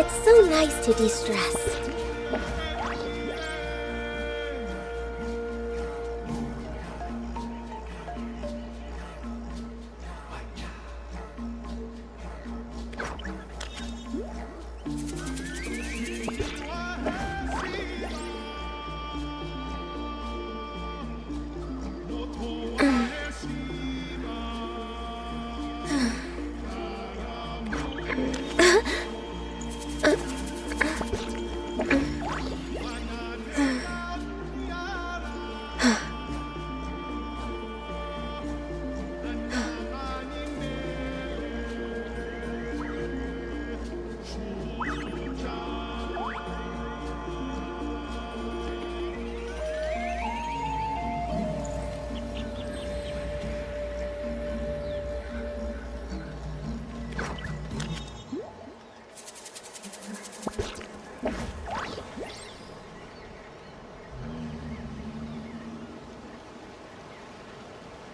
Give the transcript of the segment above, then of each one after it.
It's so nice to de-stress.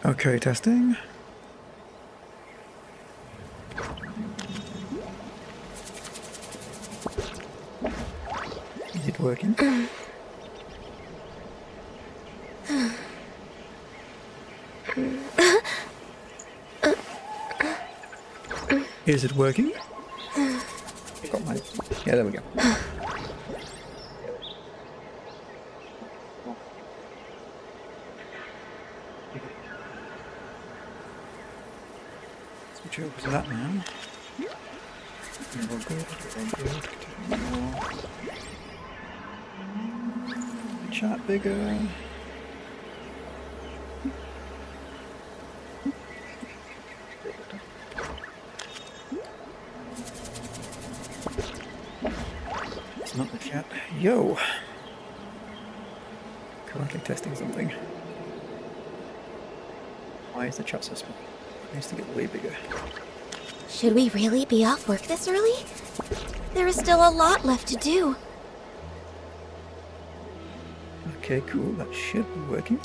Okay, testing. Is it working? Is it working? Got my... Yeah, there we go. Switch over to that now. All good, all good. More. Chat bigger. It's not the chat. Yo! Currently testing something. Why is the chat so small? It needs to get way bigger. Should we really be off work this early? There is still a lot left to do. Okay, cool. That should be working.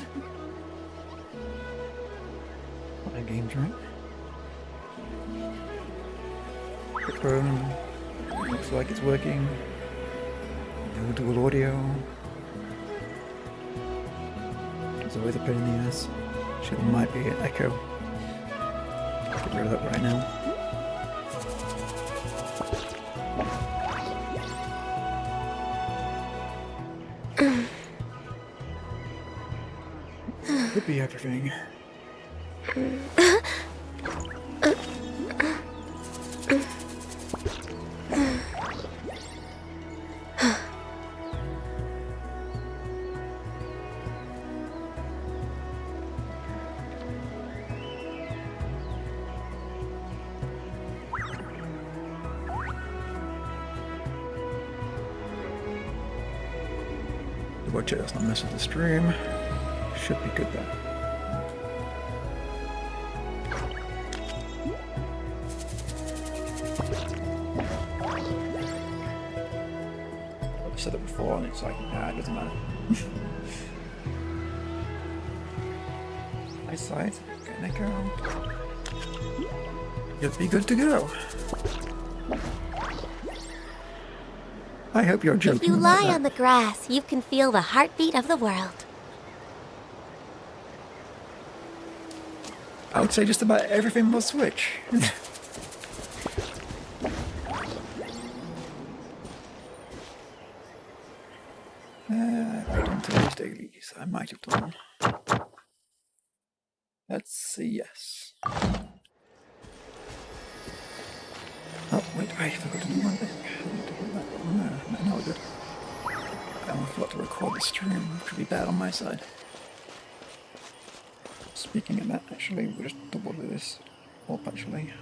My game's right. Chrome. Looks like it's working. No dual audio. There's always a pain in the ass. Actually, there might be an echo. Get rid of that right now. Could be everything. Watch it, that's not messing with the stream. Should be good then. I've said it before and it's like, nah, it doesn't matter. Eyesight, get an echo. You'll be good to go. I hope you're joking. If you lie on the grass, you can feel the heartbeat of the world. I would say just about everything will switch. I've done today's dailies. I might have done. Let's see, yes. Oh, wait, I forgot to do one thing. No, good. I almost forgot to record the stream, which would be bad on my side. Speaking of that, actually, we'll just double this up, actually.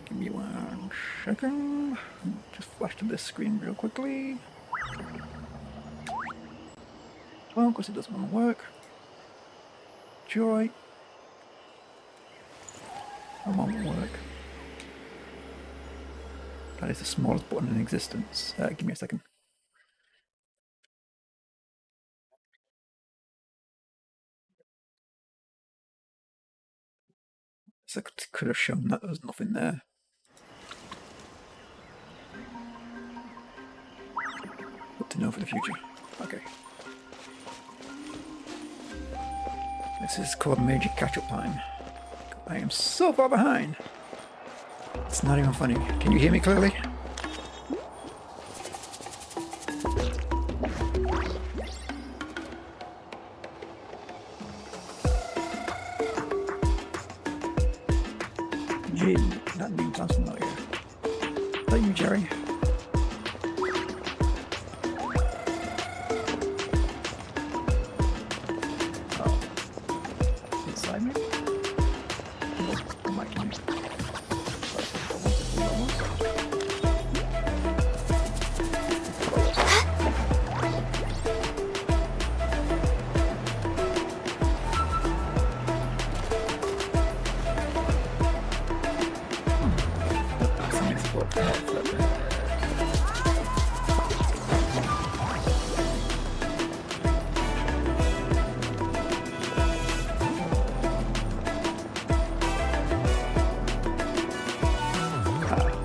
Give me 1 second. Just flash to this screen real quickly. Well, of course it doesn't want to work. Joy. That won't work. That is the smallest button in existence. Give me a second. So I could have shown that there was nothing there. to know for the future. Okay. This is called Major Catch-Up Time. I am so far behind. It's not even funny. Can you hear me clearly? Gee, that name sounds familiar. Is that you, Jerry? Oh. Inside me? Oh my god.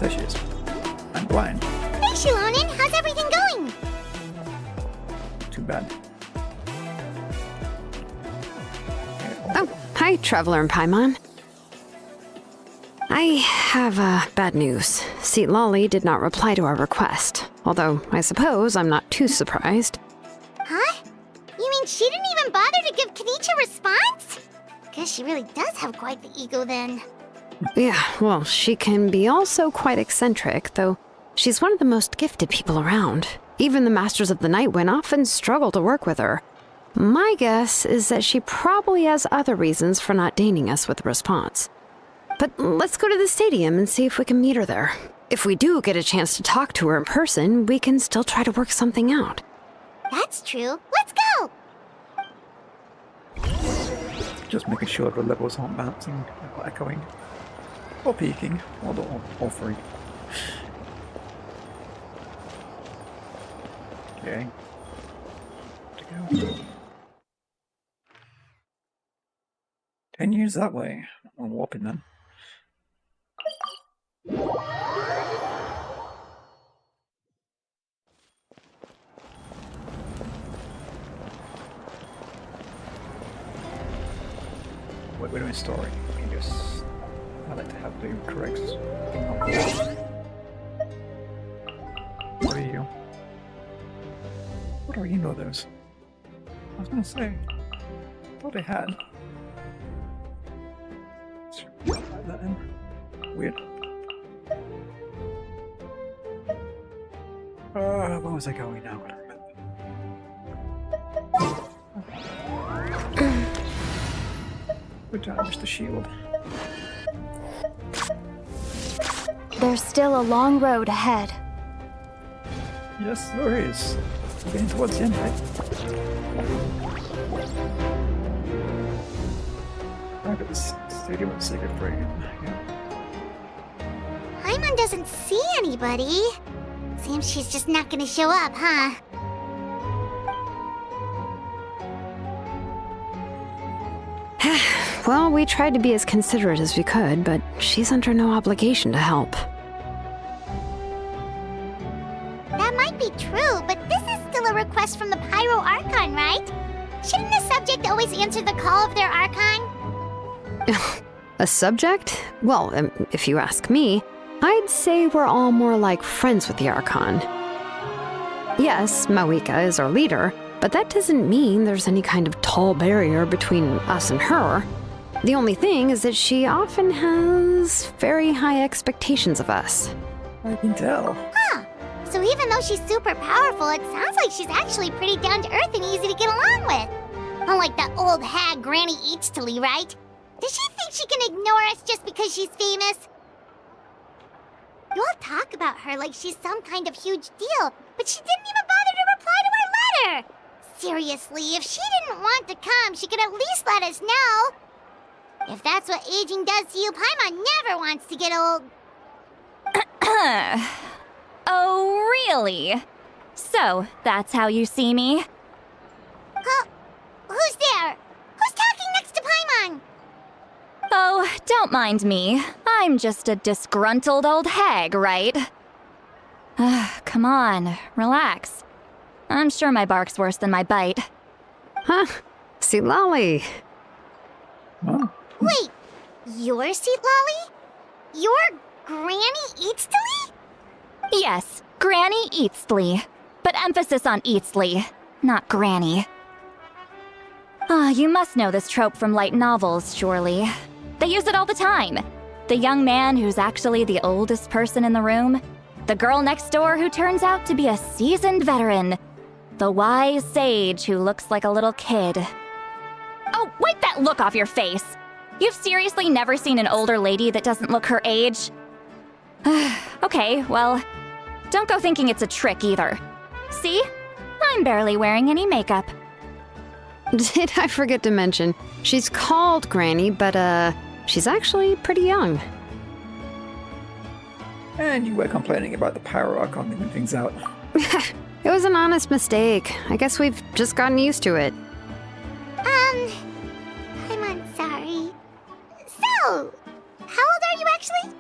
There she is. I'm blind. Hey, Shilonin, how's everything going? Too bad. Oh, hi, Traveler and Paimon. I have bad news. See, Lolly did not reply to our request. Although, I suppose I'm not too surprised. Huh? You mean she didn't even bother to give Kenichi a response? Guess she really does have quite the ego then. Yeah, well, she can be also quite eccentric, though she's one of the most gifted people around. Even the Masters of the Nightwind often struggle to work with her. My guess is that she probably has other reasons for not deigning us with a response. But let's go to the stadium and see if we can meet her there. If we do get a chance to talk to her in person, we can still try to work something out. That's true. Let's go! Just making sure the levels aren't bouncing or echoing. Or peaking. All three. Okay. To go. 10 years that way. I'm warping then. Wait a minute, story. I guess I like to have the correct. What are you? What are you know those? I was gonna say. I thought they had. Let's write that in. Weird. Where was I going now? Good job, Mr. Shield. There's still a long road ahead. Yes, there is. We're getting towards the end, right? Right at the stadium of Sacred Parade. Yeah. Paimon doesn't see anybody. Seems she's just not gonna show up, huh? Well, we tried to be as considerate as we could, but she's under no obligation to help. That might be true, but this is still a request from the Pyro Archon, right? Shouldn't a subject always answer the call of their Archon? A subject? Well, if you ask me, I'd say we're all more like friends with the Archon. Yes, Mawika is our leader, but that doesn't mean there's any kind of tall barrier between us and her. The only thing is that she often has very high expectations of us. I can tell. Huh. So even though she's super powerful, it sounds like she's actually pretty down to earth and easy to get along with. Unlike that old hag Granny Eatsterly, right? Does she think she can ignore us just because she's famous? You all talk about her like she's some kind of huge deal, but she didn't even bother to reply to our letter! Seriously, if she didn't want to come, she could at least let us know. If that's what aging does to you, Paimon never wants to get old. Oh, really? So, that's how you see me? Huh? Who's there? Who's talking next to Paimon? Oh, don't mind me. I'm just a disgruntled old hag, right? Come on, relax. I'm sure my bark's worse than my bite. Huh? See, Lolly. Oh. Wait, your seat, Lolly? Your Granny Eatsley? Yes, Granny Eatsley. But emphasis on Eatsley, not Granny. Ah, you must know this trope from light novels, surely. They use it all the time. The young man who's actually the oldest person in the room. The girl next door who turns out to be a seasoned veteran. The wise sage who looks like a little kid. Oh, wipe that look off your face! You've seriously never seen an older lady that doesn't look her age? Okay, well, don't go thinking it's a trick either. See? I'm barely wearing any makeup. Did I forget to mention, she's called Granny, but she's actually pretty young. And you were complaining about the power icon leaving things out. It was an honest mistake. I guess we've just gotten used to it. I'm sorry. So, how old are you actually?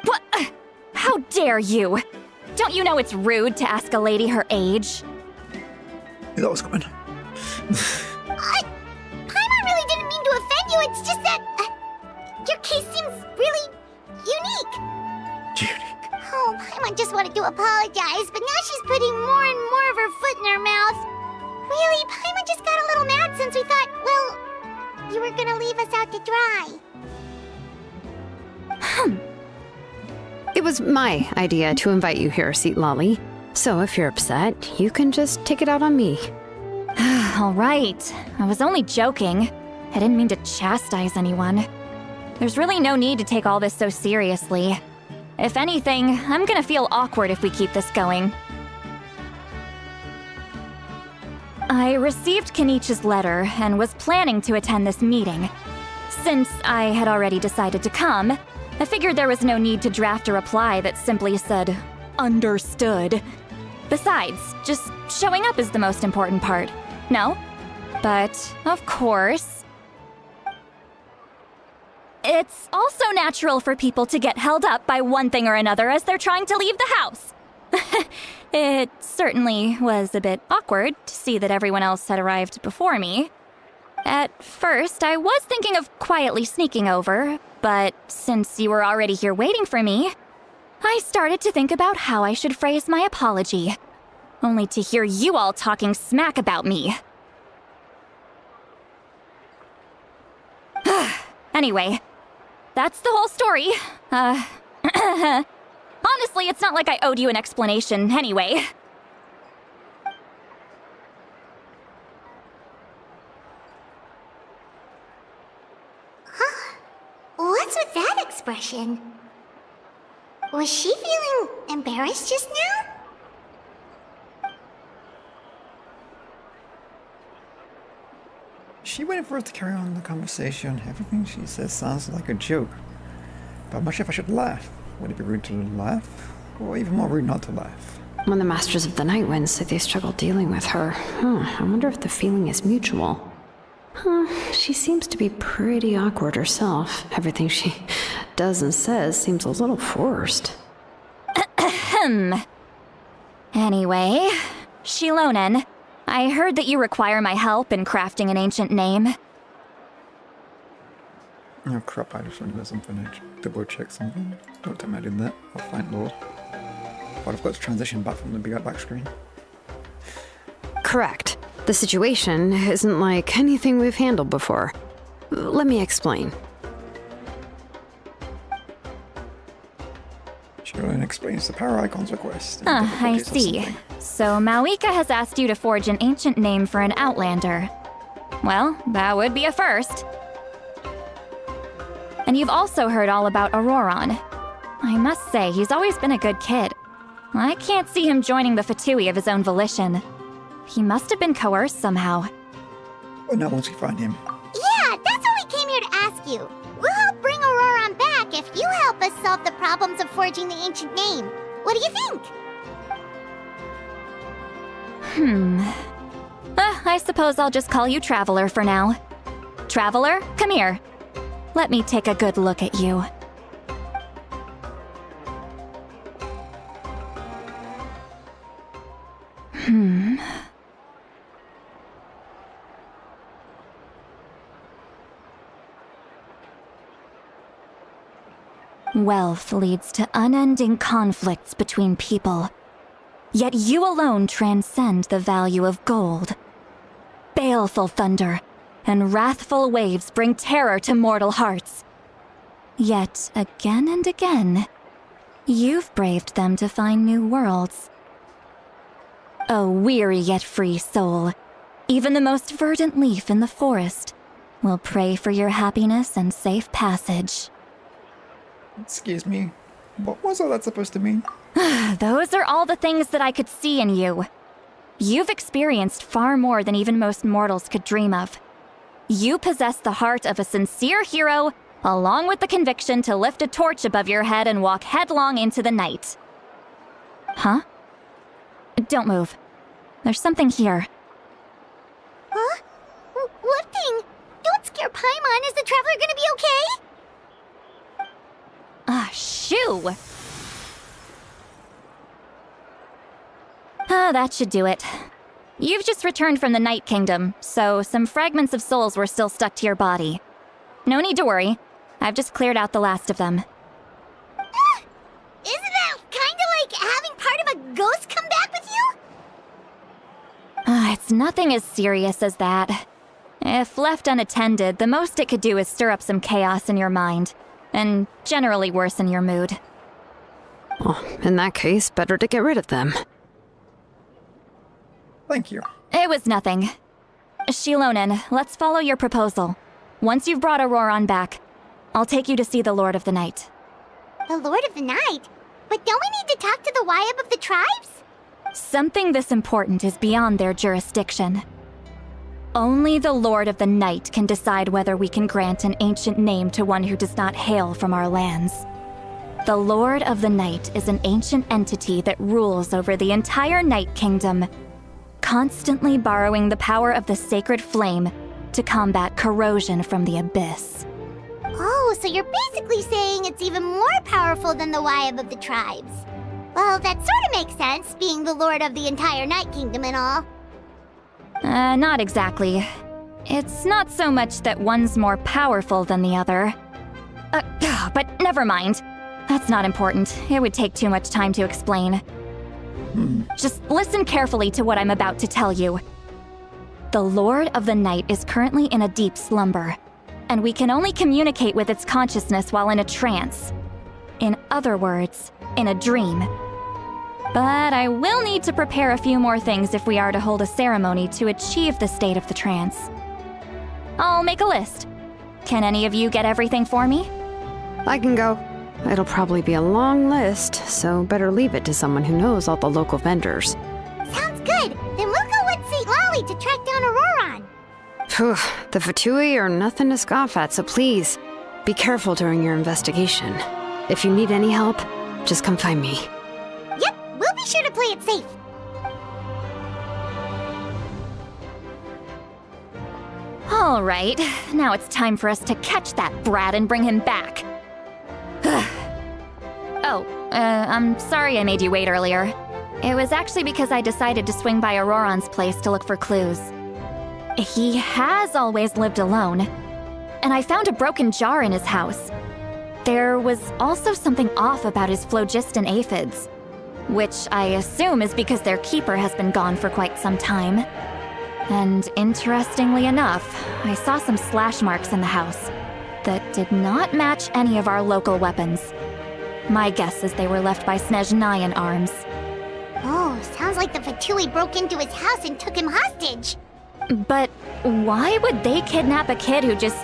What? How dare you? Don't you know it's rude to ask a lady her age? Knew that was coming. Paimon really didn't mean to offend you, it's just that your case seems really unique. Unique. Oh, Paimon just wanted to apologize, but now she's putting more and more of her foot in her mouth. Really, Paimon just got a little mad since we thought, well, you were gonna leave us out to dry. It was my idea to invite you here, Seat Lolly. So if you're upset, you can just take it out on me. All right. I was only joking. I didn't mean to chastise anyone. There's really no need to take all this so seriously. If anything, I'm gonna feel awkward if we keep this going. I received Kenichi's letter and was planning to attend this meeting. Since I had already decided to come, I figured there was no need to draft a reply that simply said, "Understood." Besides, just showing up is the most important part. No? But, of course, it's also natural for people to get held up by one thing or another as they're trying to leave the house. It certainly was a bit awkward to see that everyone else had arrived before me. At first, I was thinking of quietly sneaking over, but since you were already here waiting for me, I started to think about how I should phrase my apology, only to hear you all talking smack about me. Anyway, that's the whole story. Honestly, it's not like I owed you an explanation anyway. What's with that expression? Was she feeling embarrassed just now? She waited for us to carry on the conversation. Everything she says sounds like a joke. But I'm not sure if I should laugh. Would it be rude to laugh? Or even more rude not to laugh? When the Masters of the Night Wind said they struggled dealing with her, I wonder if the feeling is mutual. She seems to be pretty awkward herself. Everything she does and says seems a little forced. Anyway, Shilonen, I heard that you require my help in crafting an ancient name. Oh crap, I just remembered something. I should double check something. Don't tell me I did that. I'll find Lord. But I've got to transition back from the big back screen. Correct. The situation isn't like anything we've handled before. Let me explain. Shilonen explains the power icon's request. I see. So Mawika has asked you to forge an ancient name for an Outlander. Well, that would be a first. And you've also heard all about Auroron. I must say, he's always been a good kid. I can't see him joining the Fatui of his own volition. He must have been coerced somehow. Well, now once we find him. Yeah, that's what we came here to ask you. We'll help bring Auroron back if you help us solve the problems of forging the ancient name. What do you think? I suppose I'll just call you Traveler for now. Traveler, come here. Let me take a good look at you. Wealth leads to unending conflicts between people. Yet you alone transcend the value of gold. Baleful thunder and wrathful waves bring terror to mortal hearts. Yet again and again, you've braved them to find new worlds. A weary yet free soul, even the most verdant leaf in the forest will pray for your happiness and safe passage. Excuse me. What was all that supposed to mean? Those are all the things that I could see in you. You've experienced far more than even most mortals could dream of. You possess the heart of a sincere hero, along with the conviction to lift a torch above your head and walk headlong into the night. Huh? Don't move. There's something here. Huh? What thing? Don't scare Paimon. Is the traveler gonna be okay? Shoo! That should do it. You've just returned from the Night Kingdom, so some fragments of souls were still stuck to your body. No need to worry. I've just cleared out the last of them. Isn't that kinda like having part of a ghost come back with you? It's nothing as serious as that. If left unattended, the most it could do is stir up some chaos in your mind, and generally worsen your mood. Well, in that case, better to get rid of them. Thank you. It was nothing. Shilonen, let's follow your proposal. Once you've brought Auroron back, I'll take you to see the Lord of the Night. The Lord of the Night? But don't we need to talk to the Wyab of the tribes? Something this important is beyond their jurisdiction. Only the Lord of the Night can decide whether we can grant an ancient name to one who does not hail from our lands. The Lord of the Night is an ancient entity that rules over the entire Night Kingdom, constantly borrowing the power of the sacred flame to combat corrosion from the abyss. Oh, so you're basically saying it's even more powerful than the Wyab of the tribes. Well, that sort of makes sense, being the lord of the entire Night Kingdom and all. Not exactly. It's not so much that one's more powerful than the other. But never mind. That's not important. It would take too much time to explain. Just listen carefully to what I'm about to tell you. The Lord of the Night is currently in a deep slumber, and we can only communicate with its consciousness while in a trance. In other words, in a dream. But I will need to prepare a few more things if we are to hold a ceremony to achieve the state of the trance. I'll make a list. Can any of you get everything for me? I can go. It'll probably be a long list, so better leave it to someone who knows all the local vendors. Sounds good. Then we'll go with St. Lolly to track down Auroron. Phew, the Fatui are nothing to scoff at, so please, be careful during your investigation. If you need any help, just come find me. Yep, we'll be sure to play it safe. All right, now it's time for us to catch that brat and bring him back. I'm sorry I made you wait earlier. It was actually because I decided to swing by Auroron's place to look for clues. He has always lived alone, and I found a broken jar in his house. There was also something off about his phlogiston aphids, which I assume is because their keeper has been gone for quite some time. And interestingly enough, I saw some slash marks in the house that did not match any of our local weapons. My guess is they were left by Snezhnayan arms. Oh, sounds like the Fatui broke into his house and took him hostage. But why would they kidnap a kid who just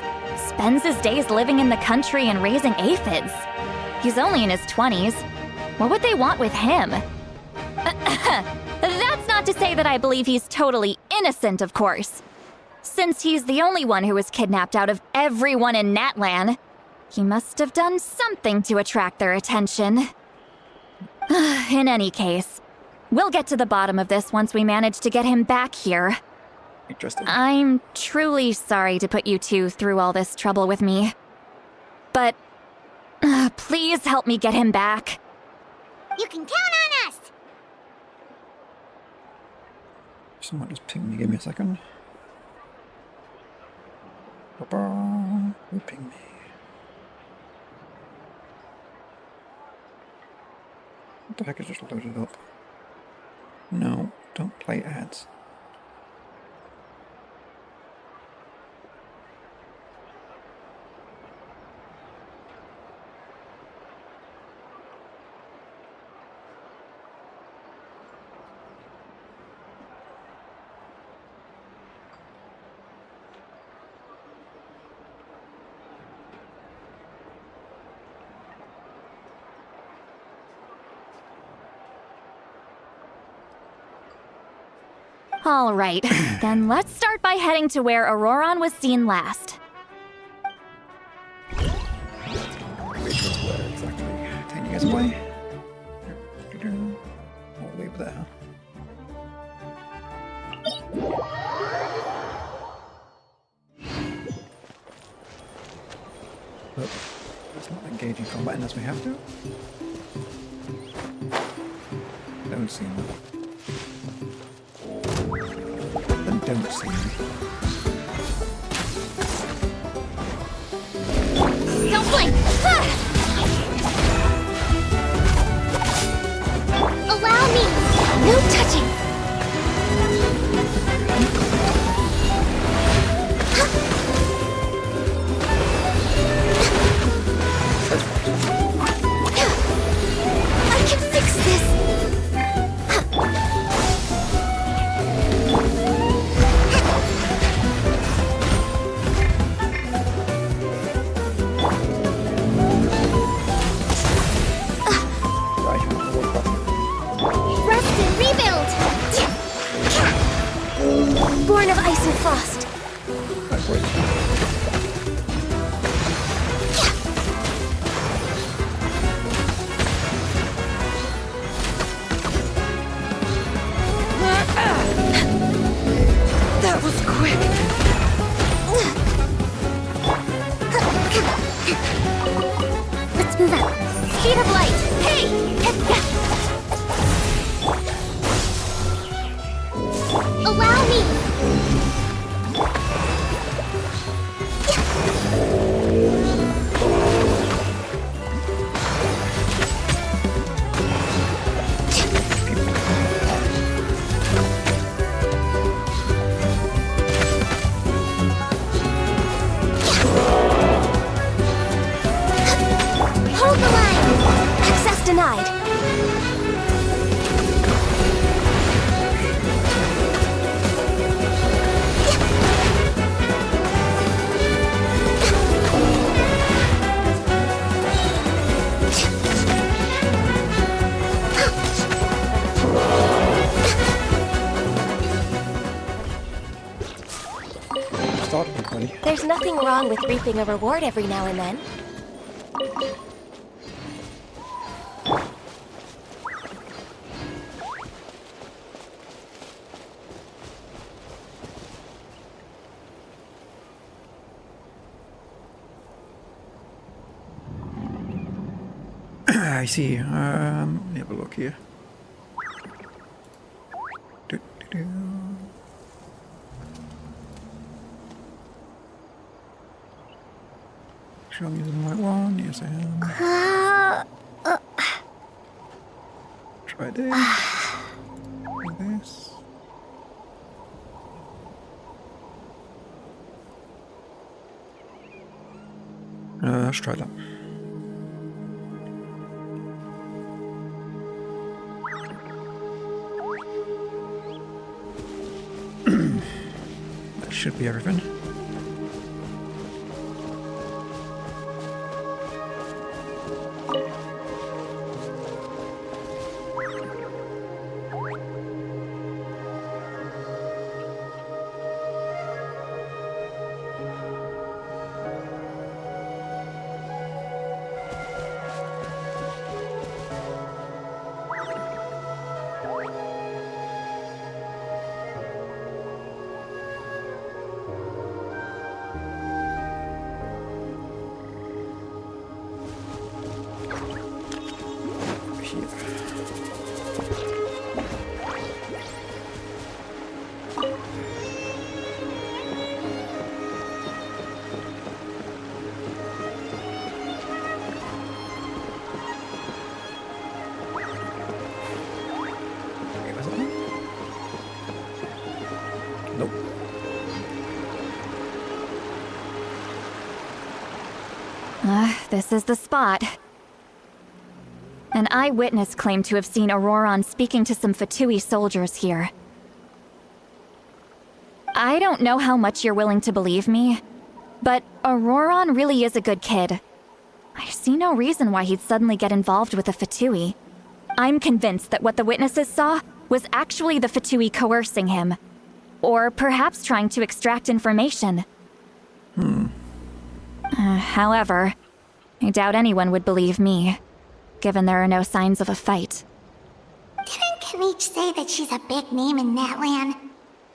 spends his days living in the country and raising aphids? He's only in his 20s. What would they want with him? That's not to say that I believe he's totally innocent, of course. Since he's the only one who was kidnapped out of everyone in Natlan, he must have done something to attract their attention. In any case, we'll get to the bottom of this once we manage to get him back here. Interesting. I'm truly sorry to put you two through all this trouble with me. But please help me get him back. You can count on us. Someone just pinged me. Give me a second. Who pinged me? What the heck is just loaded up? No, don't play ads. All right, then let's start by heading to where Auroron was seen last. Which was where exactly? 10 years away? All the way over there. But let's not engage in combat unless we have to. Don't see me. Then don't see me. Don't blink! Ah! Allow me! No touching! I can fix this! Right, what button? Rest and rebuild! Born of ice and frost. Right, wait. That was quick. Let's move out. Speed of light. Hey! Allow me. Hold the line. Access denied. Started it, buddy. There's nothing wrong with reaping a reward every now and then. I see. Let me have a look here. Do. Sure I'm using the right one. Yes, I am. Try this. Try this. Let's try that. That should be everything. This is the spot. An eyewitness claimed to have seen Auroron speaking to some Fatui soldiers here. I don't know how much you're willing to believe me, but Auroron really is a good kid. I see no reason why he'd suddenly get involved with the Fatui. I'm convinced that what the witnesses saw was actually the Fatui coercing him. Or perhaps trying to extract information. However, I doubt anyone would believe me, given there are no signs of a fight. Didn't Kanich say that she's a big name in Natlan?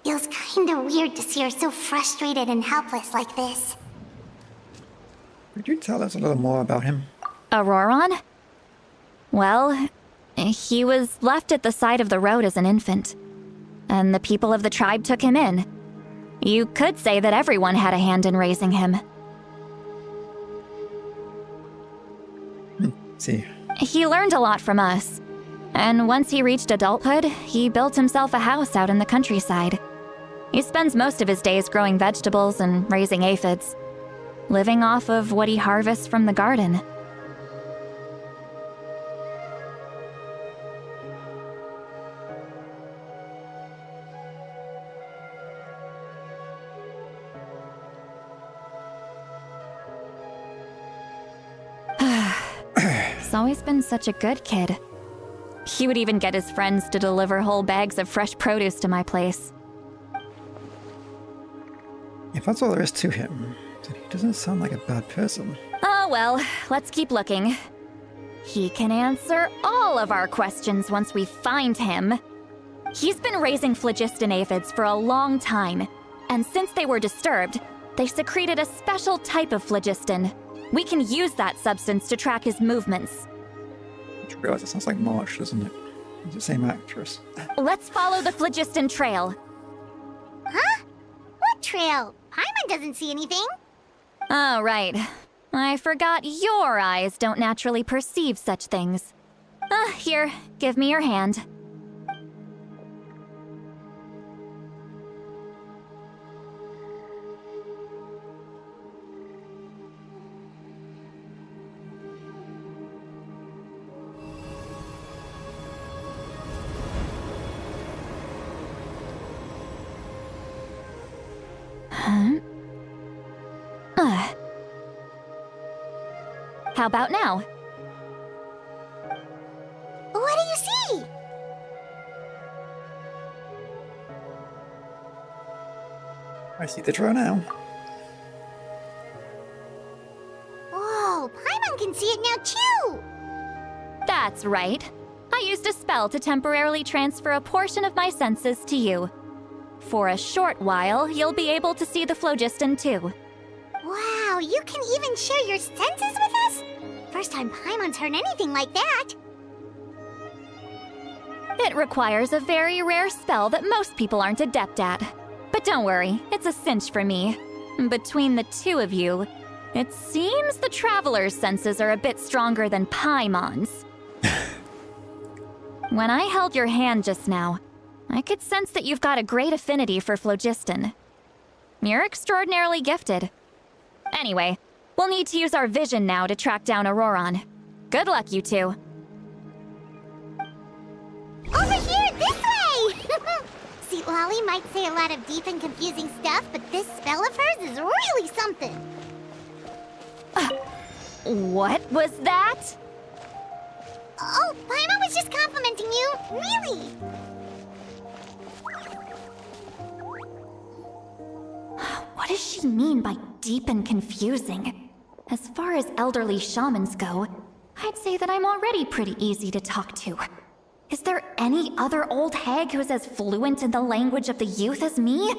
Feels kinda weird to see her so frustrated and helpless like this. Could you tell us a little more about him? Auroron? Well, he was left at the side of the road as an infant, and the people of the tribe took him in. You could say that everyone had a hand in raising him. See. He learned a lot from us, and once he reached adulthood, he built himself a house out in the countryside. He spends most of his days growing vegetables and raising aphids, living off of what he harvests from the garden. He's always been such a good kid. He would even get his friends to deliver whole bags of fresh produce to my place. If that's all there is to him, then he doesn't sound like a bad person. Oh well, let's keep looking. He can answer all of our questions once we find him. He's been raising phlogiston aphids for a long time, and since they were disturbed, they secreted a special type of phlogiston. We can use that substance to track his movements. I just realize it sounds like Marsh, doesn't it? It's the same actress. Let's follow the phlogiston trail. Huh? What trail? Paimon doesn't see anything. Oh, right. I forgot your eyes don't naturally perceive such things. Here, give me your hand. How about now? What do you see? I see the trail now. Whoa, Paimon can see it now too! That's right. I used a spell to temporarily transfer a portion of my senses to you. For a short while, you'll be able to see the phlogiston too. Wow, you can even share your senses with us? First time Paimon's heard anything like that. It requires a very rare spell that most people aren't adept at. But don't worry, it's a cinch for me. Between the two of you, it seems the Traveler's senses are a bit stronger than Paimon's. When I held your hand just now, I could sense that you've got a great affinity for phlogiston. You're extraordinarily gifted. Anyway, we'll need to use our vision now to track down Auroron. Good luck, you two. Over here, this way! See, Lolly might say a lot of deep and confusing stuff, but this spell of hers is really something. What was that? Oh, Paimon was just complimenting you. Really? What does she mean by deep and confusing? As far as elderly shamans go, I'd say that I'm already pretty easy to talk to. Is there any other old hag who's as fluent in the language of the youth as me?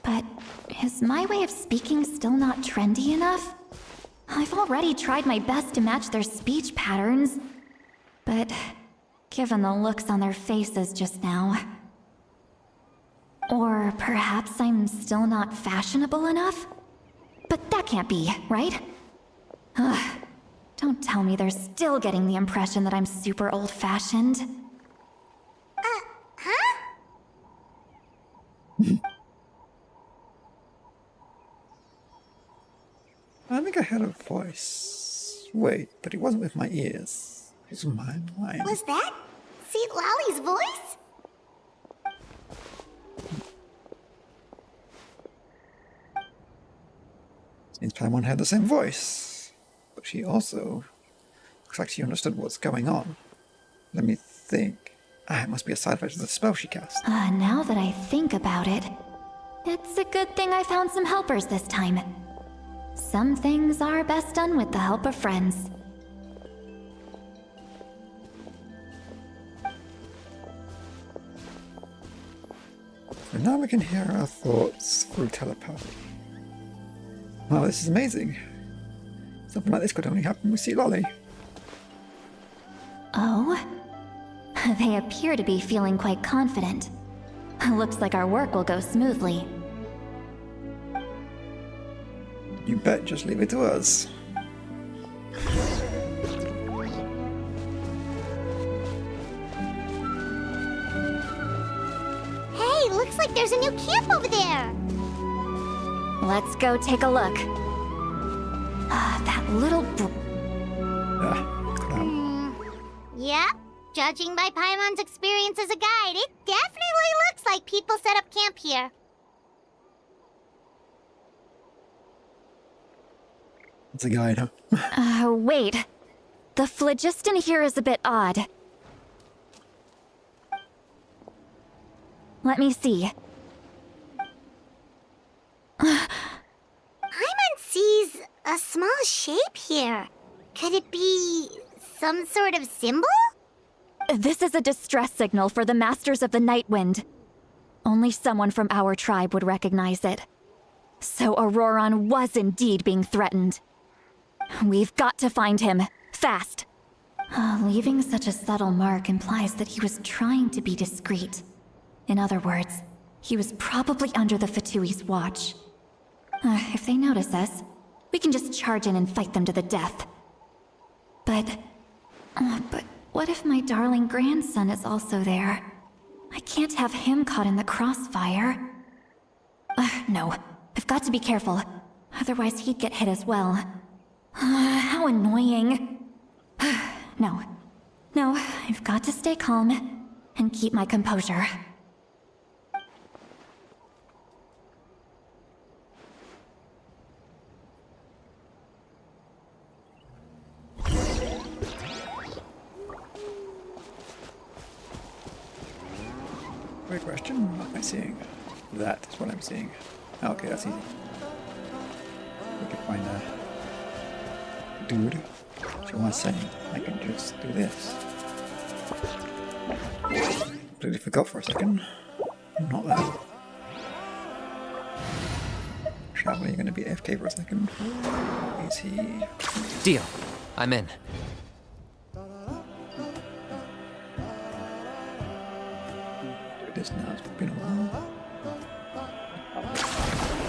But is my way of speaking still not trendy enough? I've already tried my best to match their speech patterns, but given the looks on their faces just now... Or perhaps I'm still not fashionable enough? But that can't be, right? Ugh. Don't tell me they're still getting the impression that I'm super old-fashioned. Huh? I think I heard a voice. Wait, but it wasn't with my ears. It was my mind. Was that St. Lally's voice? Seems Paimon had the same voice. But she also looks like she understood what's going on. Let me think. Ah, it must be a side effect of the spell she cast. Now that I think about it, it's a good thing I found some helpers this time. Some things are best done with the help of friends. And now we can hear our thoughts through telepathy. Wow, this is amazing. Something like this could only happen with St. Lally. Oh? They appear to be feeling quite confident. Looks like our work will go smoothly. You bet, just leave it to us. Hey, looks like there's a new camp over there. Let's go take a look. That little Could have. Yep. Judging by Paimon's experience as a guide, it definitely looks like people set up camp here. It's a guide, huh? Wait. The phlogiston here is a bit odd. Let me see. Paimon sees a small shape here. Could it be some sort of symbol? This is a distress signal for the Masters of the Night Wind. Only someone from our tribe would recognize it. So Auroron was indeed being threatened. We've got to find him, fast. Leaving such a subtle mark implies that he was trying to be discreet. In other words, he was probably under the Fatui's watch. If they notice us, we can just charge in and fight them to the death. But what if my darling grandson is also there? I can't have him caught in the crossfire. No, I've got to be careful. Otherwise he'd get hit as well. How annoying. No, I've got to stay calm and keep my composure. Great question. What am I seeing? That is what I'm seeing. Okay, that's easy. We can find a dude. So what I'm saying, I can just do this. Completely forgot for a second. Not that. Traveling, you're gonna be AFK for a second. Is he? Deal. I'm in. Do this now. It's been a while.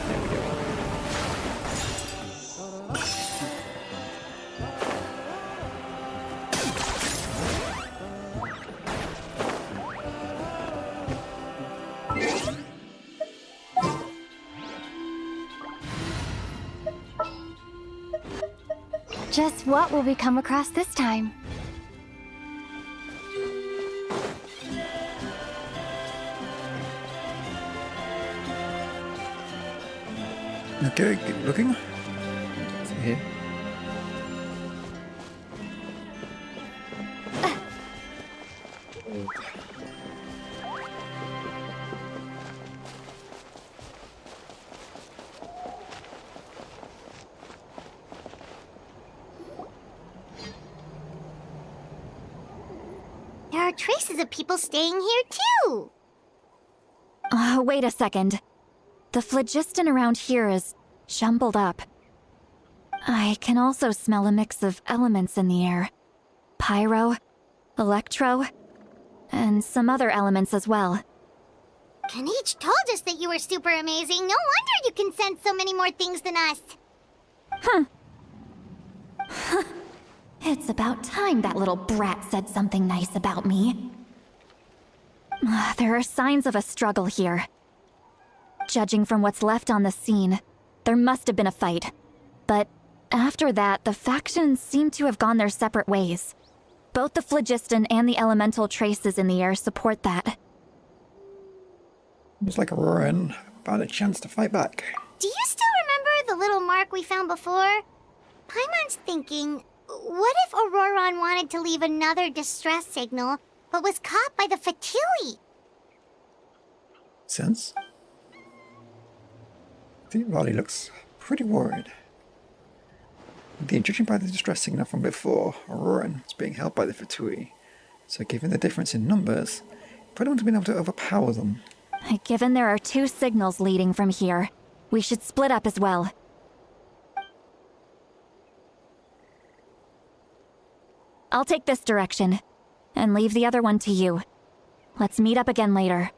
There we go. Just what will we come across this time? Okay, keep looking. See here. There are traces of people staying here too. Wait a second. The phlogiston around here is jumbled up. I can also smell a mix of elements in the air. Pyro, electro, and some other elements as well. Kanich told us that you were super amazing. No wonder you can sense so many more things than us. It's about time that little brat said something nice about me. There are signs of a struggle here. Judging from what's left on the scene, there must have been a fight. But After that, the factions seem to have gone their separate ways. Both the phlogiston and the elemental traces in the air support that. Looks like Auroran found a chance to fight back. Do you still remember the little mark we found before? Paimon's thinking, what if Auroran wanted to leave another distress signal, but was caught by the Fatui? Sense? I think Lolly looks pretty worried. Indeed, judging by the distress signal from before, Auroran was being held by the Fatui. So given the difference in numbers, probably wouldn't have been able to overpower them. Given there are 2 signals leading from here, we should split up as well. I'll take this direction, and leave the other one to you. Let's meet up again later.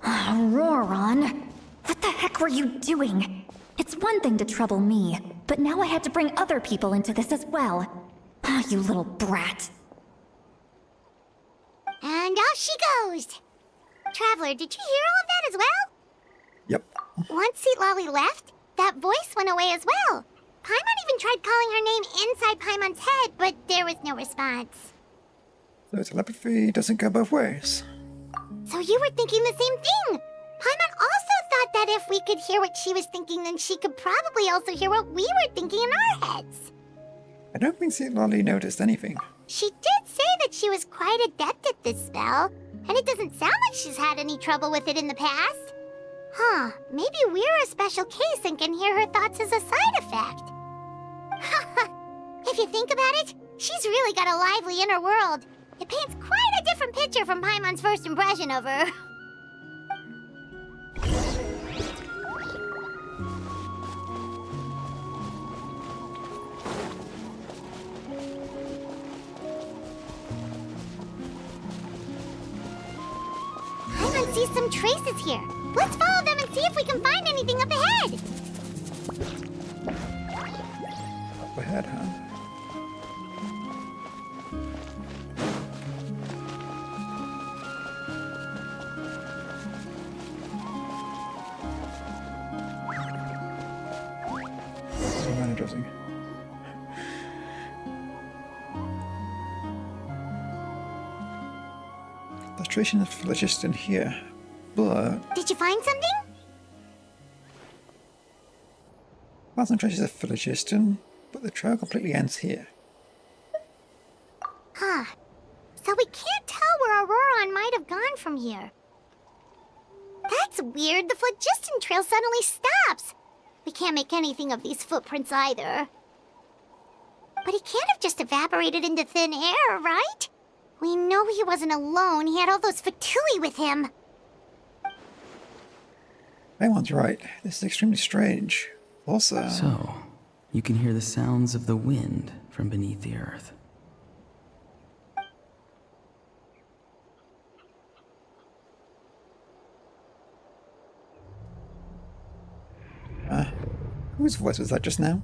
Auroran! What the heck were you doing? It's one thing to trouble me, but now I had to bring other people into this as well. Ah, you little brat. And off she goes! Traveler, did you hear all of that as well? Yep. Once Seat Lolly left, that voice went away as well. Paimon even tried calling her name inside Paimon's head, but there was no response. So telepathy doesn't go both ways. So you were thinking the same thing! Paimon also thought that if we could hear what she was thinking, then she could probably also hear what we were thinking in our heads. I don't think St. Lolly noticed anything. She did say that she was quite adept at this spell, and it doesn't sound like she's had any trouble with it in the past. Huh, maybe we're a special case and can hear her thoughts as a side effect. If you think about it, she's really got a lively inner world. It paints quite a different picture from Paimon's first impression of her. Paimon sees some traces here. Let's follow them and see if we can find anything up ahead. Up ahead, huh? Interesting. There's traces of phlogiston here, but Did you find something? found some traces of phlogiston, but the trail completely ends here. Huh. So we can't tell where Auroran might have gone from here. That's weird. The phlogiston trail suddenly stops. We can't make anything of these footprints either. But he can't have just evaporated into thin air, right? We know he wasn't alone. He had all those Fatui with him. Everyone's right. This is extremely strange. Also, So, you can hear the sounds of the wind from beneath the earth. whose voice was that just now?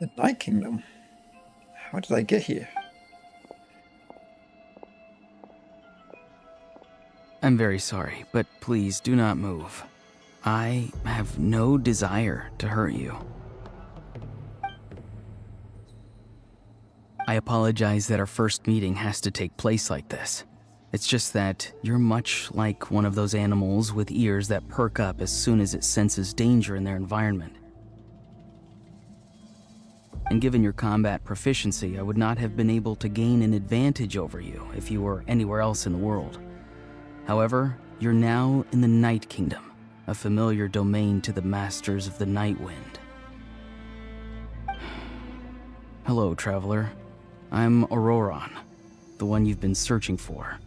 The Night Kingdom? How did I get here? I'm very sorry, but please do not move. I have no desire to hurt you. I apologize that our first meeting has to take place like this. It's just that you're much like one of those animals with ears that perk up as soon as it senses danger in their environment. And given your combat proficiency, I would not have been able to gain an advantage over you if you were anywhere else in the world. However, you're now in the Night Kingdom, a familiar domain to the Masters of the Night Wind. Hello, traveler. I'm Auroran, the one you've been searching for.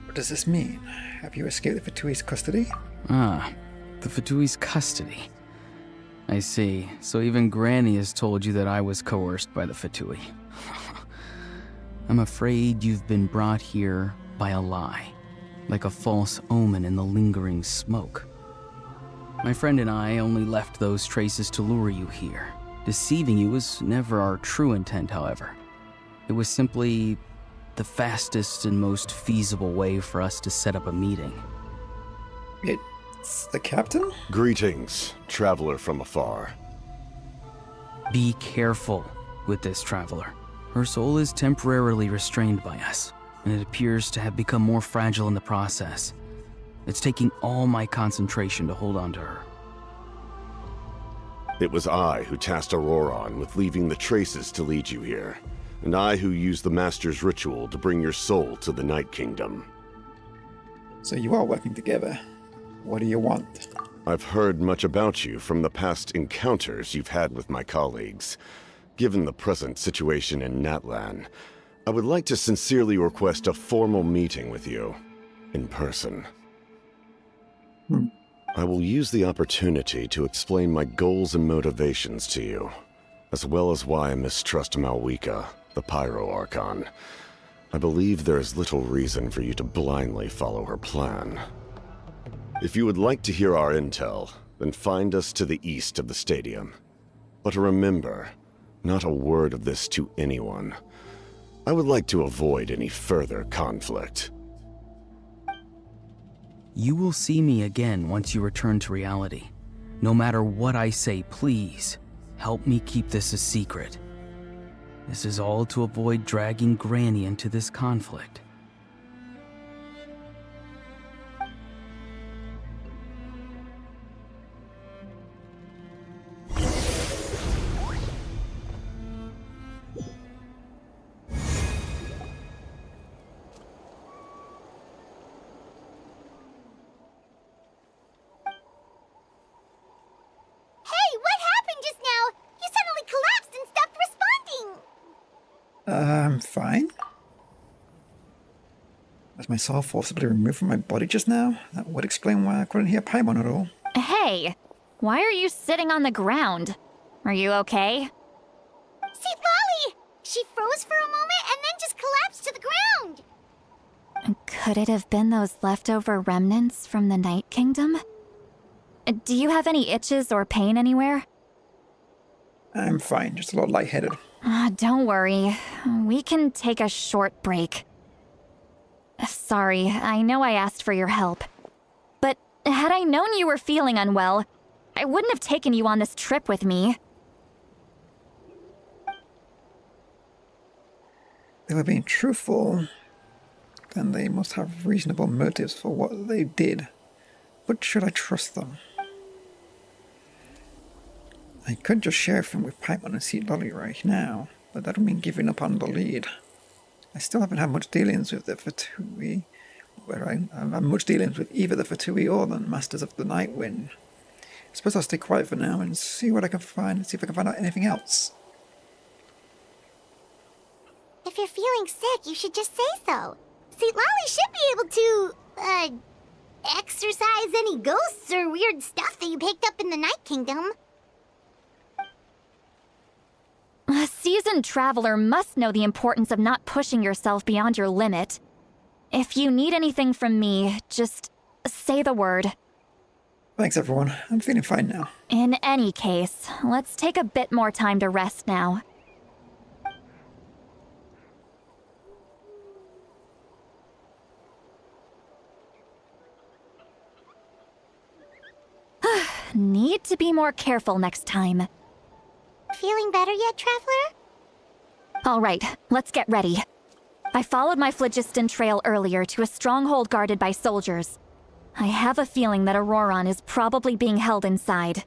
What does this mean? Have you escaped the Fatui's custody? Ah, the Fatui's custody. I see. So even Granny has told you that I was coerced by the Fatui. I'm afraid you've been brought here by a lie, like a false omen in the lingering smoke. My friend and I only left those traces to lure you here. Deceiving you was never our true intent, however. It was simply the fastest and most feasible way for us to set up a meeting. It's the captain? Greetings, traveler from afar. Be careful with this traveler. Her soul is temporarily restrained by us, and it appears to have become more fragile in the process. It's taking all my concentration to hold on to her. It was I who tasked Auroron with leaving the traces to lead you here, and I who used the Master's ritual to bring your soul to the Night Kingdom. So you are working together. What do you want? I've heard much about you from the past encounters you've had with my colleagues. Given the present situation in Natlan, I would like to sincerely request a formal meeting with you, in person. I will use the opportunity to explain my goals and motivations to you, as well as why I mistrust Malwika, the Pyro Archon. I believe there is little reason for you to blindly follow her plan. If you would like to hear our intel, then find us to the east of the stadium. But remember, not a word of this to anyone. I would like to avoid any further conflict. You will see me again once you return to reality. No matter what I say, please, help me keep this a secret. This is all to avoid dragging Granny into this conflict. Hey, what happened just now? You suddenly collapsed and stopped responding. I'm fine. Was my soul forcibly removed from my body just now? That would explain why I couldn't hear Paimon at all. Hey, why are you sitting on the ground? Are you okay? See, Lolly! She froze for a moment and then just collapsed to the ground. Could it have been those leftover remnants from the Night Kingdom? Do you have any itches or pain anywhere? I'm fine, just a little lightheaded. Don't worry. We can take a short break. Sorry, I know I asked for your help. But had I known you were feeling unwell, I wouldn't have taken you on this trip with me. They were being truthful, then they must have reasonable motives for what they did. But should I trust them? I could just share everything with Paimon and see Lolly right now, but that would mean giving up on the lead. I still haven't had much dealings with the Fatui, where I've had much dealings with either the Fatui or the Masters of the Night Wind. I suppose I'll stay quiet for now and see what I can find, and see if I can find out anything else. If you're feeling sick, you should just say so. See, Lolly should be able to, exorcise any ghosts or weird stuff that you picked up in the Night Kingdom. A seasoned traveler must know the importance of not pushing yourself beyond your limit. If you need anything from me, just say the word. Thanks everyone, I'm feeling fine now. In any case, let's take a bit more time to rest now. Need to be more careful next time. Feeling better yet, Traveler? All right, let's get ready. I followed my phlogiston trail earlier to a stronghold guarded by soldiers. I have a feeling that Auroron is probably being held inside.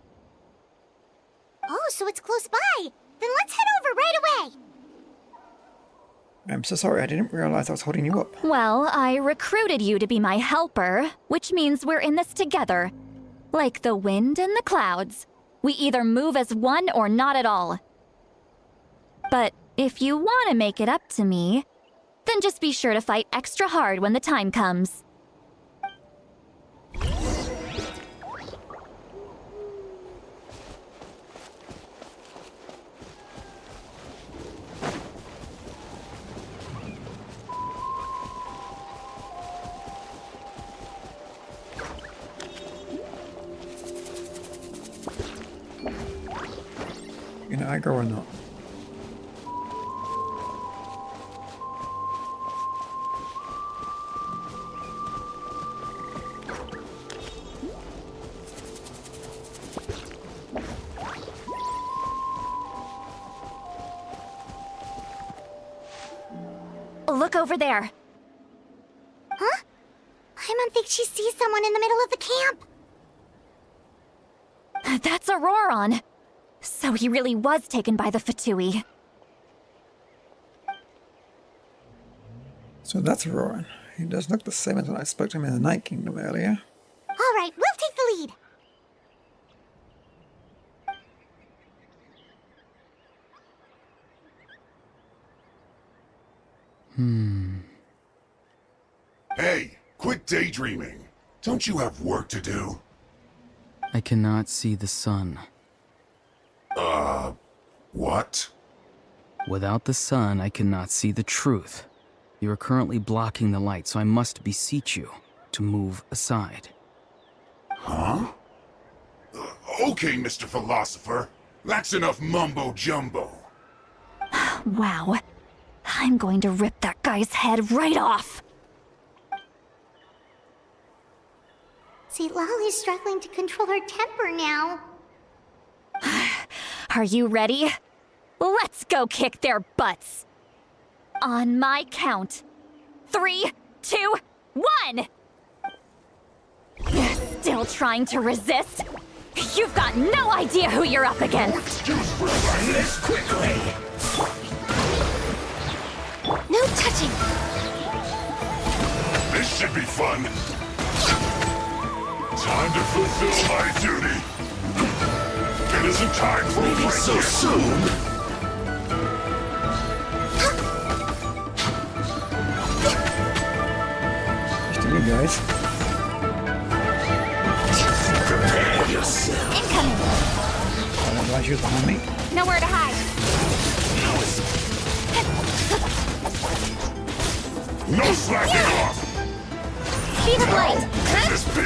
Oh, so it's close by. Then let's head over right away. I'm so sorry, I didn't realize I was holding you up. Well, I recruited you to be my helper, which means we're in this together. Like the wind and the clouds. We either move as one or not at all. But if you want to make it up to me, then just be sure to fight extra hard when the time comes. taking aggro or not? Look over there. Huh? Paimon thinks she sees someone in the middle of the camp. That's Auroron. So he really was taken by the Fatui. So that's Roran. He does look the same as when I spoke to him in the Night Kingdom earlier. All right, we'll take the lead. Hey, quit daydreaming. Don't you have work to do? I cannot see the sun. What? Without the sun, I cannot see the truth. You are currently blocking the light, so I must beseech you to move aside. Huh? Okay, Mr. Philosopher. That's enough mumbo-jumbo. Wow. I'm going to rip that guy's head right off. See, Lolly's struggling to control her temper now. Are you ready? Let's go kick their butts. On my count. 3, 2, 1! Still trying to resist? You've got no idea who you're up against. This quickly! No touching! This should be fun. Time to fulfill my duty. It isn't time for a break so soon. Just to you guys. Prepare yourself. Incoming! I don't realize you was behind me. Nowhere to hide. No slacking off. Speed of light. Can this be?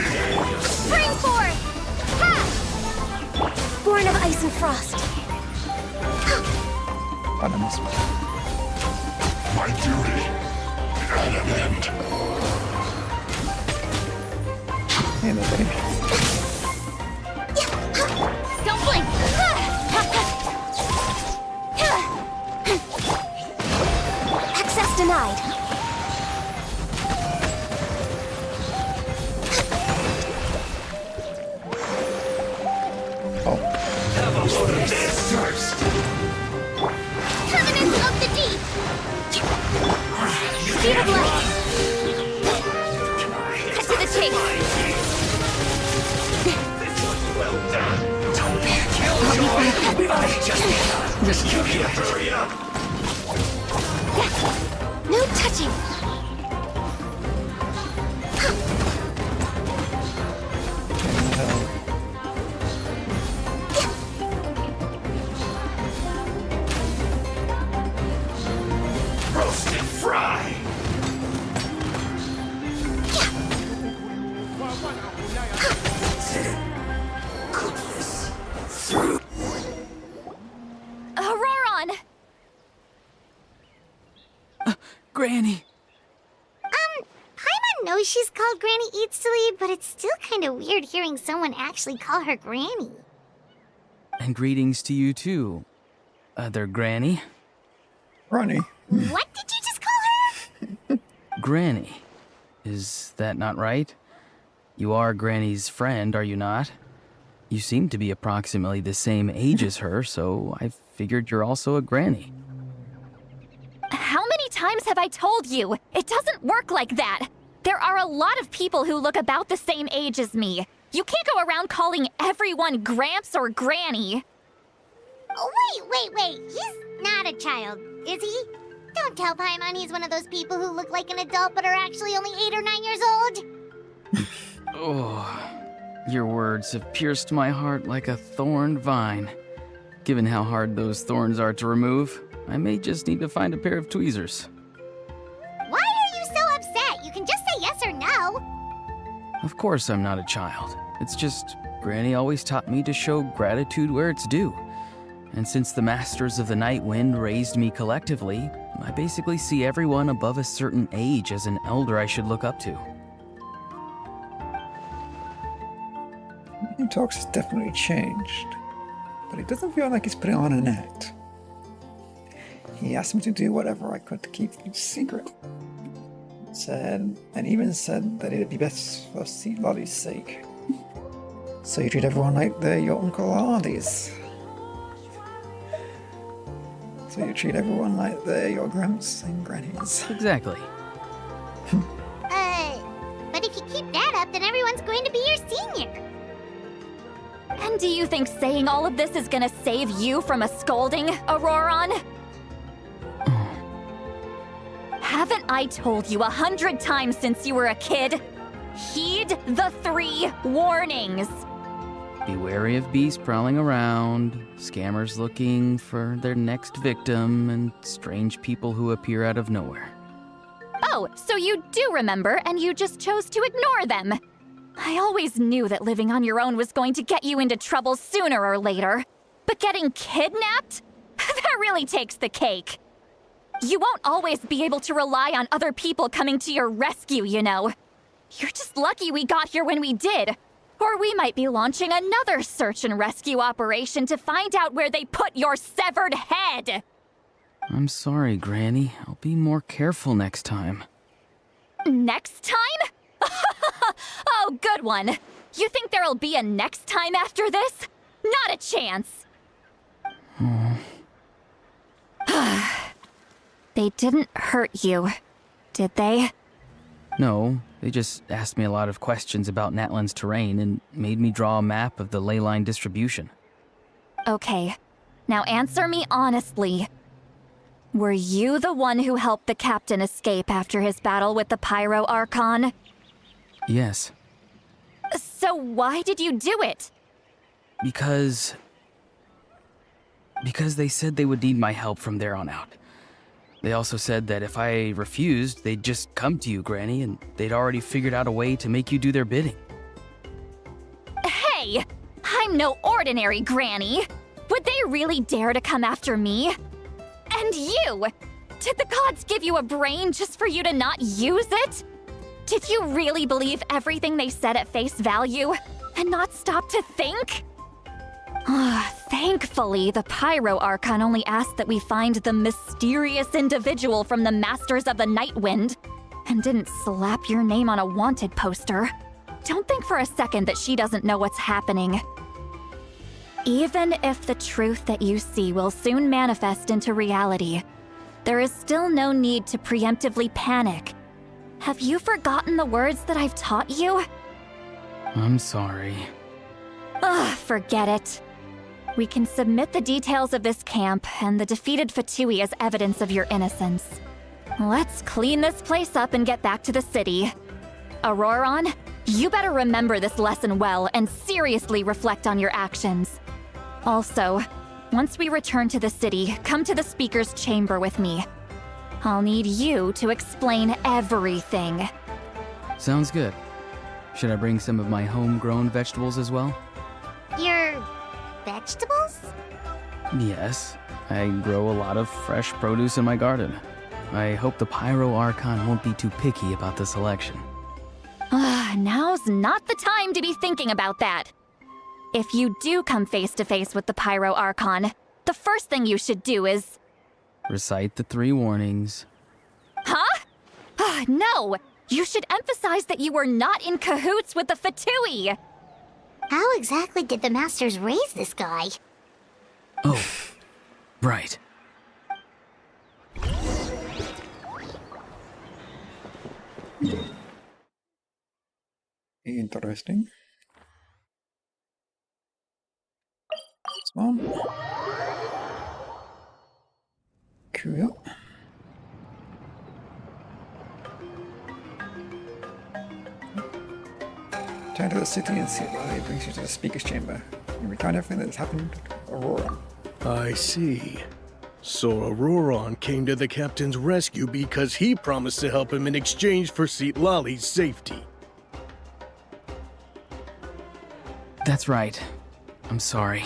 Spring forth. Ha! Born of ice and frost. I don't miss. My duty at an end. Hey there, baby. Don't blink. Access denied. Oh, Covenant of the Deep. Speed of light. Cut to the chase. No touching. Roast and fry. Auroron! Granny! Paimon knows she's called Granny Eats to Lead, but it's still kind of weird hearing someone actually call her Granny. And greetings to you too, other Granny. Ronnie. What did you just call her? Granny. Is that not right? You are Granny's friend, are you not? You seem to be approximately the same age as her, so I figured you're also a Granny. How many times have I told you? It doesn't work like that. There are a lot of people who look about the same age as me. You can't go around calling everyone Gramps or Granny. Oh, wait. He's not a child, is he? Don't tell Paimon he's one of those people who look like an adult but are actually only 8 or 9 years old. Oh, your words have pierced my heart like a thorn vine. Given how hard those thorns are to remove, I may just need to find a pair of tweezers. Why are you so upset? You can just say yes or no. Of course I'm not a child. It's just Granny always taught me to show gratitude where it's due. And since the Masters of the Night Wind raised me collectively, I basically see everyone above a certain age as an elder I should look up to. He talks has definitely changed, but it doesn't feel like he's putting on an act. He asked me to do whatever I could to keep things secret. Even said that it'd be best for Seat Lolly's sake. So you treat everyone like they're your uncle or aunties. So you treat everyone like they're your gramps and grannies. Exactly. But if you keep that up, then everyone's going to be your senior. And do you think saying all of this is gonna save you from a scolding, Auroron? Haven't I told you 100 times since you were a kid? Heed the 3 warnings. Be wary of beasts prowling around, scammers looking for their next victim, and strange people who appear out of nowhere. Oh, so you do remember, and you just chose to ignore them. I always knew that living on your own was going to get you into trouble sooner or later. But getting kidnapped? That really takes the cake. You won't always be able to rely on other people coming to your rescue, you know. You're just lucky we got here when we did. Or we might be launching another search and rescue operation to find out where they put your severed head. I'm sorry, Granny. I'll be more careful next time. Next time? Oh, good one. You think there'll be a next time after this? Not a chance. They didn't hurt you, did they? No, they just asked me a lot of questions about Natlan's terrain and made me draw a map of the ley line distribution. Okay, now answer me honestly. Were you the one who helped the captain escape after his battle with the Pyro Archon? Yes. So why did you do it? Because they said they would need my help from there on out. They also said that if I refused, they'd just come to you, Granny, and they'd already figured out a way to make you do their bidding. Hey! I'm no ordinary Granny! Would they really dare to come after me? And you! Did the gods give you a brain just for you to not use it? Did you really believe everything they said at face value and not stop to think? Thankfully, the Pyro Archon only asked that we find the mysterious individual from the Masters of the Night Wind and didn't slap your name on a wanted poster. Don't think for a second that she doesn't know what's happening. Even if the truth that you see will soon manifest into reality, there is still no need to preemptively panic. Have you forgotten the words that I've taught you? I'm sorry. Forget it. We can submit the details of this camp and the defeated Fatui as evidence of your innocence. Let's clean this place up and get back to the city. Auroron, you better remember this lesson well and seriously reflect on your actions. Also, once we return to the city, come to the speaker's chamber with me. I'll need you to explain everything. Sounds good. Should I bring some of my homegrown vegetables as well? Your vegetables? Yes. I grow a lot of fresh produce in my garden. I hope the Pyro Archon won't be too picky about the selection. Now's not the time to be thinking about that. If you do come face to face with the Pyro Archon, the first thing you should do is... Recite the 3 warnings. Huh? No! You should emphasize that you were not in cahoots with the Fatui! How exactly did the Masters raise this guy? Oh, right. Interesting. This one. Cool. Turn to the city and see why it brings you to the speaker's chamber. You recount everything that's happened to Aurora. I see. So Auroron came to the captain's rescue because he promised to help him in exchange for Seat Lolly's safety. That's right. I'm sorry.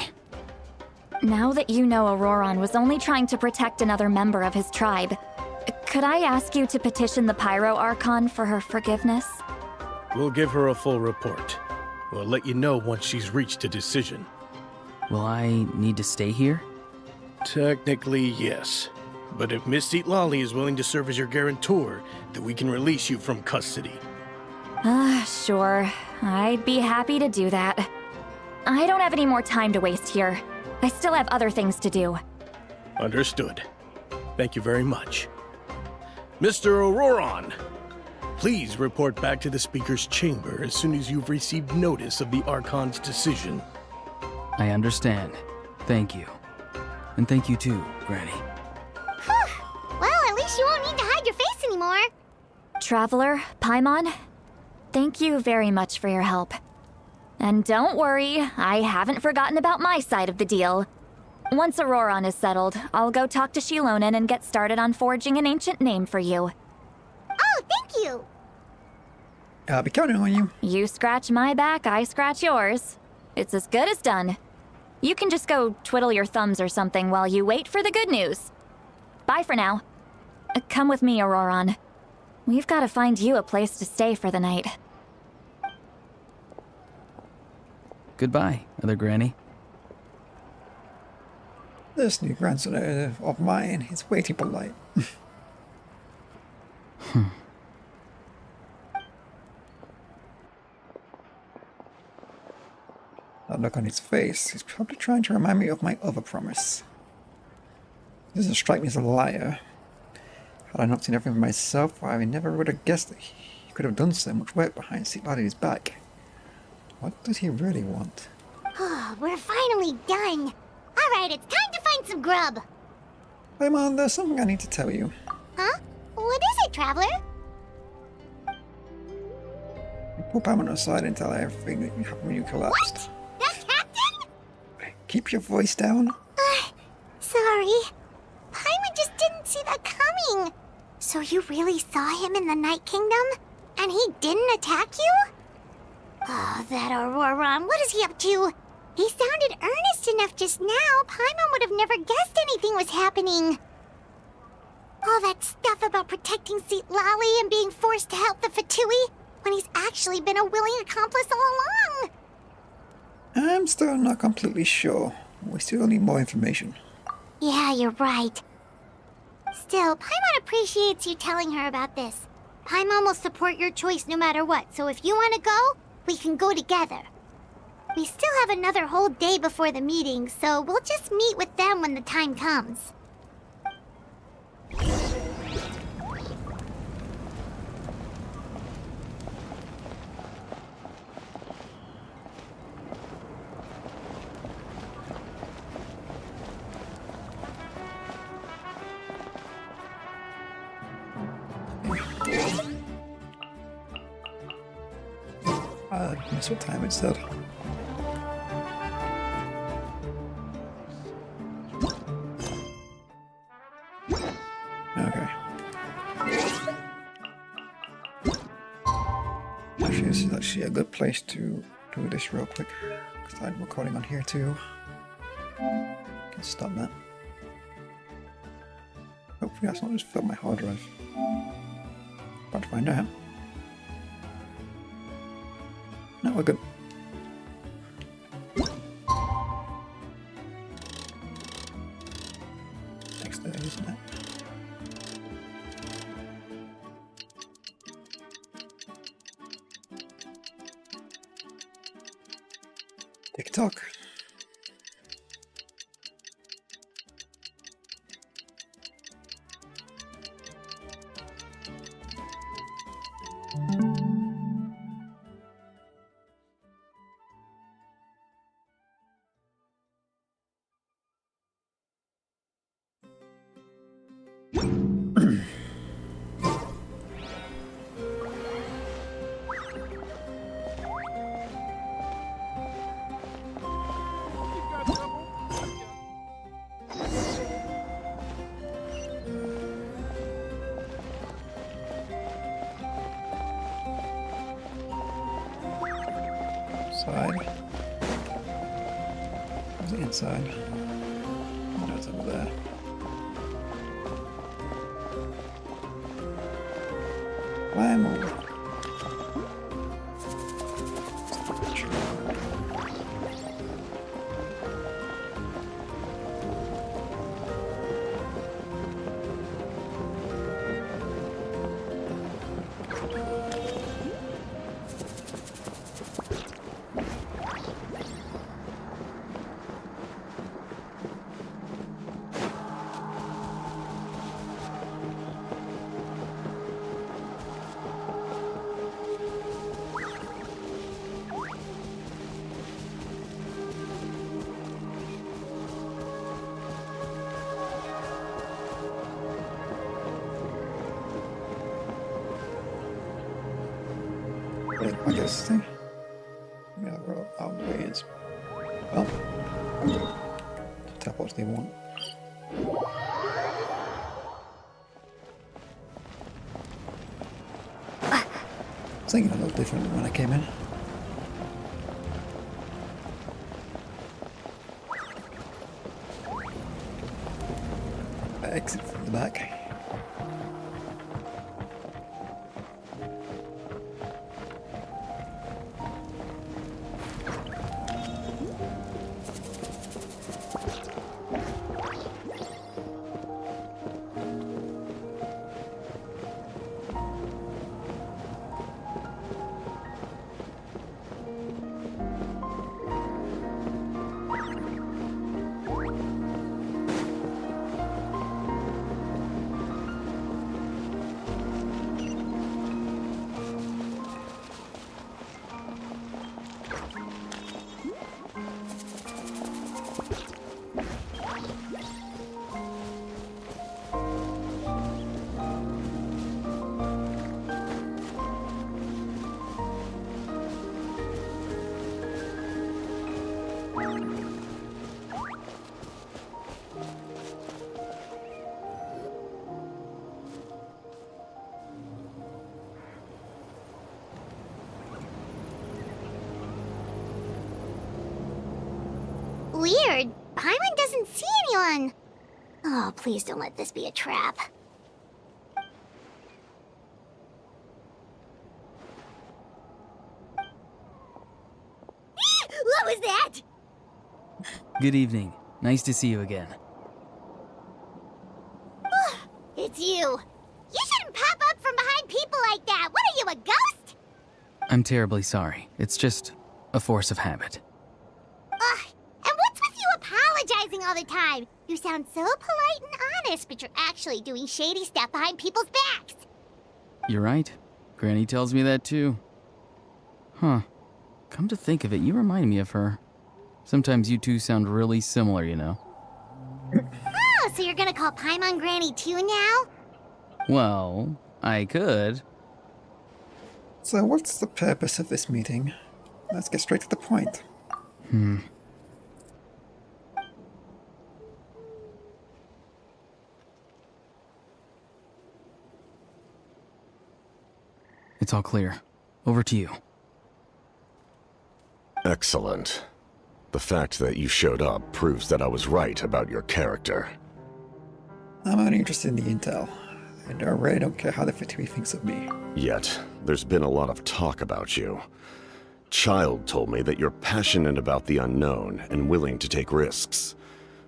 Now that you know Auroron was only trying to protect another member of his tribe, could I ask you to petition the Pyro Archon for her forgiveness? We'll give her a full report. We'll let you know once she's reached a decision. Will I need to stay here? Technically, yes. But if Miss Lali is willing to serve as your guarantor, then we can release you from custody. Sure. I'd be happy to do that. I don't have any more time to waste here. I still have other things to do. Understood. Thank you very much. Mr. Auroron, please report back to the Speaker's chamber as soon as you've received notice of the Archon's decision. I understand. Thank you. And thank you too, Granny. Well, at least you won't need to hide your face anymore. Traveler, Paimon, thank you very much for your help. And don't worry, I haven't forgotten about my side of the deal. Once Auroron is settled, I'll go talk to Shilonen and get started on forging an ancient name for you. Oh, thank you. I'll be counting on you. You scratch my back, I scratch yours. It's as good as done. You can just go twiddle your thumbs or something while you wait for the good news. Bye for now. Come with me, Auroron. We've got to find you a place to stay for the night. Goodbye, other Granny. This new grandson of mine is way too polite. That look on his face, he's probably trying to remind me of my other promise. This doesn't strike me as a liar. Had I not seen everything for myself, I never would have guessed that he could have done so much work behind Lali's back. What does he really want? Oh, we're finally done. All right, it's time to find some grub. Hey man, there's something I need to tell you. Huh? What is it, Traveler? Pull Paimon aside and tell her everything that happened when you collapsed. What? The captain? Keep your voice down. Sorry. Paimon just didn't see that coming. So you really saw him in the Night Kingdom? And he didn't attack you? Oh, that Auroron, what is he up to? He sounded earnest enough just now. Paimon would have never guessed anything was happening. All that stuff about protecting Lali and being forced to help the Fatui, when he's actually been a willing accomplice all along. I'm still not completely sure. We still need more information. Yeah, you're right. Still, Paimon appreciates you telling her about this. Paimon will support your choice no matter what, so if you want to go, we can go together. We still have another whole day before the meeting, so we'll just meet with them when the time comes. That's what time it said. Okay. Actually, this is actually a good place to do this real quick, because I'm recording on here too. Can stop that. Hopefully that's not just filled my hard drive. About to find out. No, we're good. Next day, isn't it? TikTok. Outside. Was it inside? That's over there. Climb over. I guess thing. Yeah, well, our way is. Well, tap what they want. I was thinking a little different when I came in. Exit from the back. Weird. Paimon doesn't see anyone. Oh, please don't let this be a trap. What was that? Good evening. Nice to see you again. It's you. You shouldn't pop up from behind people like that. What are you, a ghost? I'm terribly sorry. It's just a force of habit. Ugh. And what's with you apologizing all the time? You sound so polite and honest, but you're actually doing shady stuff behind people's backs. You're right. Granny tells me that too. Huh. Come to think of it, you remind me of her. Sometimes you two sound really similar, you know. Oh, so you're gonna call Paimon Granny too now? Well, I could. So what's the purpose of this meeting? Let's get straight to the point. It's all clear. Over to you. Excellent. The fact that you showed up proves that I was right about your character. I'm only interested in the intel, and I really don't care how the Fatui thinks of me. Yet, there's been a lot of talk about you. Child told me that you're passionate about the unknown and willing to take risks.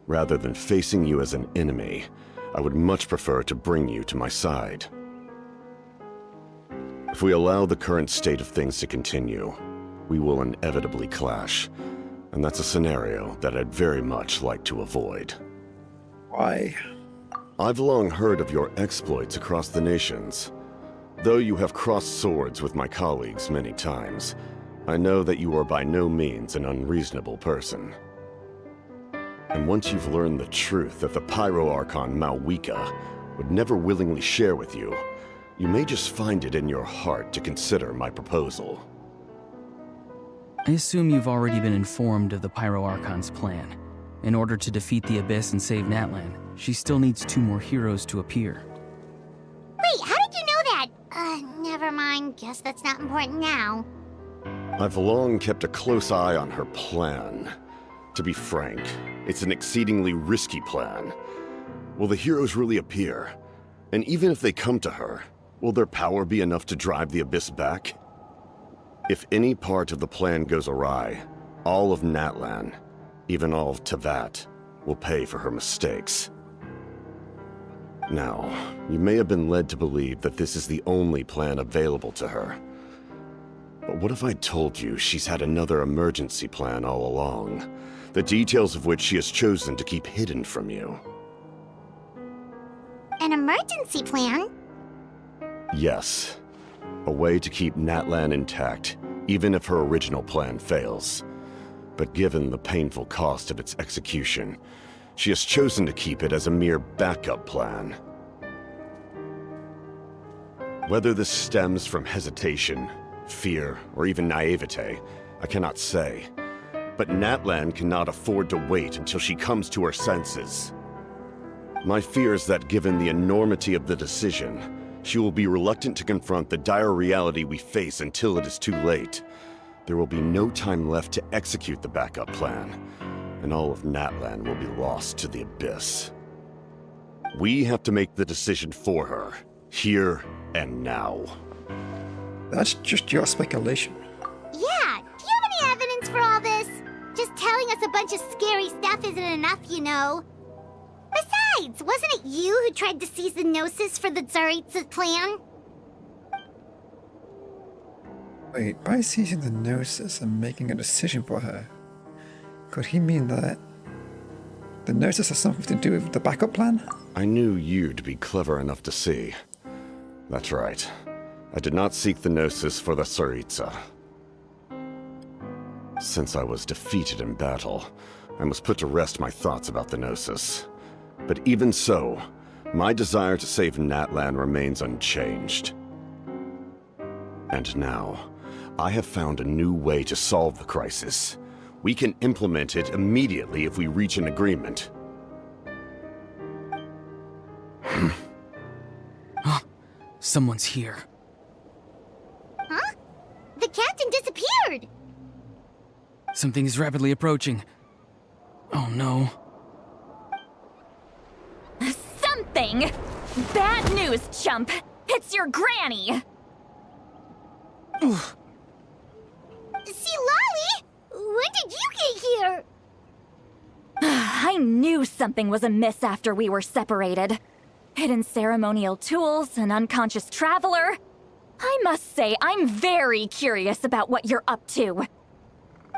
Rather than facing you as an enemy, I would much prefer to bring you to my side. If we allow the current state of things to continue, we will inevitably clash, and that's a scenario that I'd very much like to avoid. Why? I've long heard of your exploits across the nations. Though you have crossed swords with my colleagues many times, I know that you are by no means an unreasonable person. And once you've learned the truth that the Pyro Archon Malwika would never willingly share with you, you may just find it in your heart to consider my proposal. I assume you've already been informed of the Pyro Archon's plan. In order to defeat the Abyss and save Natlan, she still needs 2 more heroes to appear. Wait, how did you know that? Never mind. Guess that's not important now. I've long kept a close eye on her plan. To be frank, it's an exceedingly risky plan. Will the heroes really appear? And even if they come to her, will their power be enough to drive the Abyss back? If any part of the plan goes awry, all of Natlan, even all of Tevat, will pay for her mistakes. Now, you may have been led to believe that this is the only plan available to her. But what if I told you she's had another emergency plan all along, the details of which she has chosen to keep hidden from you? An emergency plan? Yes. A way to keep Natlan intact, even if her original plan fails. But given the painful cost of its execution, she has chosen to keep it as a mere backup plan. Whether this stems from hesitation, fear, or even naivete, I cannot say. But Natlan cannot afford to wait until she comes to her senses. My fear is that given the enormity of the decision, she will be reluctant to confront the dire reality we face until it is too late. There will be no time left to execute the backup plan, and all of Natlan will be lost to the Abyss. We have to make the decision for her, here and now. That's just your speculation. Yeah, do you have any evidence for all this? Just telling us a bunch of scary stuff isn't enough, you know. Besides, wasn't it you who tried to seize the Gnosis for the Tsaritsa plan? Wait, by seizing the Gnosis and making a decision for her, could he mean that the Gnosis has something to do with the backup plan? I knew you'd be clever enough to see. That's right. I did not seek the Gnosis for the Tsaritsa. Since I was defeated in battle, I must put to rest my thoughts about the Gnosis. But even so, my desire to save Natlan remains unchanged. And now, I have found a new way to solve the crisis. We can implement it immediately if we reach an agreement. Someone's here. Huh? The captain disappeared! Something is rapidly approaching. Oh no. Something? Bad news, chump! It's your granny! See, Lolly? When did you get here? I knew something was amiss after we were separated. Hidden ceremonial tools, an unconscious traveler. I must say, I'm very curious about what you're up to.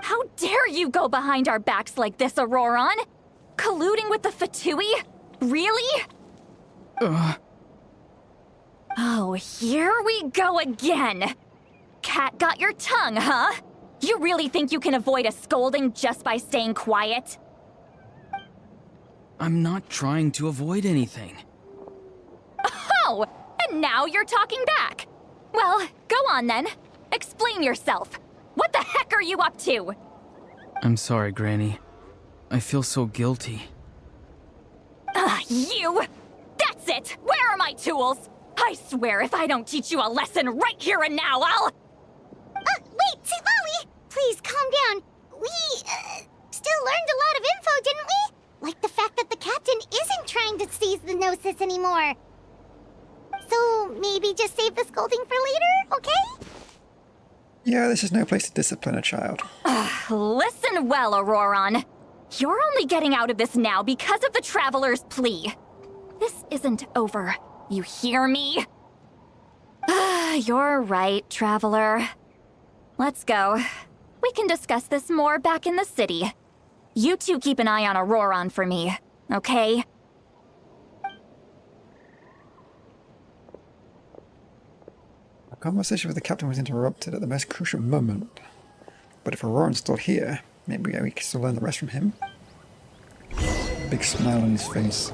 How dare you go behind our backs like this, Auroron? Colluding with the Fatui? Really? Oh, here we go again. Cat got your tongue, huh? You really think you can avoid a scolding just by staying quiet? I'm not trying to avoid anything. Oh, and now you're talking back. Well, go on then. Explain yourself. What the heck are you up to? I'm sorry, Granny. I feel so guilty. You! That's it! Where are my tools? I swear if I don't teach you a lesson right here and now, I'll... Wait, see, Lolly! Please, calm down. We, still learned a lot of info, didn't we? Like the fact that the captain isn't trying to seize the Gnosis anymore. So, maybe just save the scolding for later, okay? Yeah, this is no place to discipline a child. Listen well, Auroron. You're only getting out of this now because of the Traveler's plea. This isn't over. You hear me? You're right, Traveler. Let's go. We can discuss this more back in the city. You two keep an eye on Auroron for me, okay? Our conversation with the captain was interrupted at the most crucial moment. But if Auroran's still here, maybe we can still learn the rest from him. Big smile on his face.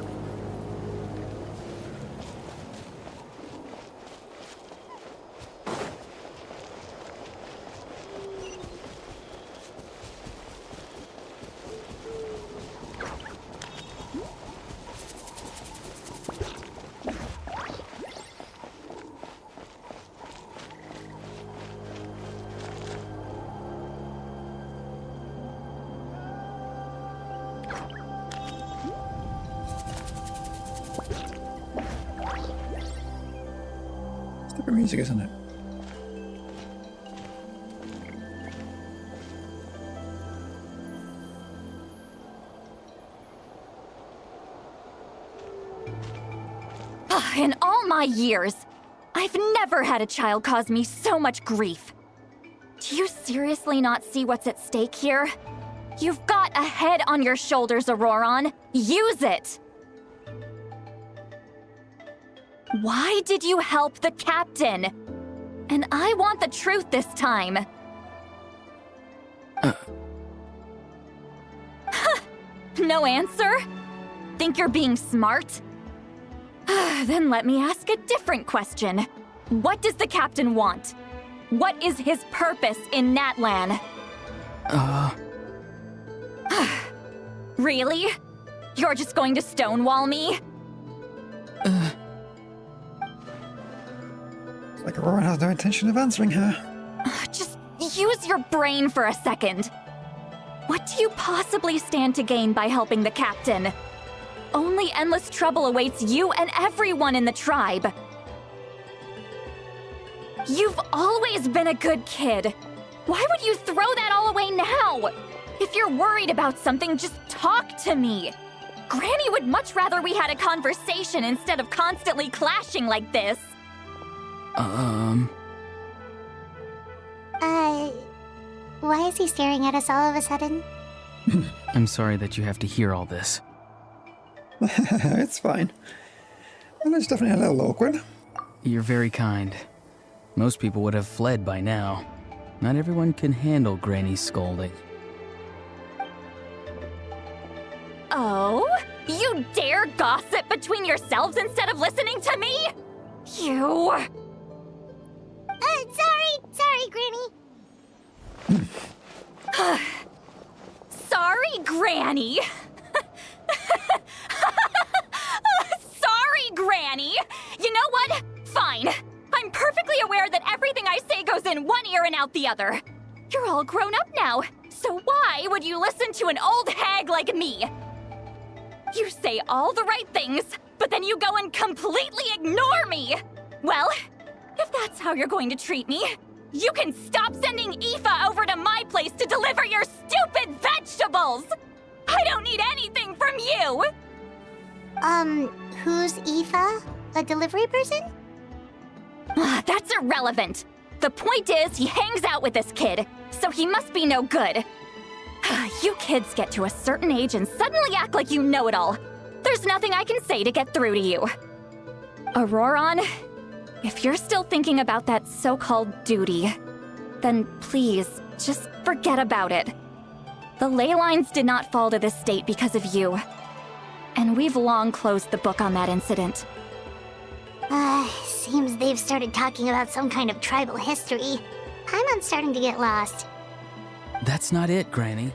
music, isn't it? In all my years, I've never had a child cause me so much grief. Do you seriously not see what's at stake here? You've got a head on your shoulders, Auroron. Use it! Why did you help the captain? And I want the truth this time. No answer? Think you're being smart? Then let me ask a different question. What does the captain want? What is his purpose in Natlan? Really? You're just going to stonewall me? It's like Aurora has no intention of answering her. Just use your brain for a second. What do you possibly stand to gain by helping the captain? Only endless trouble awaits you and everyone in the tribe. You've always been a good kid. Why would you throw that all away now? If you're worried about something, just talk to me. Granny would much rather we had a conversation instead of constantly clashing like this. Why is he staring at us all of a sudden? I'm sorry that you have to hear all this. It's fine. Well, it's definitely a little awkward. You're very kind. Most people would have fled by now. Not everyone can handle Granny's scolding. Oh? You dare gossip between yourselves instead of listening to me? You... Sorry, Granny. Sorry, Granny. Sorry, Granny. You know what? Fine. I'm perfectly aware that everything I say goes in one ear and out the other. You're all grown up now, so why would you listen to an old hag like me? You say all the right things, but then you go and completely ignore me. Well, if that's how you're going to treat me, you can stop sending Aoife over to my place to deliver your stupid vegetables! I don't need anything from you! Who's Aoife? A delivery person? That's irrelevant. The point is, he hangs out with this kid, so he must be no good. You kids get to a certain age and suddenly act like you know it all. There's nothing I can say to get through to you. Auroron, if you're still thinking about that so-called duty, then please, just forget about it. The ley lines did not fall to this state because of you. And we've long closed the book on that incident. Seems they've started talking about some kind of tribal history. I'm starting to get lost. That's not it, Granny.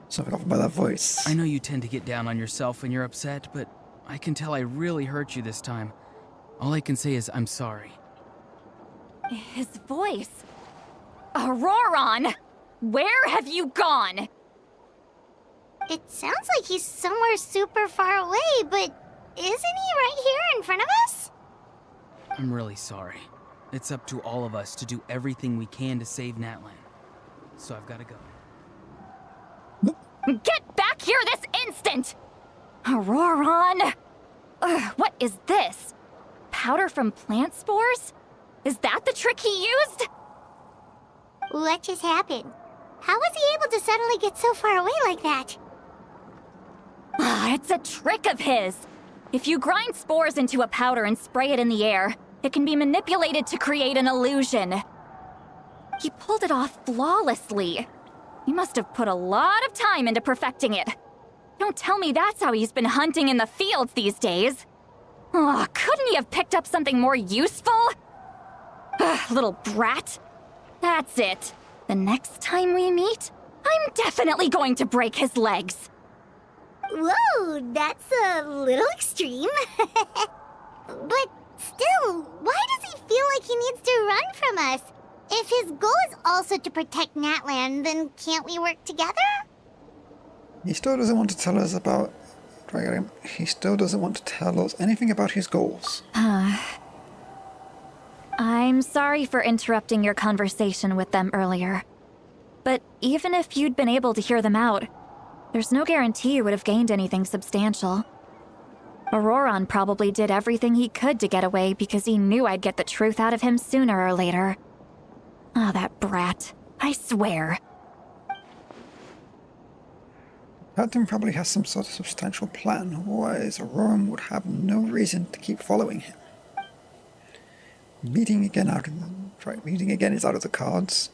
Something off by that voice. I know you tend to get down on yourself when you're upset, but I can tell I really hurt you this time. All I can say is I'm sorry. His voice. Auroron! Where have you gone? It sounds like he's somewhere super far away, but isn't he right here in front of us? I'm really sorry. It's up to all of us to do everything we can to save Natlan. So I've got to go. Get back here this instant! Auroron! What is this? Powder from plant spores? Is that the trick he used? What just happened? How was he able to suddenly get so far away like that? It's a trick of his. If you grind spores into a powder and spray it in the air, it can be manipulated to create an illusion. He pulled it off flawlessly. He must have put a lot of time into perfecting it. Don't tell me that's how he's been hunting in the fields these days. Oh, couldn't he have picked up something more useful? Little brat. That's it. The next time we meet, I'm definitely going to break his legs. Whoa, that's a little extreme. But still, why does he feel like he needs to run from us? If his goal is also to protect Natlan, then can't we work together? He still doesn't want to tell us about He still doesn't want to tell us anything about his goals. I'm sorry for interrupting your conversation with them earlier. But even if you'd been able to hear them out, there's no guarantee you would have gained anything substantial. Auroron probably did everything he could to get away because he knew I'd get the truth out of him sooner or later. Ah, that brat. I swear. Captain probably has some sort of substantial plan, otherwise Auroran would have no reason to keep following him. Meeting again is out of the cards,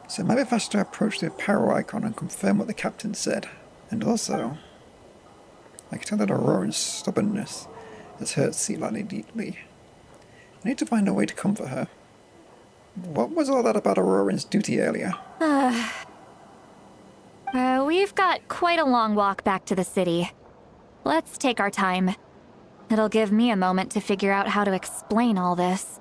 so it might be faster to approach the pyro icon and confirm what the captain said. And also, I can tell that Auroran's stubbornness has hurt Ceylani deeply. I need to find a way to comfort her. What was all that about Auroran's duty earlier? We've got quite a long walk back to the city. Let's take our time. It'll give me a moment to figure out how to explain all this.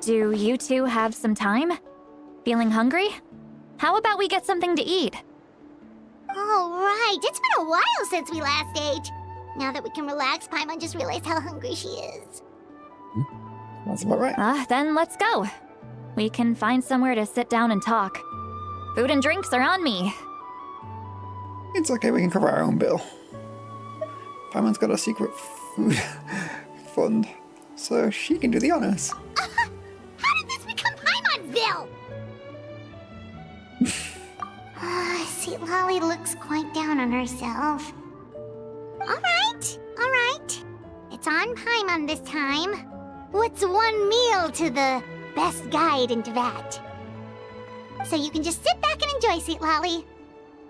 Do you two have some time? Feeling hungry? How about we get something to eat? Oh, right. It's been a while since we last ate. Now that we can relax, Paimon just realized how hungry she is. That's about right. Then let's go. We can find somewhere to sit down and talk. Food and drinks are on me. It's okay, we can cover our own bill. Paimon's got a secret food fund, so she can do the honors. How did this become Paimon's bill? See, Lolly looks quite down on herself. All right. It's on Paimon this time. What's one meal to the best guide into that? So you can just sit back and enjoy, Sweet Lolly.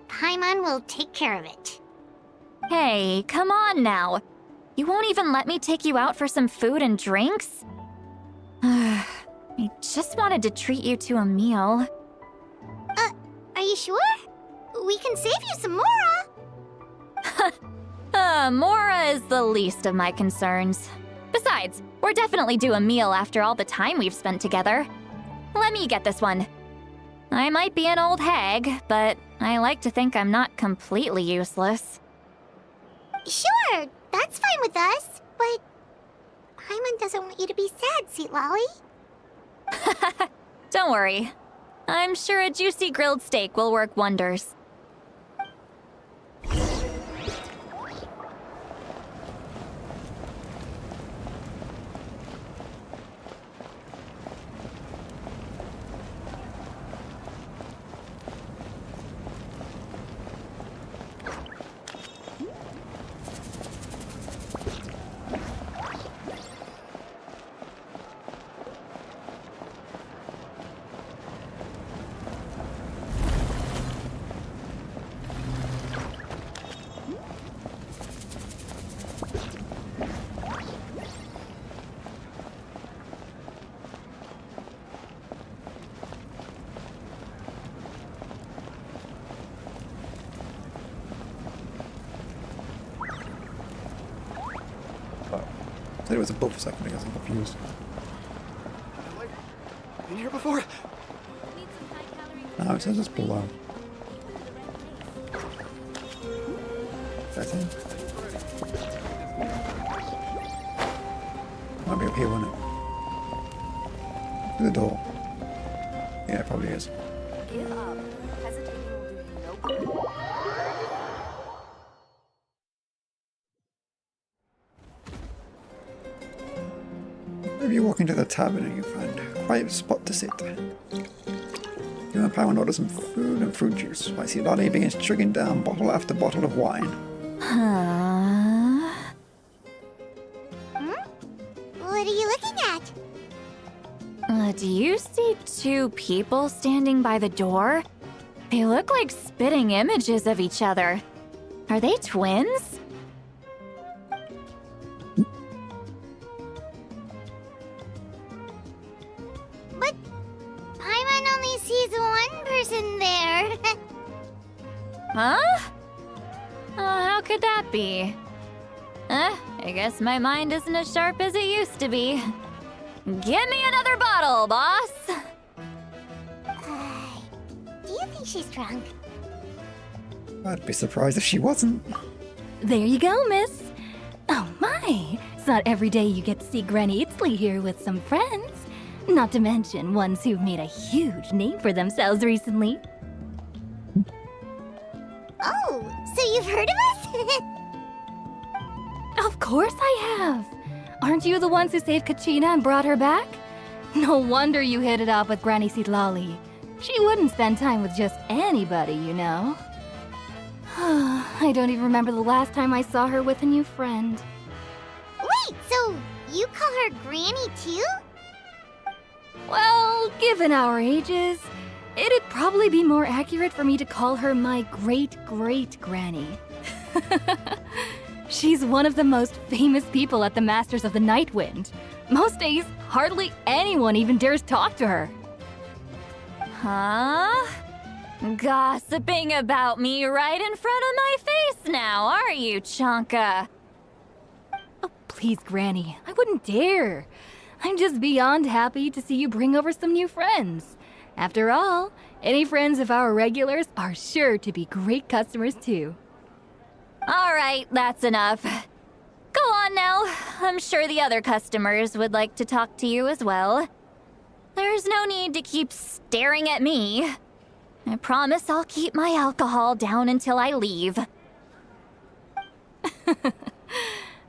Paimon will take care of it. Hey, come on now. You won't even let me take you out for some food and drinks? I just wanted to treat you to a meal. Are you sure? We can save you some Mora. Mora is the least of my concerns. Besides, we're definitely due a meal after all the time we've spent together. Let me get this one. I might be an old hag, but I like to think I'm not completely useless. Sure, that's fine with us, but Paimon doesn't want you to be sad, Sweet Lolly. Don't worry. I'm sure a juicy grilled steak will work wonders. I thought it was above for a second because I'm confused. Been here before? No, it says it's below. That's it. Might be up here, won't it? Through the door. Yeah, it probably is. Give up. Hesitating will do you no good. Maybe you walk into the tavern and you find a quiet spot to sit. You and Paimon order some food and fruit juice. I see Lolly begins chugging down bottle after bottle of wine. Huh? What are you looking at? Do you see two people standing by the door? They look like spitting images of each other. Are they twins? But Paimon only sees one person there. Huh? How could that be? I guess my mind isn't as sharp as it used to be. Give me another bottle, boss! Do you think she's drunk? I'd be surprised if she wasn't. There you go, miss. Oh my, it's not every day you get to see Granny Itzley here with some friends. Not to mention ones who've made a huge name for themselves recently. Oh, so you've heard of us? Of course I have. Aren't you the ones who saved Kachina and brought her back? No wonder you hit it off with Granny Sitlali. She wouldn't spend time with just anybody, you know. I don't even remember the last time I saw her with a new friend. Wait, so you call her Granny too? Well, given our ages, it'd probably be more accurate for me to call her my great-great-granny. She's one of the most famous people at the Masters of the Nightwind. Most days, hardly anyone even dares talk to her. Huh? Gossiping about me right in front of my face now, are you, Chonka? Oh, please, Granny, I wouldn't dare. I'm just beyond happy to see you bring over some new friends. After all, any friends of our regulars are sure to be great customers too. All right, that's enough. Go on now. I'm sure the other customers would like to talk to you as well. There's no need to keep staring at me. I promise I'll keep my alcohol down until I leave.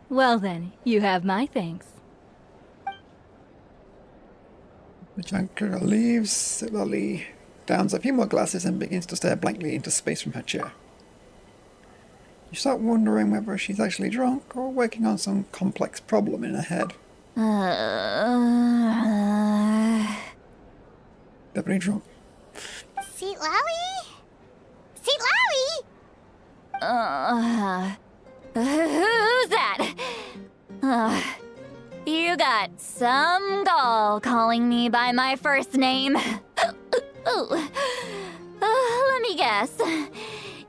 Well then, you have my thanks. The junker leaves. Lolly downs a few more glasses and begins to stare blankly into space from her chair. You start wondering whether she's actually drunk or working on some complex problem in her head. Definitely drunk. Seat Lally? Seat Lally? Who's that? You got some gall calling me by my first name. Let me guess.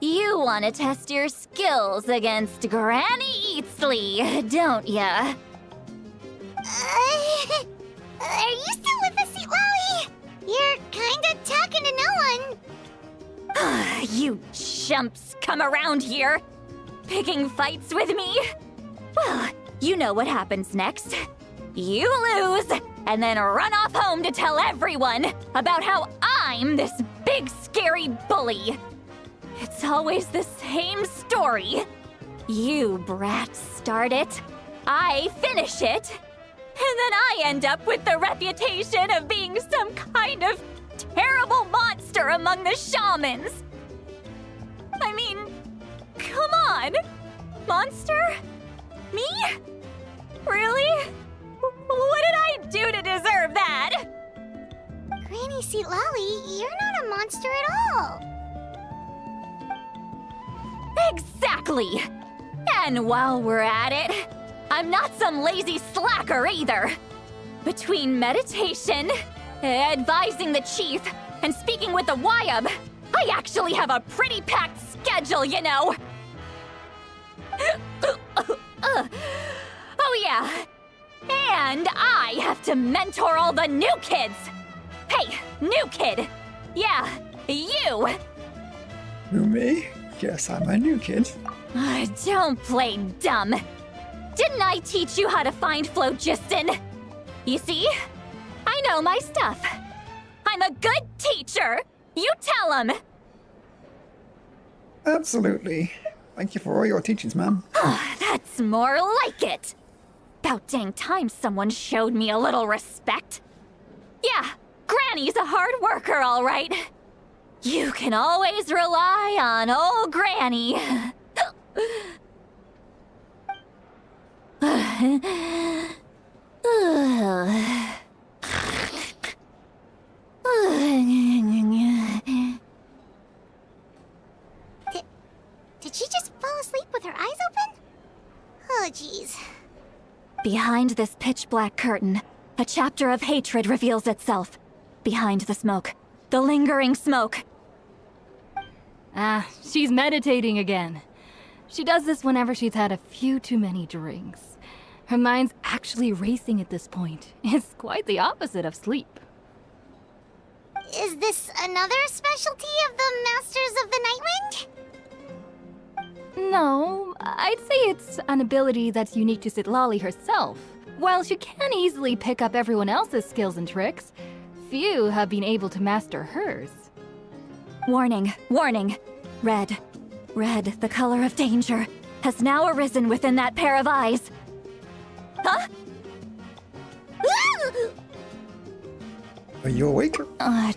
You want to test your skills against Granny Eatsley, don't ya? Are you still with us, Seat Lally? You're kinda talking to no one. You chumps come around here, picking fights with me? Well, you know what happens next. You lose, and then run off home to tell everyone about how I'm this big scary bully. It's always the same story. You brats start it, I finish it, and then I end up with the reputation of being some kind of terrible monster among the shamans. I mean, come on. Monster? Me? Really? What did I do to deserve that? Granny Seat Lally, you're not a monster at all. Exactly! And while we're at it, I'm not some lazy slacker either. Between meditation, advising the chief, and speaking with the Wyab, I actually have a pretty packed schedule, you know. Oh yeah, and I have to mentor all the new kids. Hey, new kid. Yeah, you. Who, me? Yes, I'm a new kid. Don't play dumb. Didn't I teach you how to find phlogiston? You see? I know my stuff. I'm a good teacher. You tell him. Absolutely. Thank you for all your teachings, ma'am. That's more like it. About dang time someone showed me a little respect. Yeah, Granny's a hard worker, all right. You can always rely on old Granny. Did she just fall asleep with her eyes open? Oh, jeez. Behind this pitch-black curtain, a chapter of hatred reveals itself. Behind the smoke. The lingering smoke. Ah, she's meditating again. She does this whenever she's had a few too many drinks. Her mind's actually racing at this point. It's quite the opposite of sleep. Is this another specialty of the Masters of the Nightwind? No, I'd say it's an ability that's unique to Citlali herself. While she can easily pick up everyone else's skills and tricks, few have been able to master hers. Warning, warning. Red, the color of danger, has now arisen within that pair of eyes. Huh? Are you awake?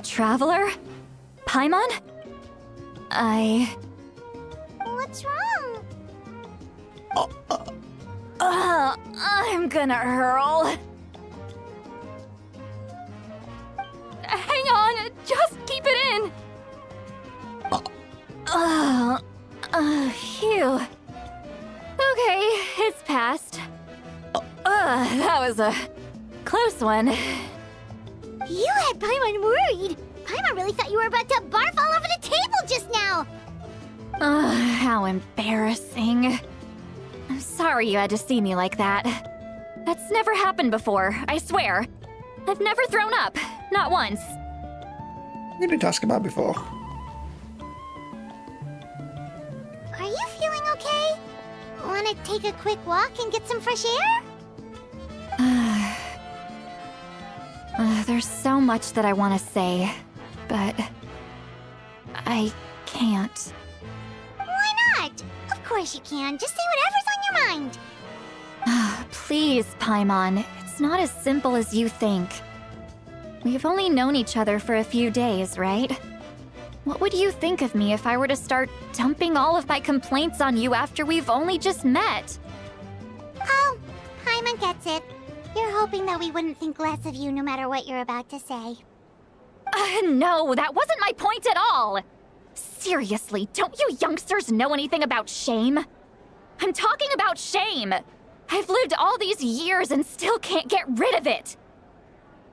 Traveler? Paimon? What's wrong? I'm gonna hurl. Hang on, just keep it in! Phew. Okay, it's passed. That was a close one. You had Paimon worried. Paimon really thought you were about to barf all over the table just now. How embarrassing. I'm sorry you had to see me like that. That's never happened before, I swear. I've never thrown up, not once. We didn't ask about before. Are you feeling okay? Want to take a quick walk and get some fresh air? There's so much that I want to say, but I can't. Why not? Of course you can. Just say whatever's on your mind. Please, Paimon, it's not as simple as you think. We've only known each other for a few days, right? What would you think of me if I were to start dumping all of my complaints on you after we've only just met? Oh, Paimon gets it. You're hoping that we wouldn't think less of you no matter what you're about to say. No, that wasn't my point at all! Seriously, don't you youngsters know anything about shame? I'm talking about shame! I've lived all these years and still can't get rid of it!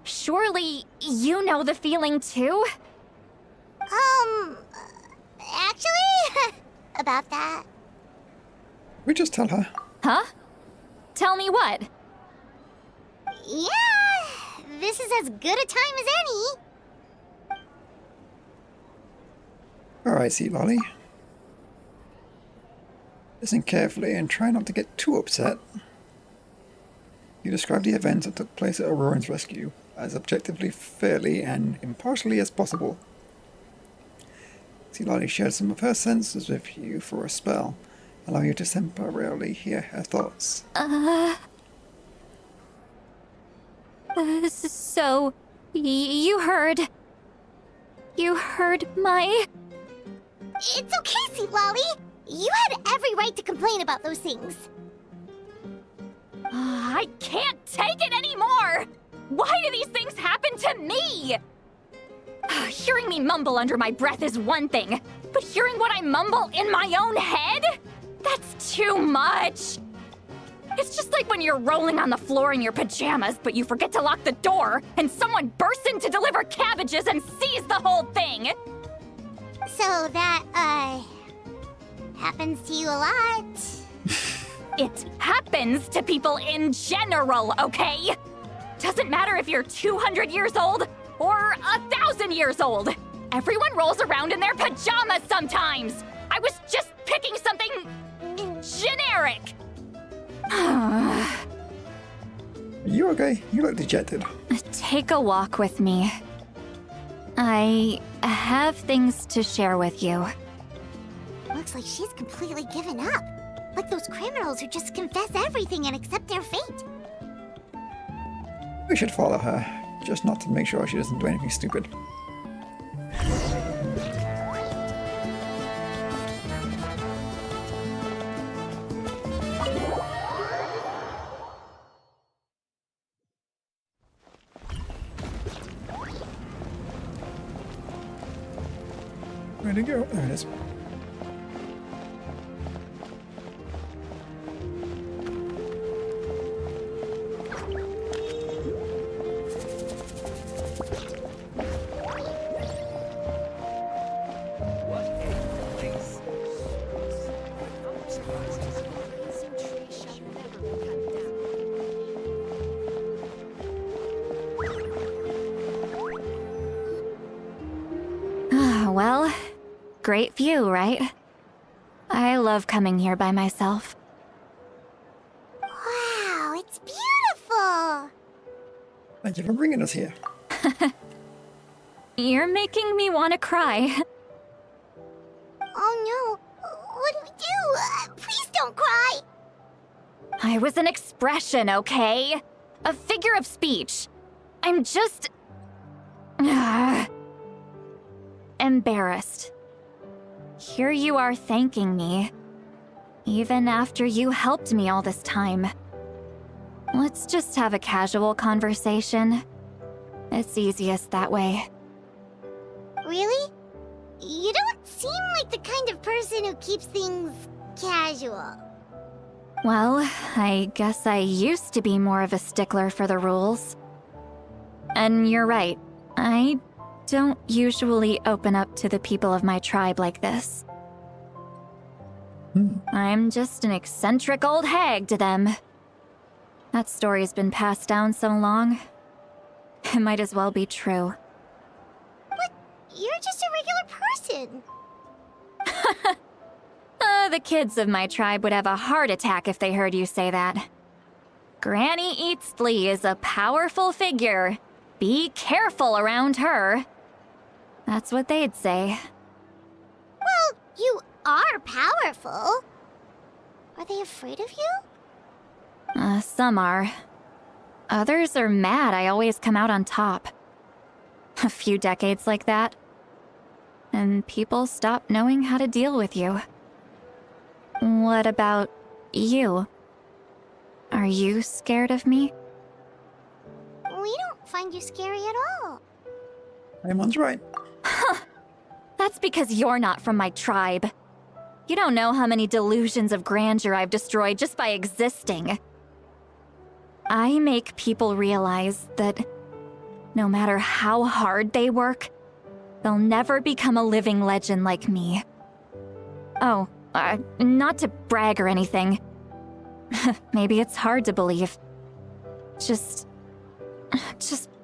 Surely, you know the feeling too? Actually, about that. We just tell her. Huh? Tell me what? Yeah, this is as good a time as any. Alright, Citlali. Listen carefully and try not to get too upset. You describe the events that took place at Auroran's rescue as objectively, fairly, and impartially as possible. Citlali shared some of her senses with you for a spell, allowing you to temporarily hear her thoughts. So, you heard my... It's okay, Citlali. You had every right to complain about those things. I can't take it anymore! Why do these things happen to me? Hearing me mumble under my breath is one thing, but hearing what I mumble in my own head? That's too much! It's just like when you're rolling on the floor in your pajamas, but you forget to lock the door, and someone bursts in to deliver cabbages and sees the whole thing! So that, happens to you a lot. It happens to people in general, okay? Doesn't matter if you're 200 years old or 1,000 years old. Everyone rolls around in their pajamas sometimes. I was just picking something generic. Are you okay? You look dejected. Take a walk with me. I have things to share with you. Looks like she's completely given up. Like those criminals who just confess everything and accept their fate. We should follow her, just not to make sure she doesn't do anything stupid. Where'd it go? There it is. Well, great view, right? I love coming here by myself. Wow, it's beautiful! Thank you for bringing us here. You're making me want to cry. Oh no, what do we do? Please don't cry! I was an expression, okay? A figure of speech. I'm just... embarrassed. Here you are thanking me, even after you helped me all this time. Let's just have a casual conversation. It's easiest that way. Really? You don't seem like the kind of person who keeps things casual. Well, I guess I used to be more of a stickler for the rules. And you're right, I don't usually open up to the people of my tribe like this. I'm just an eccentric old hag to them. That story's been passed down so long, it might as well be true. But you're just a regular person. The kids of my tribe would have a heart attack if they heard you say that. Granny Eatsley is a powerful figure. Be careful around her. That's what they'd say. Well, you are powerful. Are they afraid of you? Some are. Others are mad I always come out on top. A few decades like that, and people stop knowing how to deal with you. What about you? Are you scared of me? We don't find you scary at all. Everyone's right. That's because you're not from my tribe. You don't know how many delusions of grandeur I've destroyed just by existing. I make people realize that no matter how hard they work, they'll never become a living legend like me. Oh, not to brag or anything. Maybe it's hard to believe. Just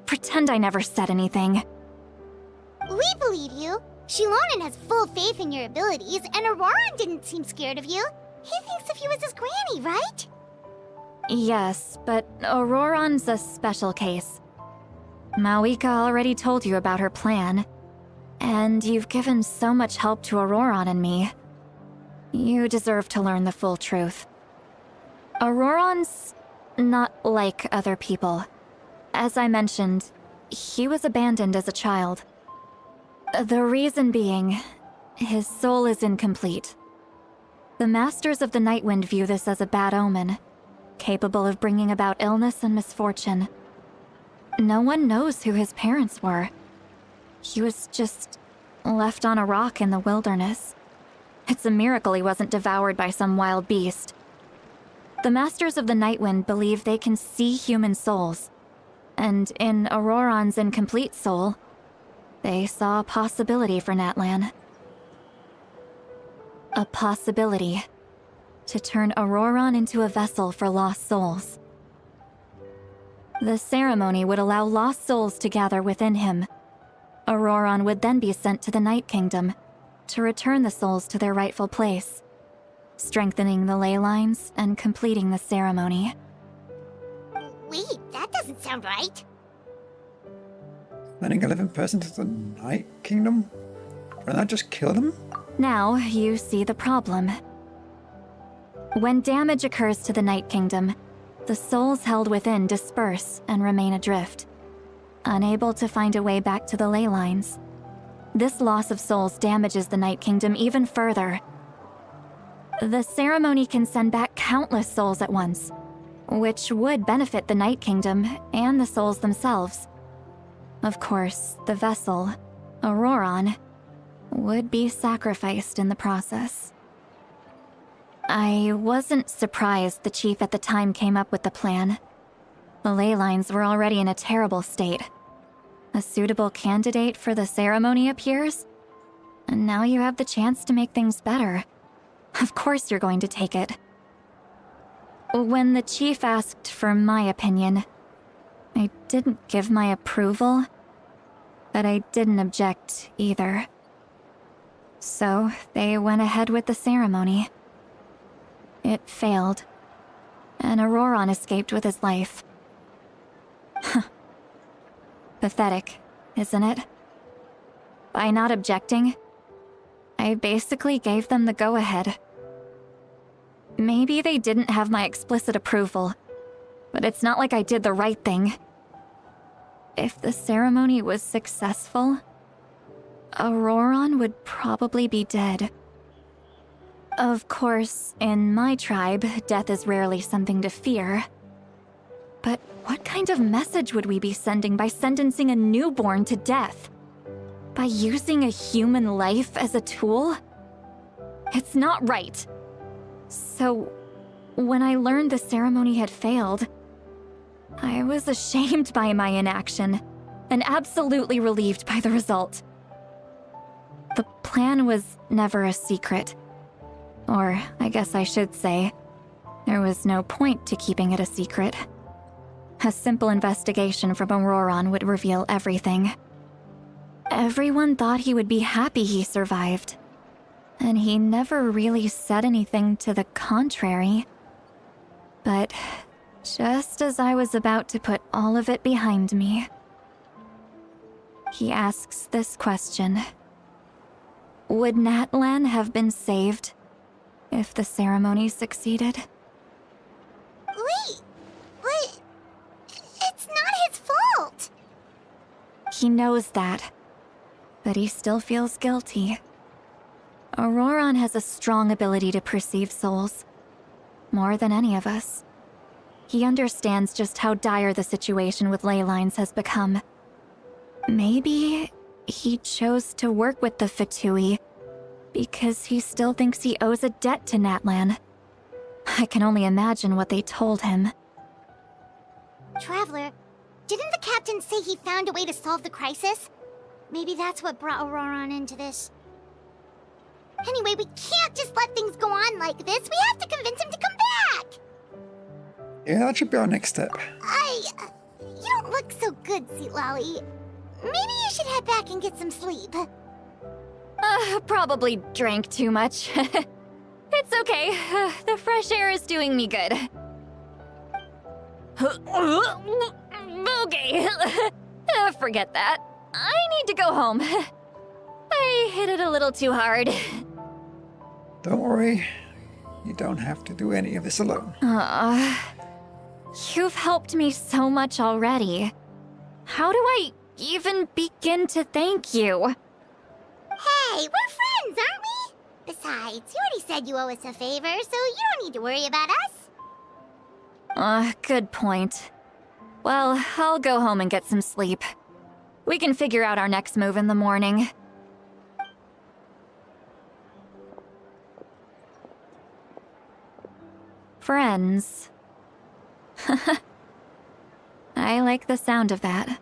pretend I never said anything. We believe you. Shilonen has full faith in your abilities, and Auroran didn't seem scared of you. He thinks of you as his granny, right? Yes, but Auroran's a special case. Mawika already told you about her plan, and you've given so much help to Auroran and me. You deserve to learn the full truth. Auroran's not like other people. As I mentioned, he was abandoned as a child. The reason being, his soul is incomplete. The Masters of the Nightwind view this as a bad omen, capable of bringing about illness and misfortune. No one knows who his parents were. He was just left on a rock in the wilderness. It's a miracle he wasn't devoured by some wild beast. The Masters of the Nightwind believe they can see human souls, and in Auroran's incomplete soul, they saw a possibility for Natlan. A possibility to turn Auroran into a vessel for lost souls. The ceremony would allow lost souls to gather within him. Auroran would then be sent to the Night Kingdom to return the souls to their rightful place, strengthening the ley lines and completing the ceremony. Wait, that doesn't sound right. Sending a living person to the Night Kingdom? Wouldn't that just kill them? Now you see the problem. When damage occurs to the Night Kingdom, the souls held within disperse and remain adrift, unable to find a way back to the ley lines. This loss of souls damages the Night Kingdom even further. The ceremony can send back countless souls at once, which would benefit the Night Kingdom and the souls themselves. Of course, the vessel, Auroron, would be sacrificed in the process. I wasn't surprised the chief at the time came up with the plan. The ley lines were already in a terrible state. A suitable candidate for the ceremony appears, and now you have the chance to make things better. Of course you're going to take it. When the chief asked for my opinion, I didn't give my approval, but I didn't object either. So they went ahead with the ceremony. It failed, and Auroron escaped with his life. Pathetic, isn't it? By not objecting, I basically gave them the go-ahead. Maybe they didn't have my explicit approval, but it's not like I did the right thing. If the ceremony was successful, Auroron would probably be dead. Of course, in my tribe, death is rarely something to fear. But what kind of message would we be sending by sentencing a newborn to death? By using a human life as a tool? It's not right. So, when I learned the ceremony had failed, I was ashamed by my inaction, and absolutely relieved by the result. The plan was never a secret. Or, I guess I should say, there was no point to keeping it a secret. A simple investigation from Auroron would reveal everything. Everyone thought he would be happy he survived, and he never really said anything to the contrary. But just as I was about to put all of it behind me, he asks this question. Would Natlan have been saved if the ceremony succeeded? Wait, what? It's not his fault! He knows that, but he still feels guilty. Auroron has a strong ability to perceive souls, more than any of us. He understands just how dire the situation with ley lines has become. Maybe he chose to work with the Fatui because he still thinks he owes a debt to Natlan. I can only imagine what they told him. Traveler, didn't the captain say he found a way to solve the crisis? Maybe that's what brought Auroron into this. Anyway, we can't just let things go on like this. We have to convince him to come back! Yeah, that should be our next step. You don't look so good, Sweet Lolly. Maybe you should head back and get some sleep. Probably drank too much. It's okay. The fresh air is doing me good. Okay. Forget that. I need to go home. I hit it a little too hard. Don't worry. You don't have to do any of this alone. You've helped me so much already. How do I even begin to thank you? Hey, we're friends, aren't we? Besides, you already said you owe us a favor, so you don't need to worry about us. Good point. Well, I'll go home and get some sleep. We can figure out our next move in the morning. Friends. I like the sound of that.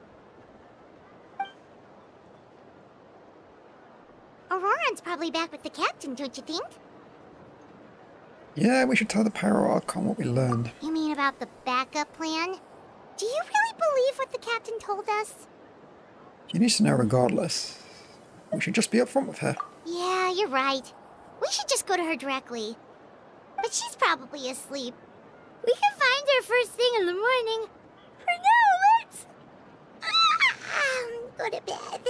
Auroron's probably back with the captain, don't you think? Yeah, we should tell the Pyro Archon what we learned. You mean about the backup plan? Do you really believe what the captain told us? She needs to know regardless. We should just be upfront with her. Yeah, you're right. We should just go to her directly. But she's probably asleep. We can find her first thing in the morning. For now, let's... go to bed.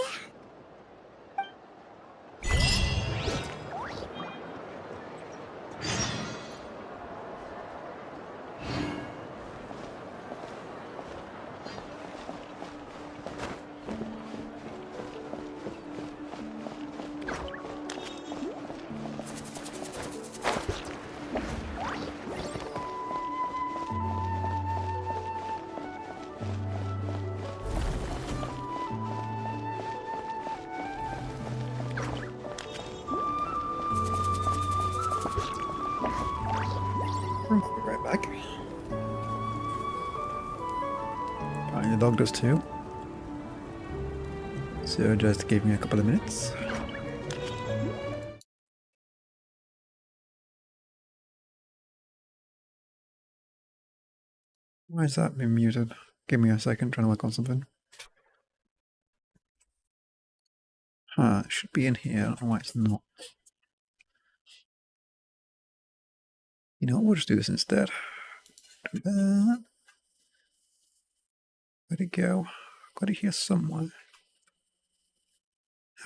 dog does too. So just give me a couple of minutes. Why is that being muted? Give me a second, trying to work on something. Huh, it should be in here. I don't know why it's not. You know what, we'll just do this instead. Do that. Where'd it go? Got it here somewhere.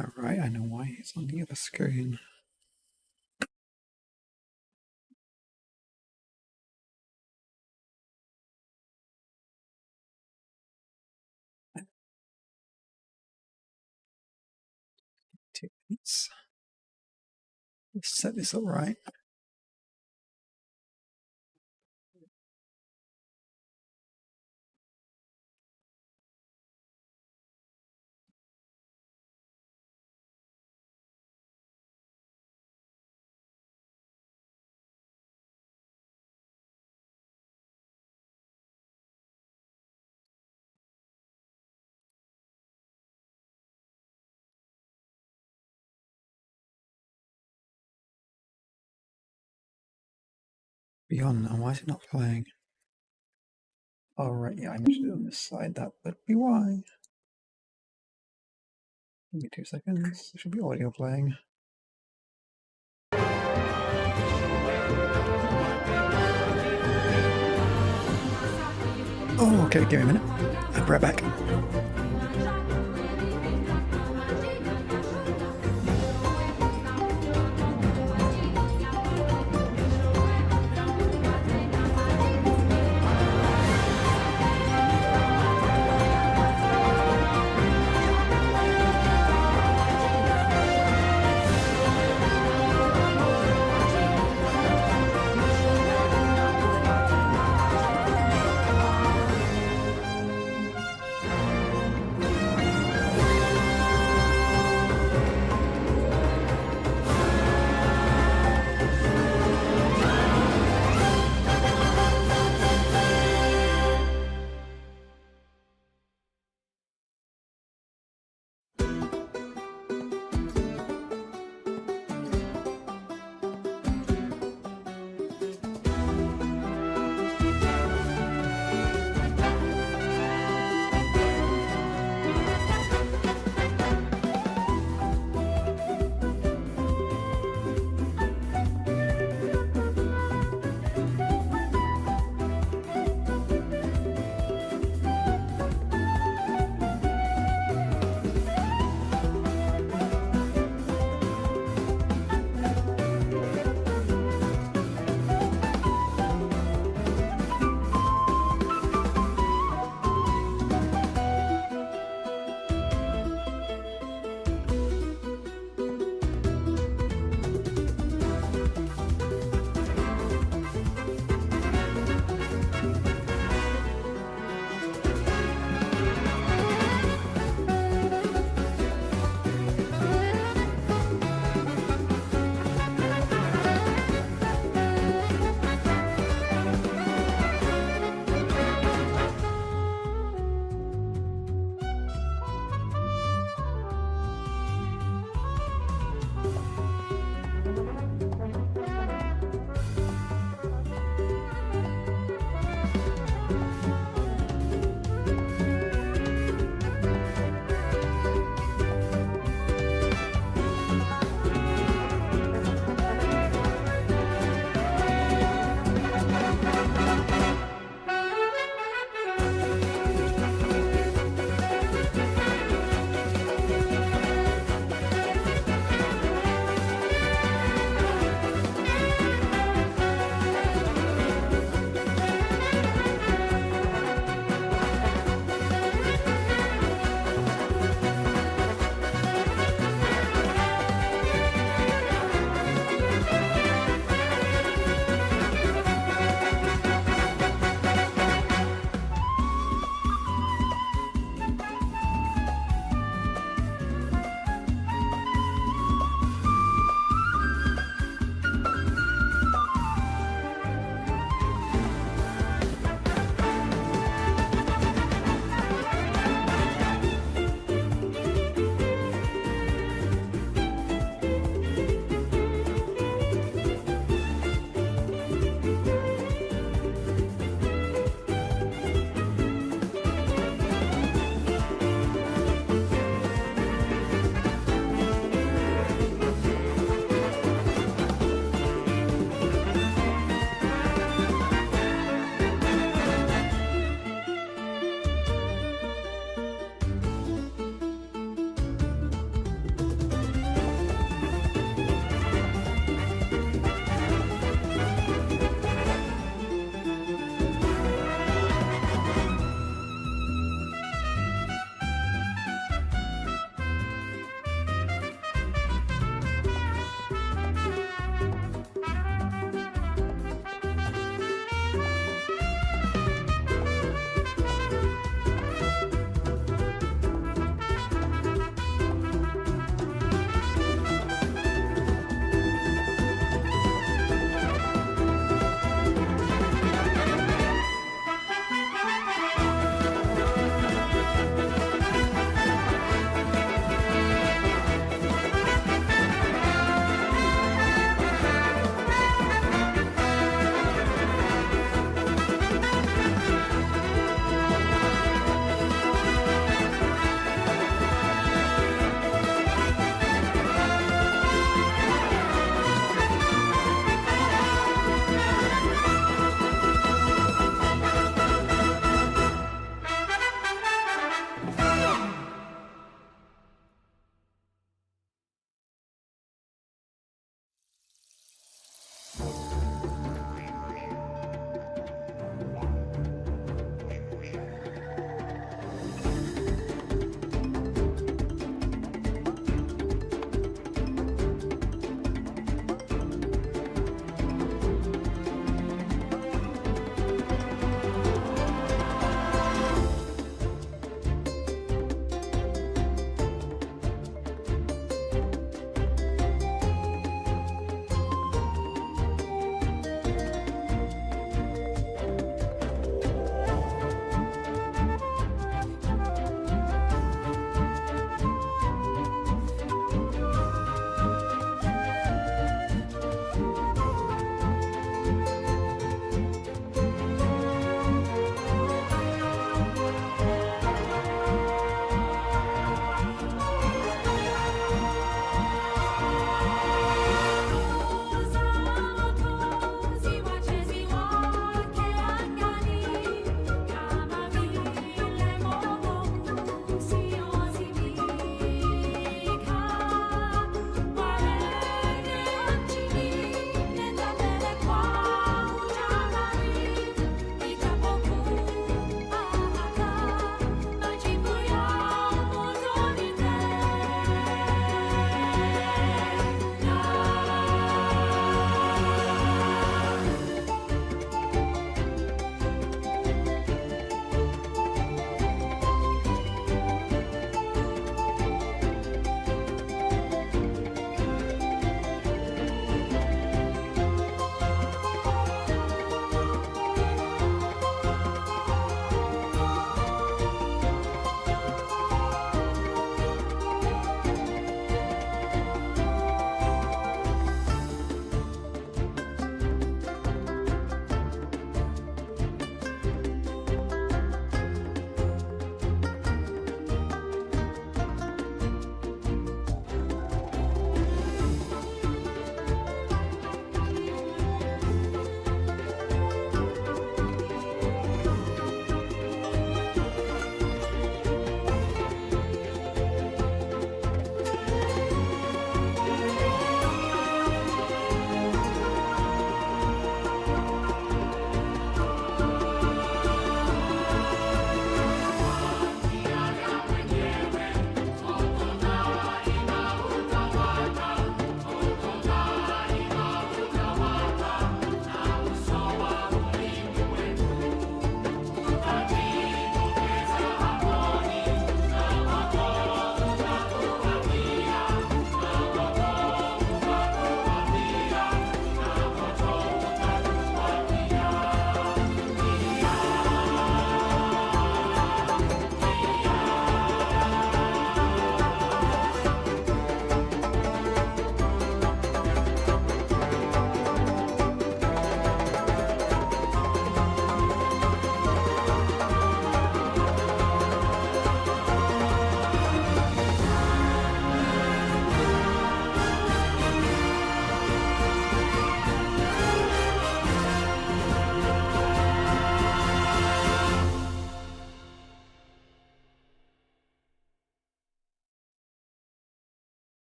Alright, I know why it's on the other screen. Let's set this up right. Beyond now, why is it not playing? Oh right, yeah, I mentioned it on this side, that would be why. Give me 2 seconds, there should be audio playing. Oh, okay, give me a minute. I'll be right back.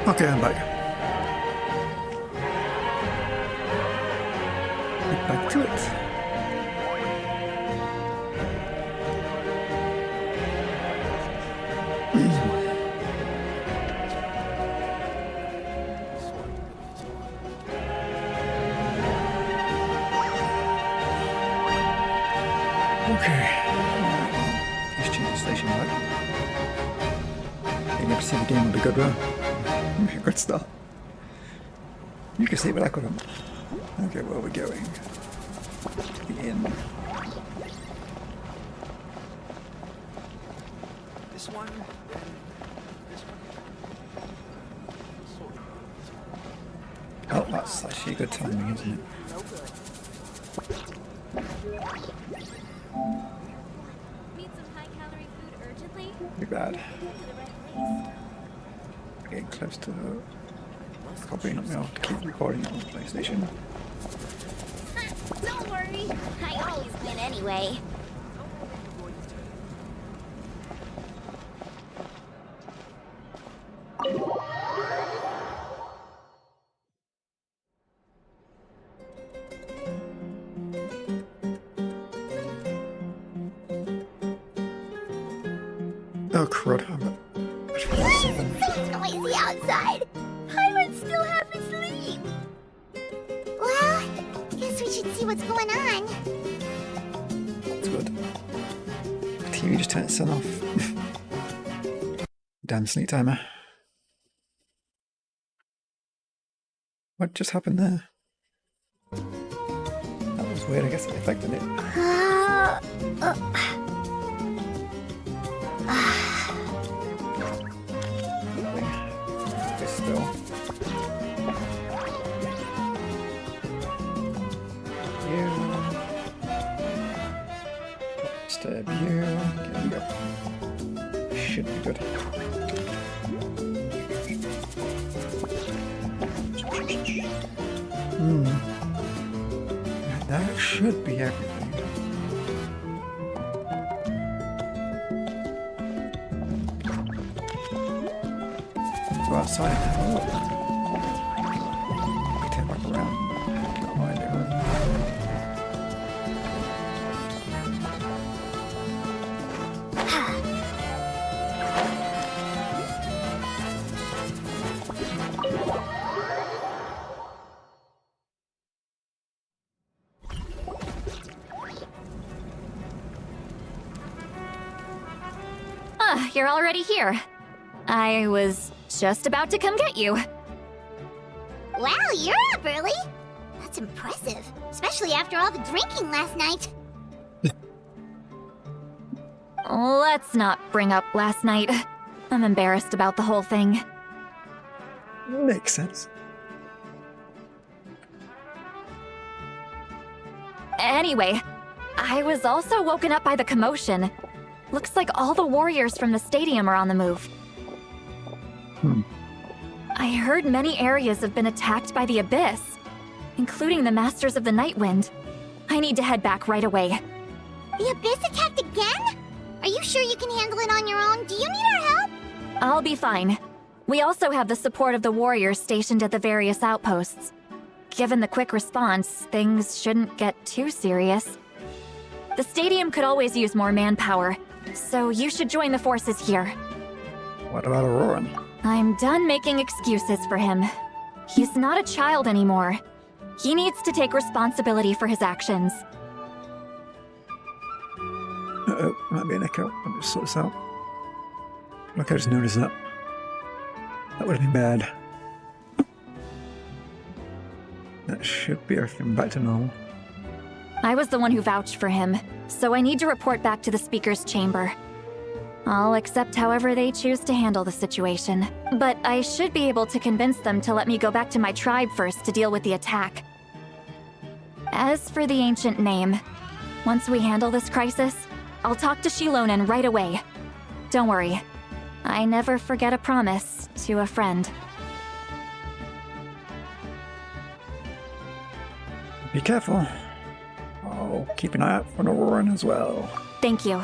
Okay, I'm back. Get back to it. Okay. Let's change the station back. You never see the game will be good, bro. Good start. You can see, but I couldn't. Okay, where are we going? The inn. This one, then this one. Oh, that's actually good timing, isn't it? Need some high-calorie food urgently? Be bad. Getting close to the... Probably not able to keep recording on the PlayStation. Don't worry, I always win anyway. Oh crud. It's so noisy outside. Pirates still half asleep. Well, guess we should see what's going on. That's good. The TV just turned its sun off. Damn sleep timer. What just happened there? That was weird, I guess it affected it. Stay still. You. Disturb you. There we go. Should be good. That should be everything. Go outside and have a look. We turn back around. Got no idea. You're already here. I was just about to come get you. Wow, you're up early. That's impressive, especially after all the drinking last night. Let's not bring up last night. I'm embarrassed about the whole thing. Makes sense. Anyway, I was also woken up by the commotion. Looks like all the warriors from the stadium are on the move. I heard many areas have been attacked by the Abyss, including the Masters of the Night Wind. I need to head back right away. The Abyss attacked again? Are you sure you can handle it on your own? Do you need our help? I'll be fine. We also have the support of the warriors stationed at the various outposts. Given the quick response, things shouldn't get too serious. The stadium could always use more manpower, so you should join the forces here. What about Auroran? I'm done making excuses for him. He's not a child anymore. He needs to take responsibility for his actions. Uh-oh, might be an echo. Let me just sort this out. Look, I just noticed that. That would have been bad. That should be everything back to normal. I was the one who vouched for him, so I need to report back to the Speaker's chamber. I'll accept however they choose to handle the situation, but I should be able to convince them to let me go back to my tribe first to deal with the attack. As for the ancient name, once we handle this crisis, I'll talk to Shilonen right away. Don't worry, I never forget a promise to a friend. Be careful. I'll keep an eye out for Auroran as well. Thank you.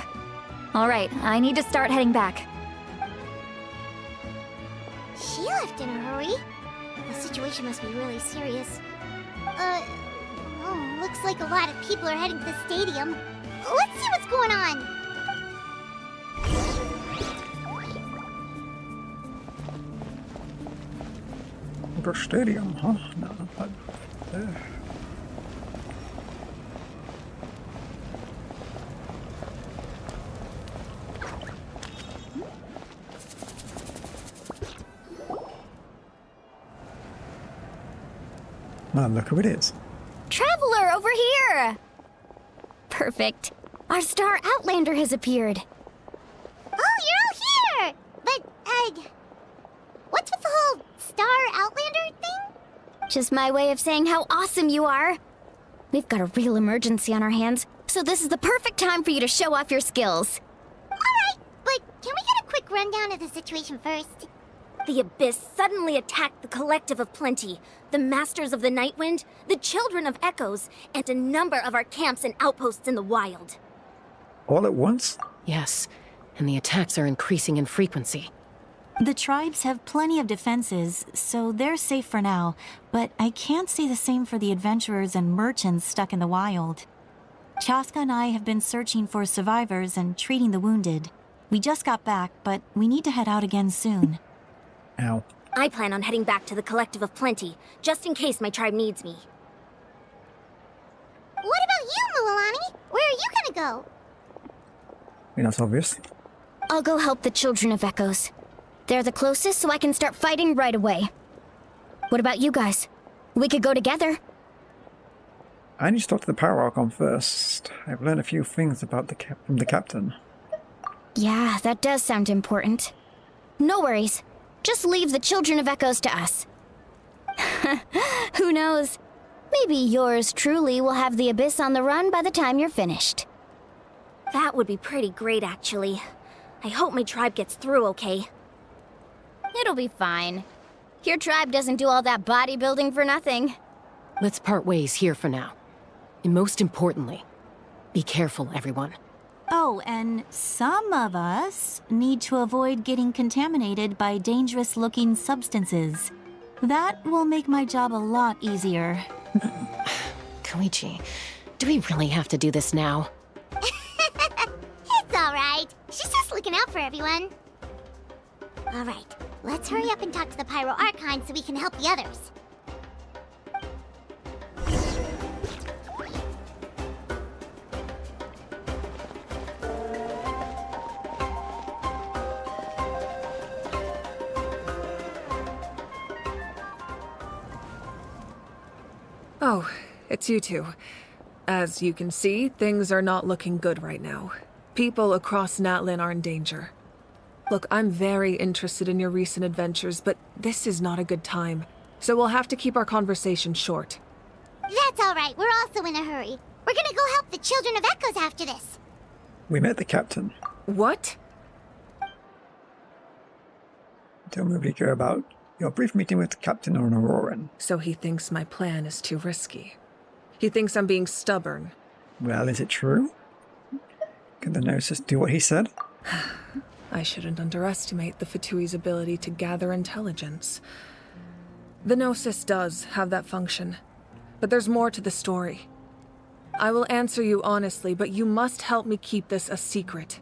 All right, I need to start heading back. she left in a hurry. The situation must be really serious. Looks like a lot of people are heading to the stadium. Let's see what's going on. The stadium, huh? No, not there. Well, look who it is. Traveler, over here! Perfect. Our star Outlander has appeared. Oh, you're all here! But, what's with the whole Star Outlander thing? Just my way of saying how awesome you are. We've got a real emergency on our hands, so this is the perfect time for you to show off your skills. Alright, but can we get a quick rundown of the situation first? The Abyss suddenly attacked the Collective of Plenty, the Masters of the Nightwind, the Children of Echoes, and a number of our camps and outposts in the wild. All at once? Yes, and the attacks are increasing in frequency. The tribes have plenty of defenses, so they're safe for now, but I can't say the same for the adventurers and merchants stuck in the wild. Chaska and I have been searching for survivors and treating the wounded. We just got back, but we need to head out again soon. Ow. I plan on heading back to the Collective of Plenty, just in case my tribe needs me. What about you, Mualani? Where are you gonna go? I mean, that's obvious. I'll go help the Children of Echoes. They're the closest, so I can start fighting right away. What about you guys? We could go together. I need to talk to the Power Archon first. I've learned a few things about from the captain. Yeah, that does sound important. No worries. Just leave the Children of Echoes to us. Who knows? Maybe yours truly will have the Abyss on the run by the time you're finished. That would be pretty great, actually. I hope my tribe gets through okay. It'll be fine. Your tribe doesn't do all that bodybuilding for nothing. Let's part ways here for now. And most importantly, be careful, everyone. Oh, and some of us need to avoid getting contaminated by dangerous-looking substances. That will make my job a lot easier. Koichi, do we really have to do this now? It's alright. She's just looking out for everyone. Alright, let's hurry up and talk to the Pyro Archon so we can help the others. Oh, it's you two. As you can see, things are not looking good right now. People across Natlin are in danger. Look, I'm very interested in your recent adventures, but this is not a good time. So we'll have to keep our conversation short. That's alright, we're also in a hurry. We're gonna go help the Children of Echoes after this. We met the captain. What? Tell me, Rika, about your brief meeting with Captain Auroran. So he thinks my plan is too risky. He thinks I'm being stubborn. Well, is it true? Can the Gnosis do what he said? I shouldn't underestimate the Fatui's ability to gather intelligence. The Gnosis does have that function, but there's more to the story. I will answer you honestly, but you must help me keep this a secret.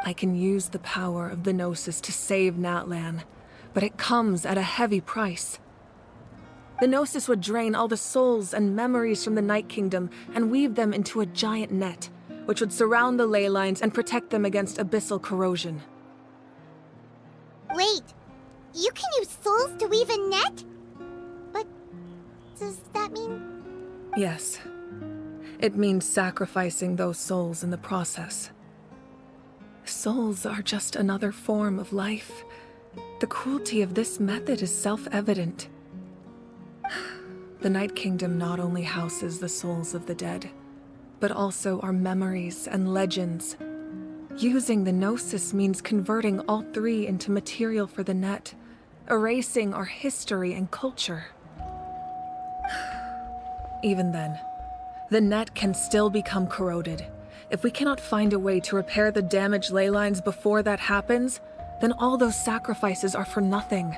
I can use the power of the Gnosis to save Natlan, but it comes at a heavy price. The Gnosis would drain all the souls and memories from the Night Kingdom and weave them into a giant net, which would surround the ley lines and protect them against abyssal corrosion. Wait, you can use souls to weave a net? But does that mean... Yes. It means sacrificing those souls in the process. Souls are just another form of life. The cruelty of this method is self-evident. The Night Kingdom not only houses the souls of the dead, but also our memories and legends. Using the Gnosis means converting all three into material for the net, erasing our history and culture. Even then, the net can still become corroded. If we cannot find a way to repair the damaged ley lines before that happens, then all those sacrifices are for nothing.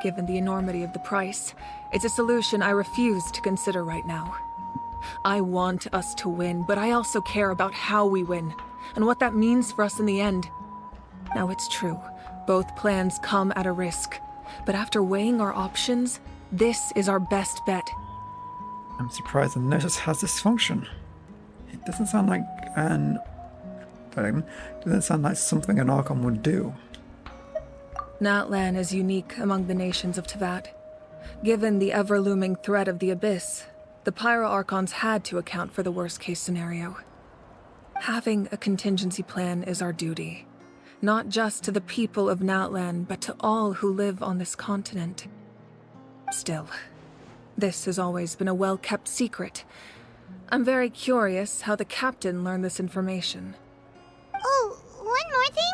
given the enormity of the price. It's a solution I refuse to consider right now. I want us to win, but I also care about how we win, and what that means for us in the end. Now, it's true, both plans come at a risk, but after weighing our options, this is our best bet. I'm surprised the Nurse has this function. It doesn't sound like something an Archon would do. Natlan is unique among the nations of Teyvat. Given the ever-looming threat of the Abyss, the Pyro Archons had to account for the worst-case scenario. Having a contingency plan is our duty, not just to the people of Natlan, but to all who live on this continent. Still, this has always been a well-kept secret. I'm very curious how the captain learned this information. Oh, one more thing?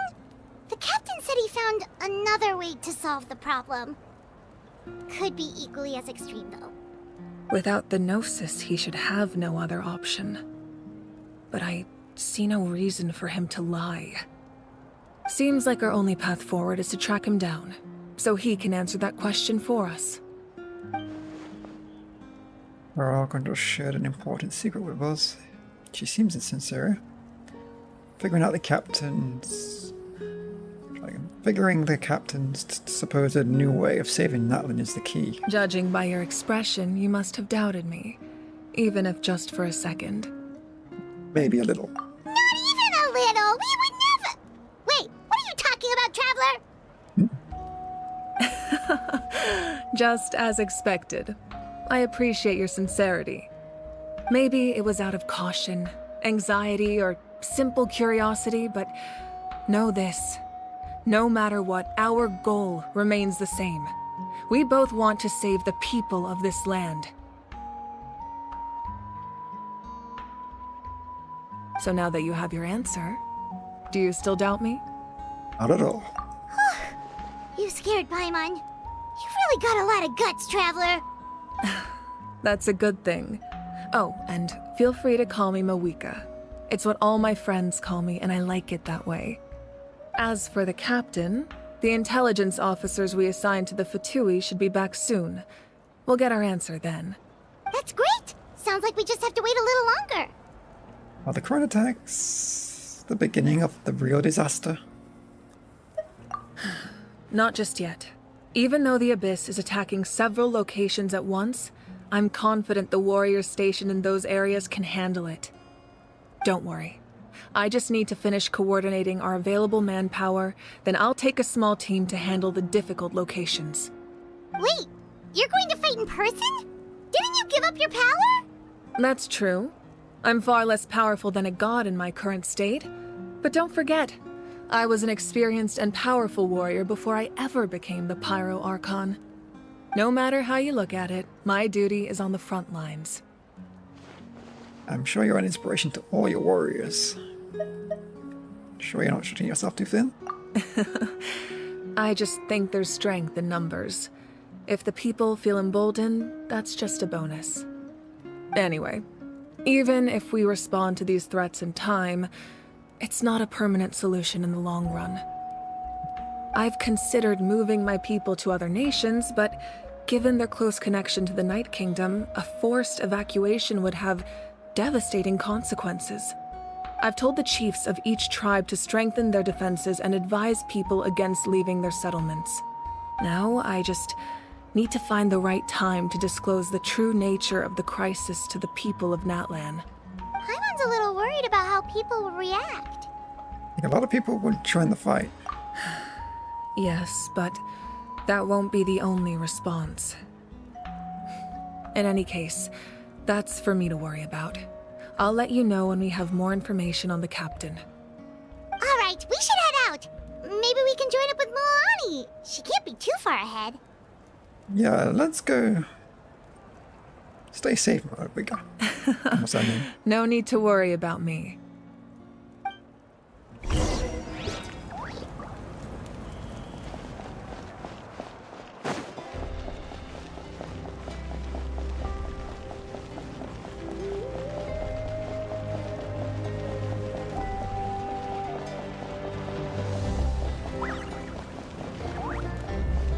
The captain said he found another way to solve the problem. Could be equally as extreme, though. Without the Gnosis, he should have no other option. But I see no reason for him to lie. Seems like our only path forward is to track him down, so he can answer that question for us. Our Archon just shared an important secret with us. She seems insincere. Figuring the captain's supposed new way of saving Natlan is the key. Judging by your expression, you must have doubted me, even if just for a second. Maybe a little. Not even a little! We would never— Wait, what are you talking about, Traveler? Just as expected. I appreciate your sincerity. Maybe it was out of caution, anxiety, or simple curiosity, but know this. No matter what, our goal remains the same. We both want to save the people of this land. So now that you have your answer, do you still doubt me? Not at all. You scared Paimon. You've really got a lot of guts, Traveler. That's a good thing. Oh, and feel free to call me Mawika. It's what all my friends call me, and I like it that way. As for the captain, the intelligence officers we assigned to the Fatui should be back soon. We'll get our answer then. That's great! Sounds like we just have to wait a little longer. Are the Chron attacks the beginning of the real disaster? Not just yet. Even though the Abyss is attacking several locations at once, I'm confident the warriors stationed in those areas can handle it. Don't worry. I just need to finish coordinating our available manpower, then I'll take a small team to handle the difficult locations. Wait, you're going to fight in person? Didn't you give up your power? That's true. I'm far less powerful than a god in my current state. But don't forget, I was an experienced and powerful warrior before I ever became the Pyro Archon. No matter how you look at it, my duty is on the front lines. I'm sure you're an inspiration to all your warriors. Sure you're not shooting yourself too thin? I just think there's strength in numbers. If the people feel emboldened, that's just a bonus. Anyway, even if we respond to these threats in time, it's not a permanent solution in the long run. I've considered moving my people to other nations, but given their close connection to the Night Kingdom, a forced evacuation would have devastating consequences. I've told the chiefs of each tribe to strengthen their defenses and advise people against leaving their settlements. Now, I just need to find the right time to disclose the true nature of the crisis to the people of Natlan. Paimon's a little worried about how people will react. I think a lot of people would join the fight. Yes, but that won't be the only response. In any case, that's for me to worry about. I'll let you know when we have more information on the captain. All right, we should head out. Maybe we can join up with Milani. She can't be too far ahead. Yeah, let's go. Stay safe, Mawika. What's that mean? No need to worry about me.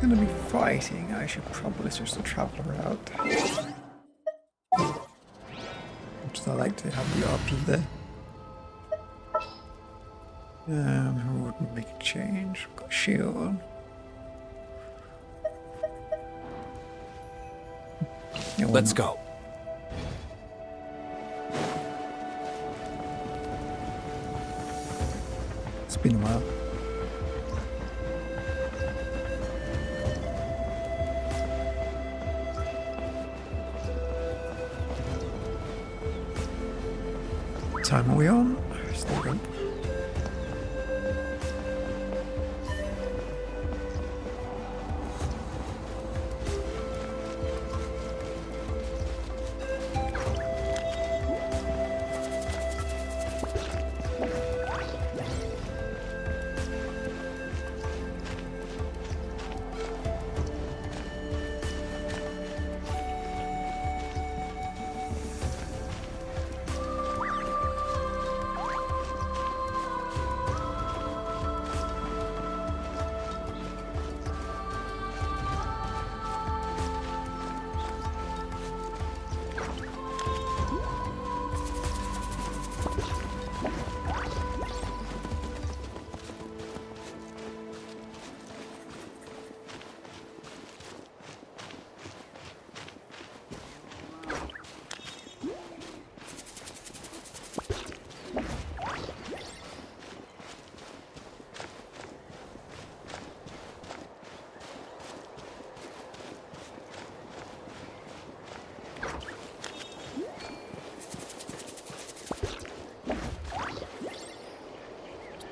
going to be fighting, I should probably switch the traveler out. Because I like to have the RP there. Who would make a change? We've got shield. Yeah, Let's go. It's been a while. What time are we on? Still good.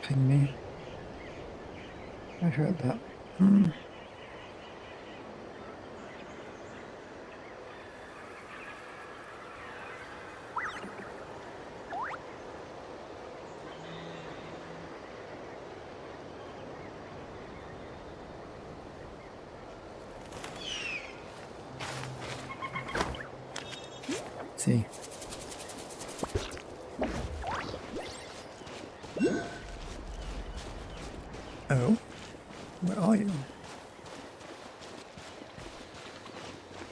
Ping me. I heard that. See. Oh, where are you?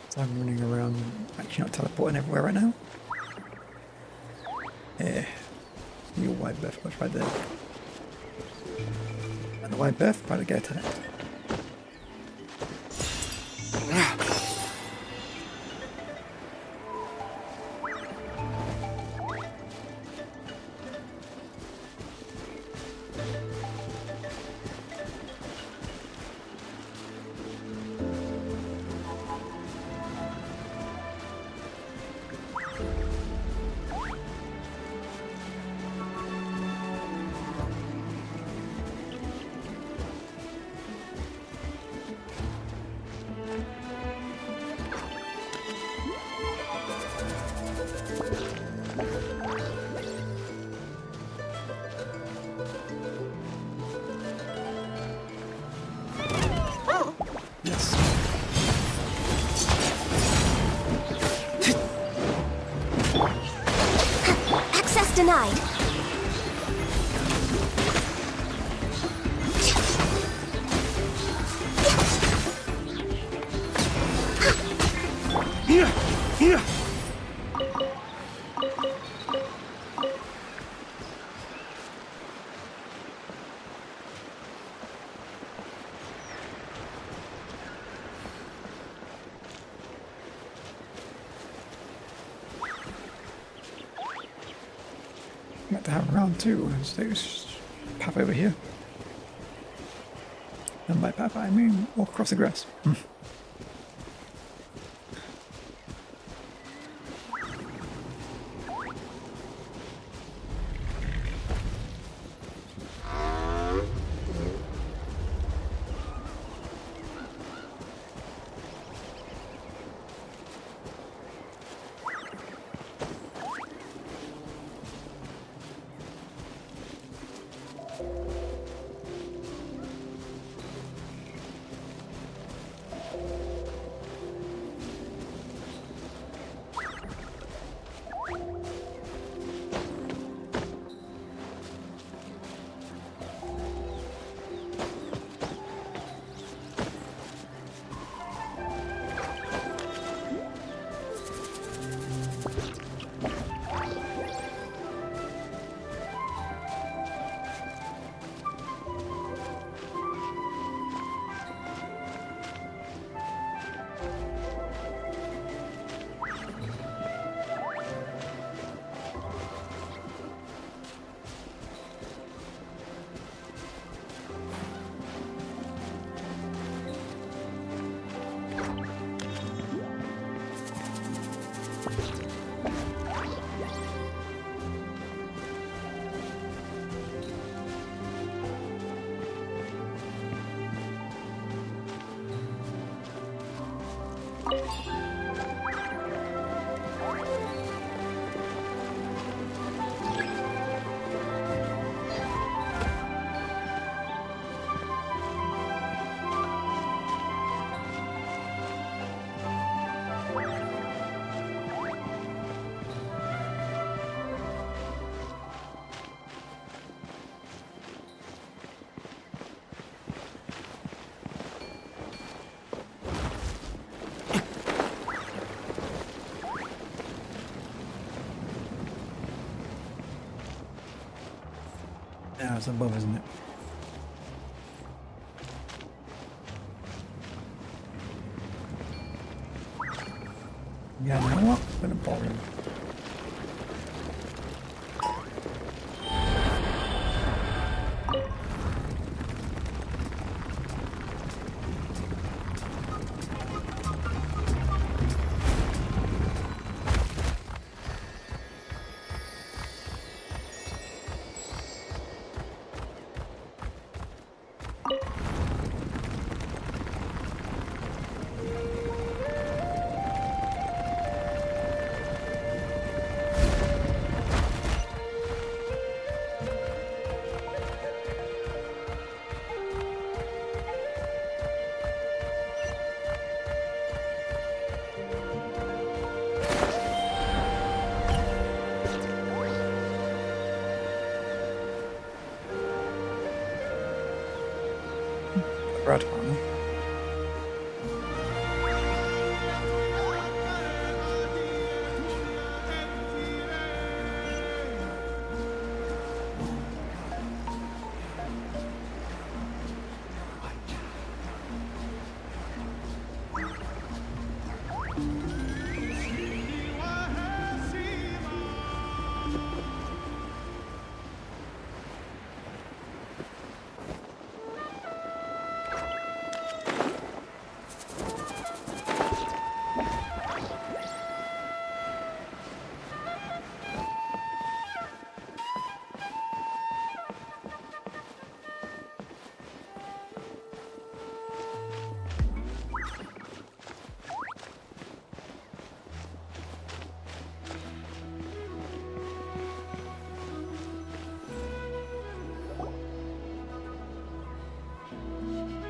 So I'm running around, actually not teleporting everywhere right now. Yeah, your white buff was right there. And the white buff about to get attacked. Access denied. I'd like to have round two. There's path over here. And by path I mean walk across the grass. Yeah, it's above, isn't it? Yeah, you know what? I'm gonna bother him. Red one.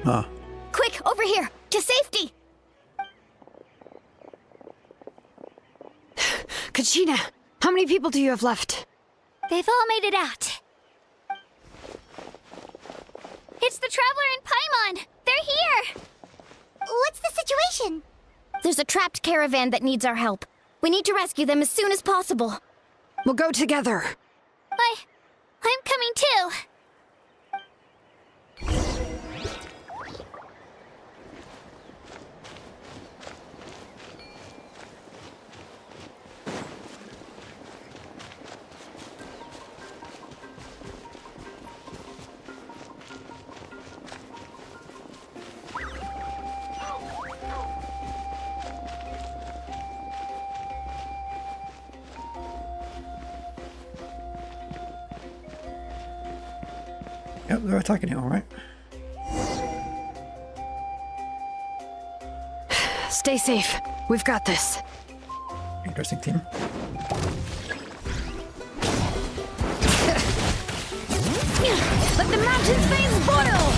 Ah. Quick, over here! To safety! Kachina, how many people do you have left? They've all made it out. It's the Traveler and Paimon! They're here! What's the situation? There's a trapped caravan that needs our help. We need to rescue them as soon as possible. We'll go together. I'm coming too. Yep, they're attacking it, alright. Stay safe. We've got this. Interesting team. Let the mountains face boil!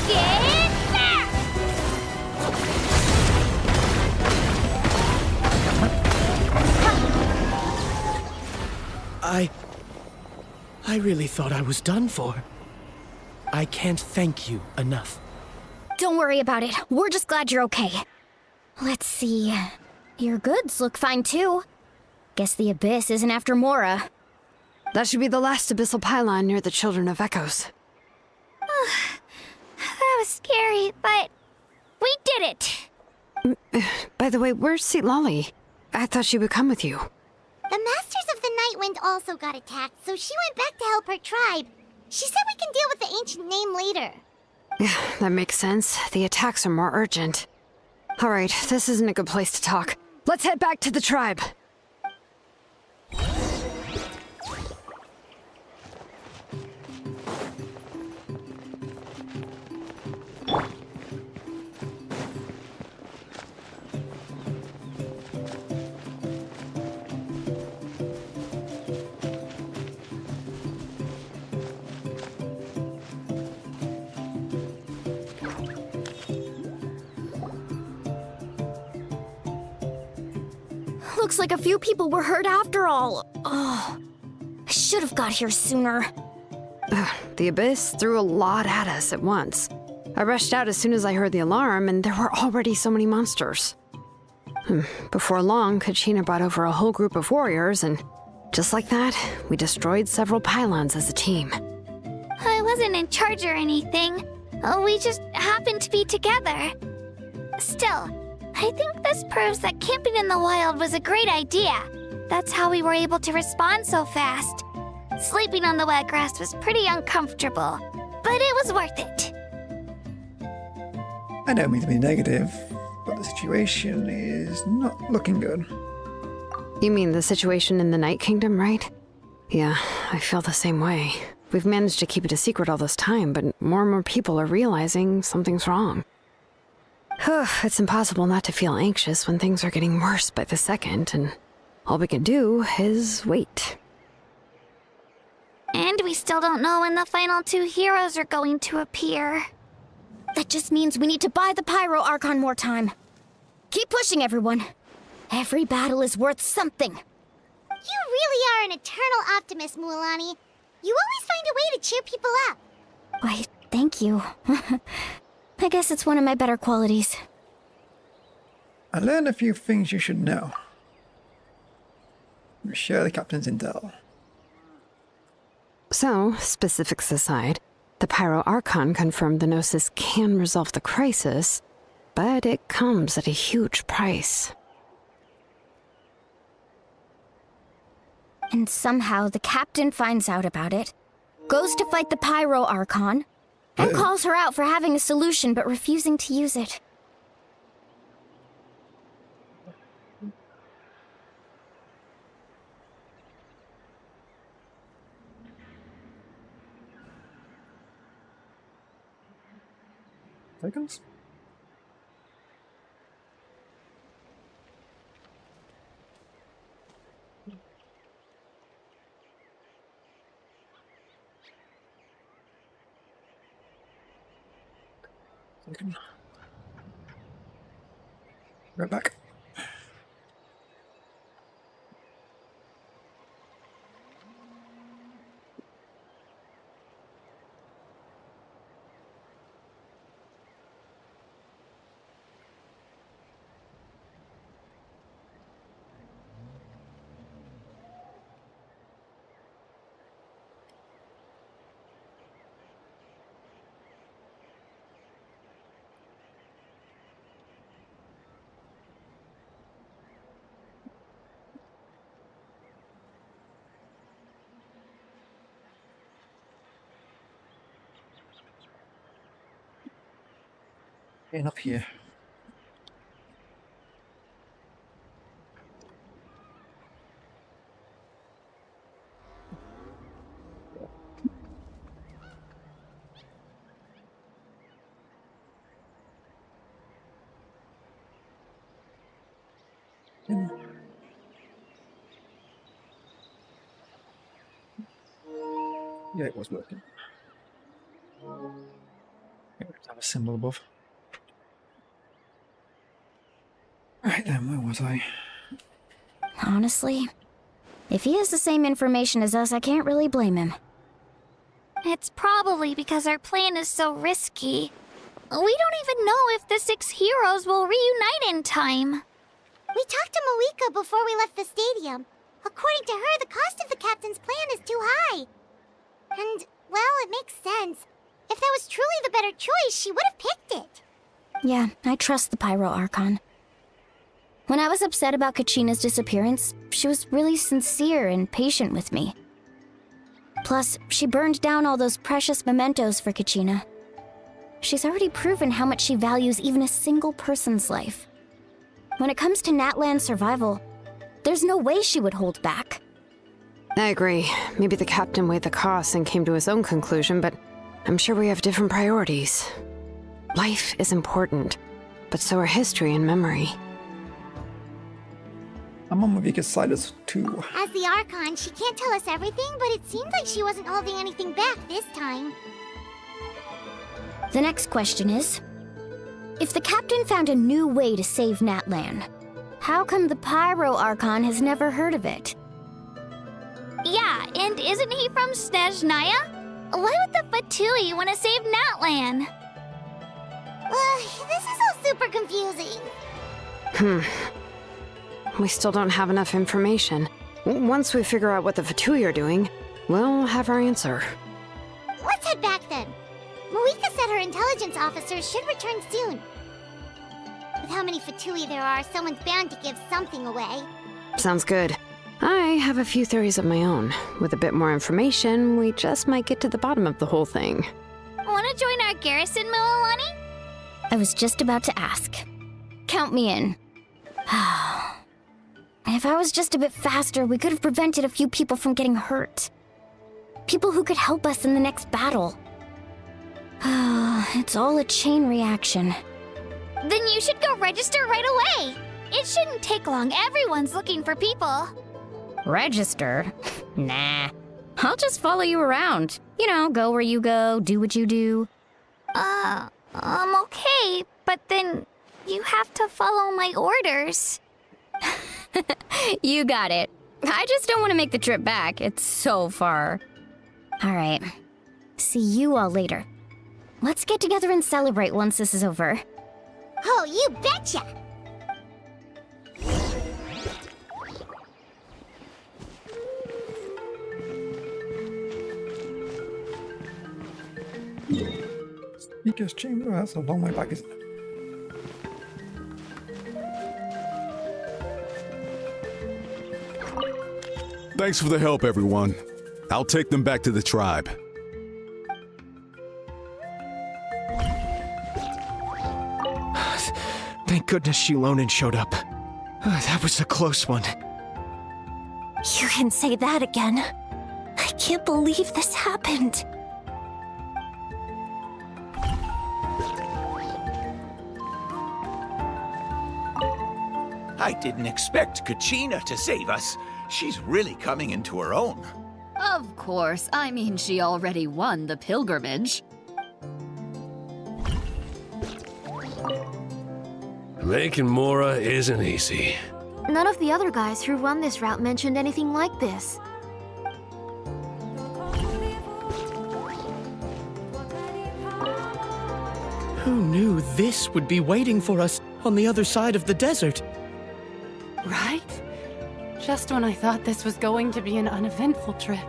Get back! I really thought I was done for. I can't thank you enough. Don't worry about it. We're just glad you're okay. Let's see. Your goods look fine too. Guess the Abyss isn't after Mora. That should be the last abyssal pylon near the Children of Echoes. That was scary, but we did it. By the way, where's Lolly? I thought she would come with you. The Masters of the Nightwind also got attacked, so she went back to help her tribe. She said we can deal with the ancient name later. Yeah, that makes sense. The attacks are more urgent. Alright, this isn't a good place to talk. Let's head back to the tribe. Looks like a few people were hurt after all. Oh, I should have got here sooner. The Abyss threw a lot at us at once. I rushed out as soon as I heard the alarm, and there were already so many monsters. Before long, Kachina brought over a whole group of warriors, and just like that, we destroyed several pylons as a team. I wasn't in charge or anything. We just happened to be together. Still, I think this proves that camping in the wild was a great idea. That's how we were able to respond so fast. Sleeping on the wet grass was pretty uncomfortable, but it was worth it. I don't mean to be negative, but the situation is not looking good. You mean the situation in the Night Kingdom, right? Yeah, I feel the same way. We've managed to keep it a secret all this time, but more and more people are realizing something's wrong. It's impossible not to feel anxious when things are getting worse by the second, and all we can do is wait. And we still don't know when the final 2 heroes are going to appear. That just means we need to buy the Pyro Archon more time. Keep pushing, everyone. Every battle is worth something. You really are an eternal optimist, Mualani. You always find a way to cheer people up. Why, thank you. I guess it's one of my better qualities. I learned a few things you should know. Share the captain's intel. So, specifics aside, the Pyro Archon confirmed the Gnosis can resolve the crisis, but it comes at a huge price. And somehow the captain finds out about it, goes to fight the Pyro Archon, and calls her out for having a solution but refusing to use it. Seconds? Second. Right back. Getting up here. Yeah, it was working. Have a symbol above. Right then, where was I? Honestly, if he has the same information as us, I can't really blame him. It's probably because our plan is so risky. We don't even know if the 6 heroes will reunite in time. We talked to Malika before we left the stadium. According to her, the cost of the captain's plan is too high. And, well, it makes sense. If that was truly the better choice, she would have picked it. Yeah, I trust the Pyro Archon. When I was upset about Kachina's disappearance, she was really sincere and patient with me. Plus, she burned down all those precious mementos for Kachina. She's already proven how much she values even a single person's life. When it comes to Natlan's survival, there's no way she would hold back. I agree. Maybe the captain weighed the costs and came to his own conclusion, but I'm sure we have different priorities. Life is important, but so are history and memory. I'm on Mavika's side as too. As the Archon, she can't tell us everything, but it seemed like she wasn't holding anything back this time. The next question is, if the captain found a new way to save Natlan, how come the Pyro Archon has never heard of it? Yeah, and isn't he from Snezhnaya? Why would the Fatui want to save Natlan? This is all super confusing. we still don't have enough information. Once we figure out what the Fatui are doing, we'll have our answer. Let's head back then. Moika said her intelligence officers should return soon. With how many Fatui there are, someone's bound to give something away. Sounds good. I have a few theories of my own. With a bit more information, we just might get to the bottom of the whole thing. Wanna join our garrison, Mililani? I was just about to ask. Count me in. If I was just a bit faster, we could have prevented a few people from getting hurt. People who could help us in the next battle. It's all a chain reaction. Then you should go register right away. It shouldn't take long. Everyone's looking for people. Register? Nah. I'll just follow you around. You know, go where you go, do what you do. Okay, but then you have to follow my orders. You got it. I just don't want to make the trip back. It's so far. All right. See you all later. Let's get together and celebrate once this is over. Oh, you betcha! Speaker's chamber has a long way back, isn't it? Thanks for the help, everyone. I'll take them back to the tribe. Thank goodness Shilonen showed up. That was a close one. You can say that again. I can't believe this happened. I didn't expect Kachina to save us. She's really coming into her own. Of course. I mean, she already won the pilgrimage. Making Mora isn't easy. None of the other guys who run this route mentioned anything like this. Who knew this would be waiting for us on the other side of the desert? Right? Just when I thought this was going to be an uneventful trip.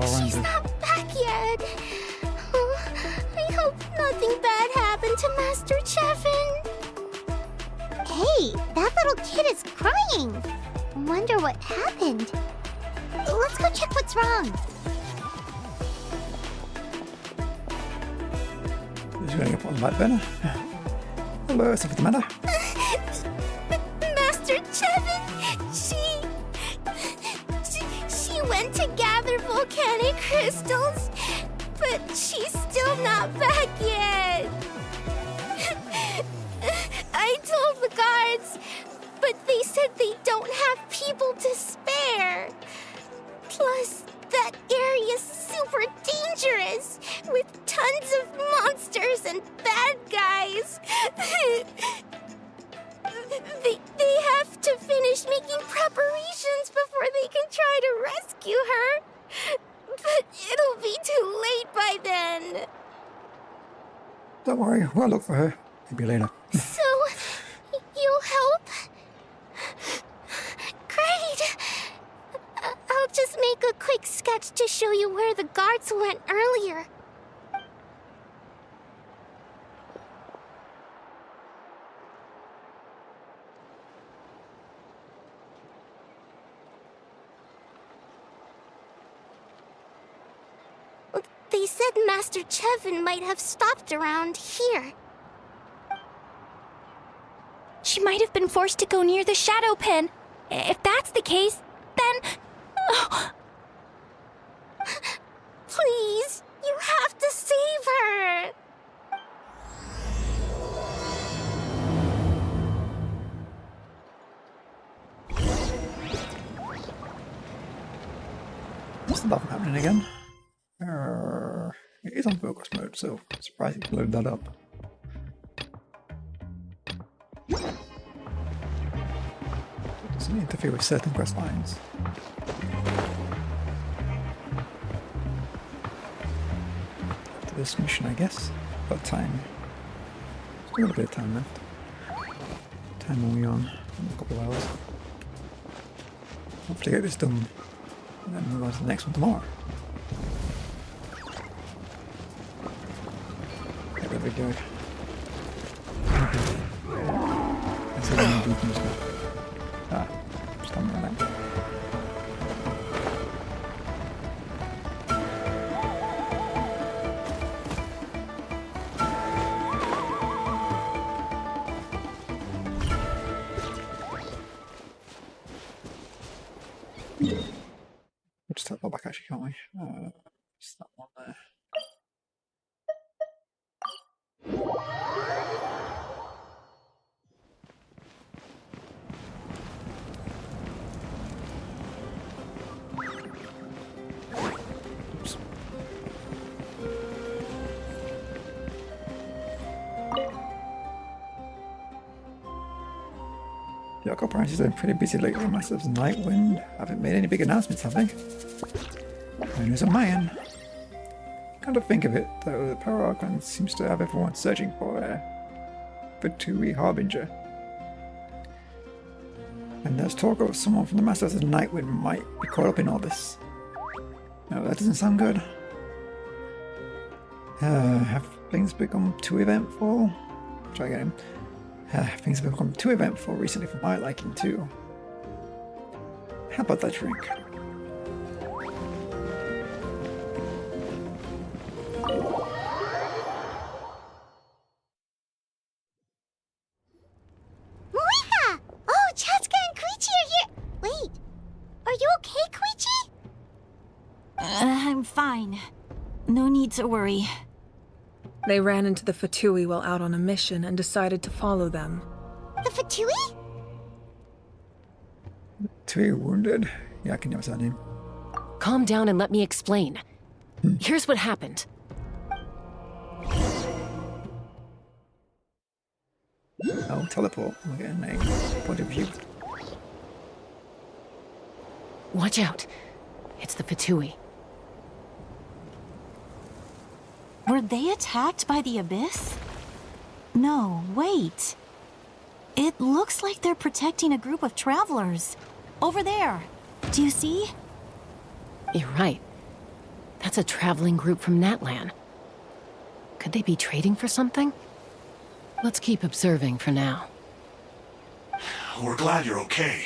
She's not back yet. Oh, I hope nothing bad happened to Master Cheffin. Hey, that little kid is crying. Wonder what happened. Let's go check what's wrong. Just going up on the back burner. Hello, something the matter? Master Cheffin, she went to gather volcanic crystals, but she's still not back yet. I told the guards, but they said they don't have people to spare. Plus, that area's super dangerous, with tons of monsters and bad guys. They have to finish making preparations before they can try to rescue her. But it'll be too late by then. Don't worry, we'll look for her. Maybe later. So, you'll help? Great! I'll just make a quick sketch to show you where the guards went earlier. They said Master Cheffin might have stopped around here. She might have been forced to go near the shadow pen. If that's the case, then... Oh. Please, you have to save her! What's the stuff happening again? It is on focus mode, so surprising to load that up. Doesn't interfere with certain quest lines. After this mission, I guess. Got time. Still got a bit of time left. Time only on a couple of hours. Hopefully get this done and then move on to the next one tomorrow. Get that big guy. That's what I'm doing just now. Ah, just on that. We'll just go back actually, can't we? Just that one there. Oops. Yoko Price has been pretty busy lately. Masters Nightwind haven't made any big announcements, have they? And there's a man. Come to think of it, though, the Power Archon seems to have everyone searching for a Fatui Harbinger. And there's talk of someone from the Masters of Nightwind might be caught up in all this. No, that doesn't sound good. Have things become too eventful? Try again. Things have become too eventful recently for my liking, too. How about that drink? Moika! Oh, Chaska and Koichi are here! Wait, are you okay, Koichi? I'm fine. No need to worry. They ran into the Fatui while out on a mission and decided to follow them. The Fatui? Fatui wounded? Yeah, I can never say that name. Calm down and let me explain. Here's what happened. Oh, teleport. We're getting a point of view. Watch out. It's the Fatui. Were they attacked by the Abyss? No, wait. It looks like they're protecting a group of travelers. Over there. Do you see? You're right. That's a traveling group from Natlan. Could they be trading for something? Let's keep observing for now. We're glad you're okay.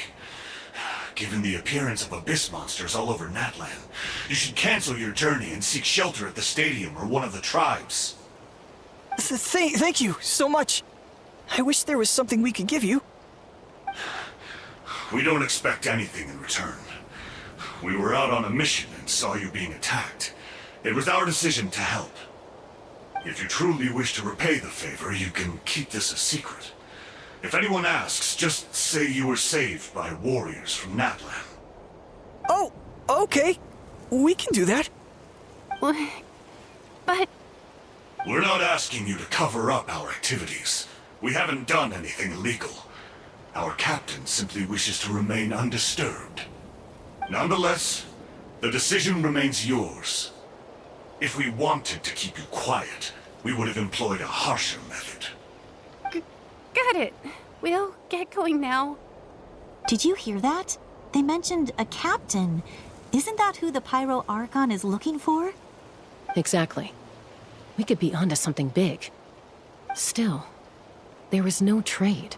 Given the appearance of abyss monsters all over Natlan, you should cancel your journey and seek shelter at the stadium or one of the tribes. Thank you so much. I wish there was something we could give you. We don't expect anything in return. We were out on a mission and saw you being attacked. It was our decision to help. If you truly wish to repay the favor, you can keep this a secret. If anyone asks, just say you were saved by warriors from Natlan. Oh, okay. We can do that. But... We're not asking you to cover up our activities. We haven't done anything illegal. Our captain simply wishes to remain undisturbed. Nonetheless, the decision remains yours. If we wanted to keep you quiet, we would have employed a harsher method. Got it. We'll get going now. Did you hear that? They mentioned a captain. Isn't that who the Pyro Archon is looking for? Exactly. We could be onto something big. Still, there was no trade.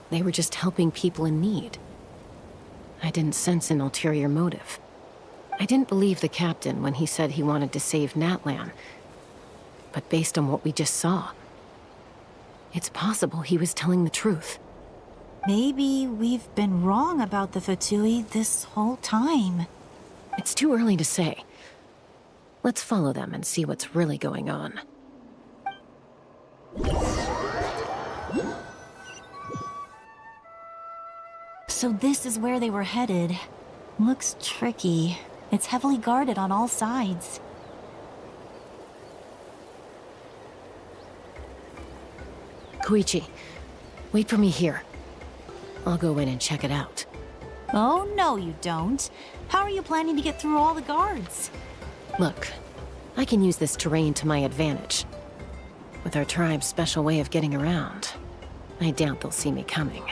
They were just helping people in need. I didn't sense an ulterior motive. I didn't believe the captain when he said he wanted to save Natlan. But based on what we just saw, It's possible he was telling the truth. Maybe we've been wrong about the Fatui this whole time. It's too early to say. Let's follow them and see what's really going on. So this is where they were headed. Looks tricky. It's heavily guarded on all sides. Koichi, wait for me here. I'll go in and check it out. Oh, no you don't. How are you planning to get through all the guards? Look, I can use this terrain to my advantage. With our tribe's special way of getting around, I doubt they'll see me coming.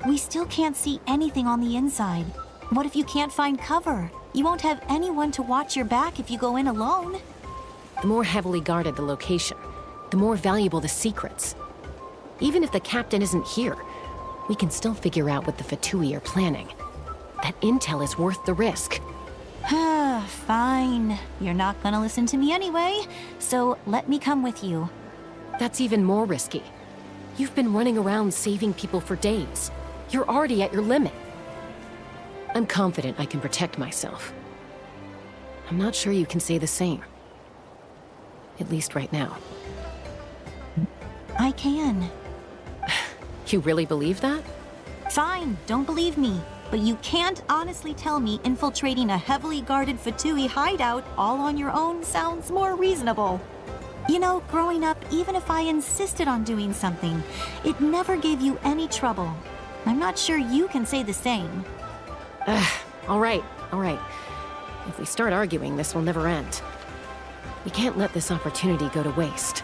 We still can't see anything on the inside. What if you can't find cover? You won't have anyone to watch your back if you go in alone. The more heavily guarded the location, the more valuable the secrets. Even if the captain isn't here, we can still figure out what the Fatui are planning. That intel is worth the risk. Fine. You're not gonna listen to me anyway, so let me come with you. That's even more risky. You've been running around saving people for days. You're already at your limit. I'm confident I can protect myself. I'm not sure you can say the same. At least right now. I can. You really believe that? Fine, don't believe me. But you can't honestly tell me infiltrating a heavily guarded Fatui hideout all on your own sounds more reasonable. You know, growing up, even if I insisted on doing something, it never gave you any trouble. I'm not sure you can say the same. All right. If we start arguing, this will never end. We can't let this opportunity go to waste.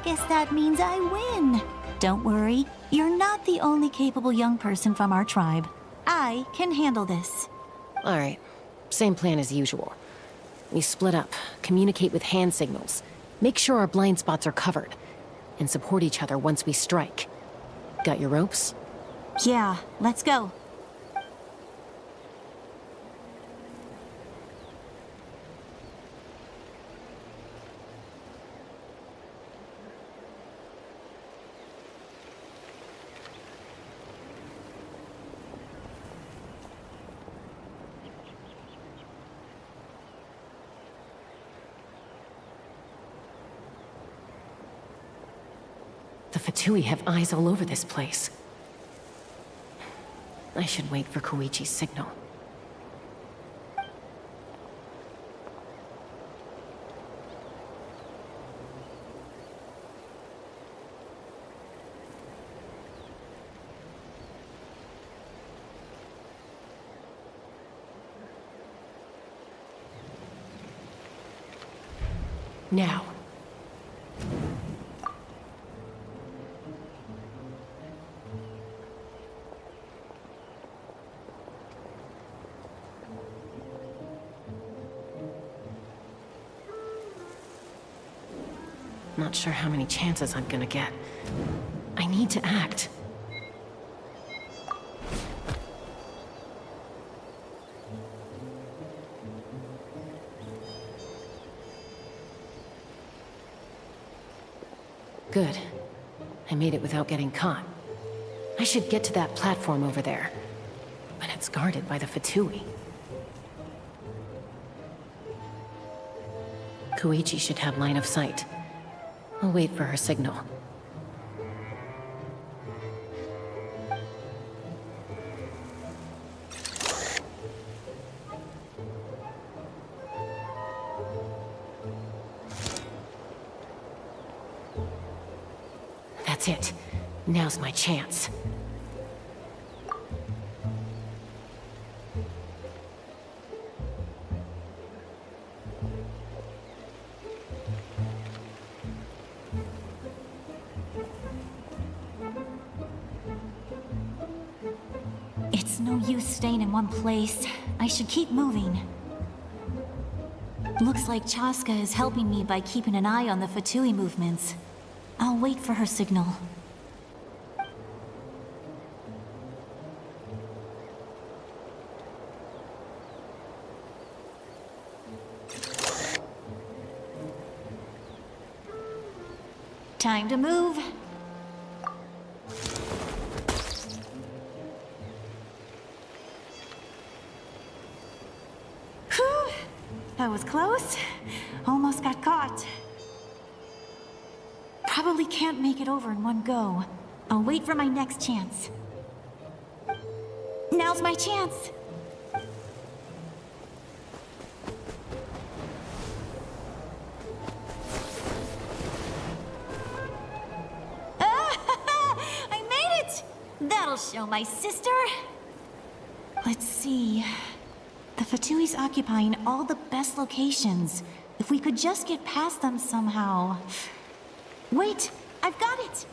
Guess that means I win. Don't worry, you're not the only capable young person from our tribe. I can handle this. All right, same plan as usual. We split up, communicate with hand signals, make sure our blind spots are covered, and support each other once we strike. Got your ropes? Yeah, let's go. The Fatui have eyes all over this place. I should wait for Koichi's signal. Now. Not sure how many chances I'm gonna get. I need to act. Good. I made it without getting caught. I should get to that platform over there. But it's guarded by the Fatui. Koichi should have line of sight. I'll wait for her signal. That's it. Now's my chance. It's no use staying in one place. I should keep moving. Looks like Chaska is helping me by keeping an eye on the Fatui movements. I'll wait for her signal. Time to move. Whew. That was close. Almost got caught. Probably can't make it over in one go. I'll wait for my next chance. Now's my chance. I made it! That'll show my sister. Let's see. The Fatui's occupying all the best locations. If we could just get past them somehow. Wait, I've got it!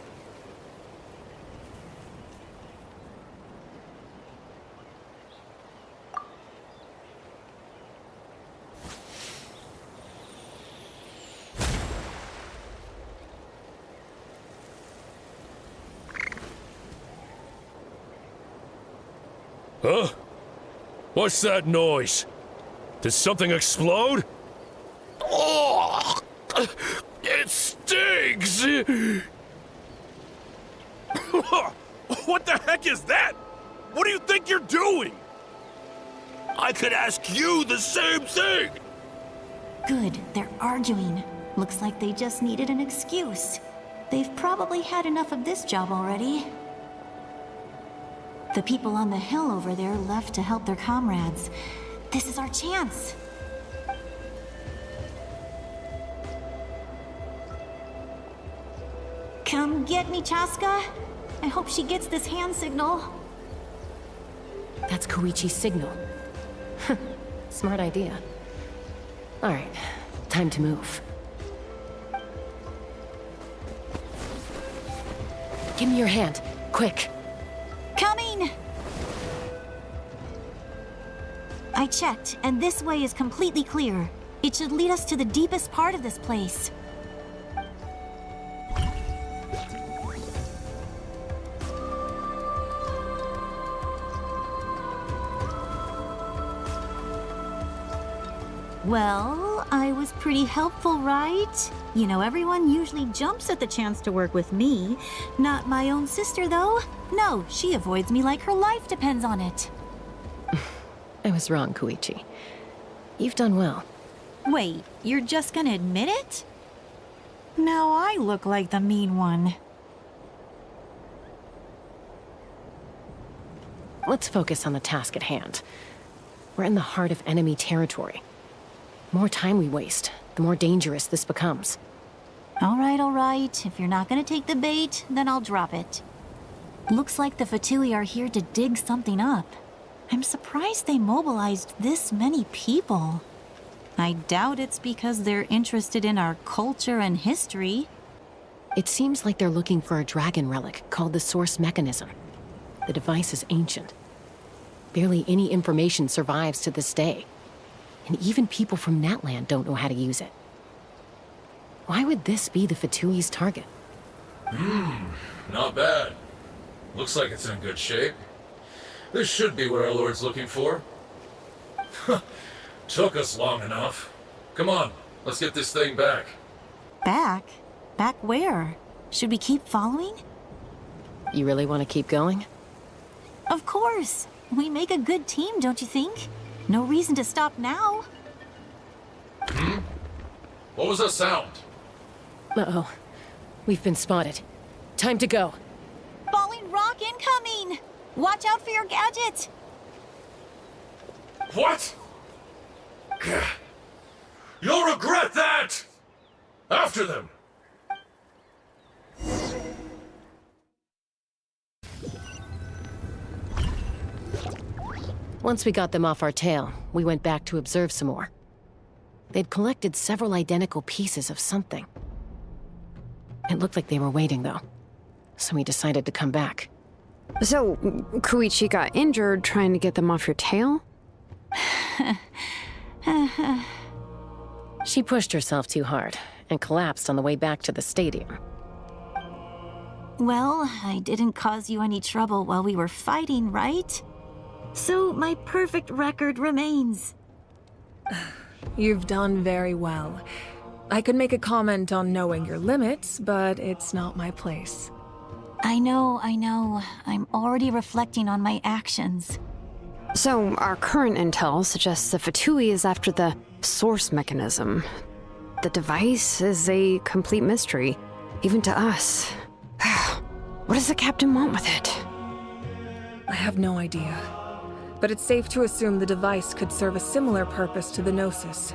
Huh? What's that noise? Did something explode? Oh! It stings! What the heck is that? What do you think you're doing? I could ask you the same thing! Good, they're arguing. Looks like they just needed an excuse. They've probably had enough of this job already. The people on the hill over there left to help their comrades. This is our chance. Come get me, Chaska. I hope she gets this hand signal. That's Koichi's signal. Smart idea. Alright, time to move. Give me your hand, quick. Coming! I checked, and this way is completely clear. It should lead us to the deepest part of this place. Well, I was pretty helpful, right? You know, everyone usually jumps at the chance to work with me. Not my own sister, though. No, she avoids me like her life depends on it. I was wrong, Koichi. You've done well. Wait, you're just gonna admit it? Now I look like the mean one. Let's focus on the task at hand. We're in the heart of enemy territory. The more time we waste, the more dangerous this becomes. All right. If you're not gonna take the bait, then I'll drop it. Looks like the Fatui are here to dig something up. I'm surprised they mobilized this many people. I doubt it's because they're interested in our culture and history. It seems like they're looking for a dragon relic called the Source Mechanism. The device is ancient. Barely any information survives to this day. And even people from Natland don't know how to use it. Why would this be the Fatui's target? Not bad. Looks like it's in good shape. This should be what our Lord's looking for. Took us long enough. Come on, let's get this thing back. Back? Back where? Should we keep following? You really want to keep going? Of course. We make a good team, don't you think? No reason to stop now. What was that sound? Uh-oh. We've been spotted. Time to go. Falling rock incoming! Watch out for your gadget! What? You'll regret that! After them! Once we got them off our tail, we went back to observe some more. They'd collected several identical pieces of something. It looked like they were waiting, though. So we decided to come back. So, Koichi got injured trying to get them off your tail? She pushed herself too hard and collapsed on the way back to the stadium. Well, I didn't cause you any trouble while we were fighting, right? So my perfect record remains. You've done very well. I could make a comment on knowing your limits, but it's not my place. I know. I'm already reflecting on my actions. So, our current intel suggests the Fatui is after the source mechanism. The device is a complete mystery, even to us. What does the captain want with it? I have no idea. But it's safe to assume the device could serve a similar purpose to the Gnosis.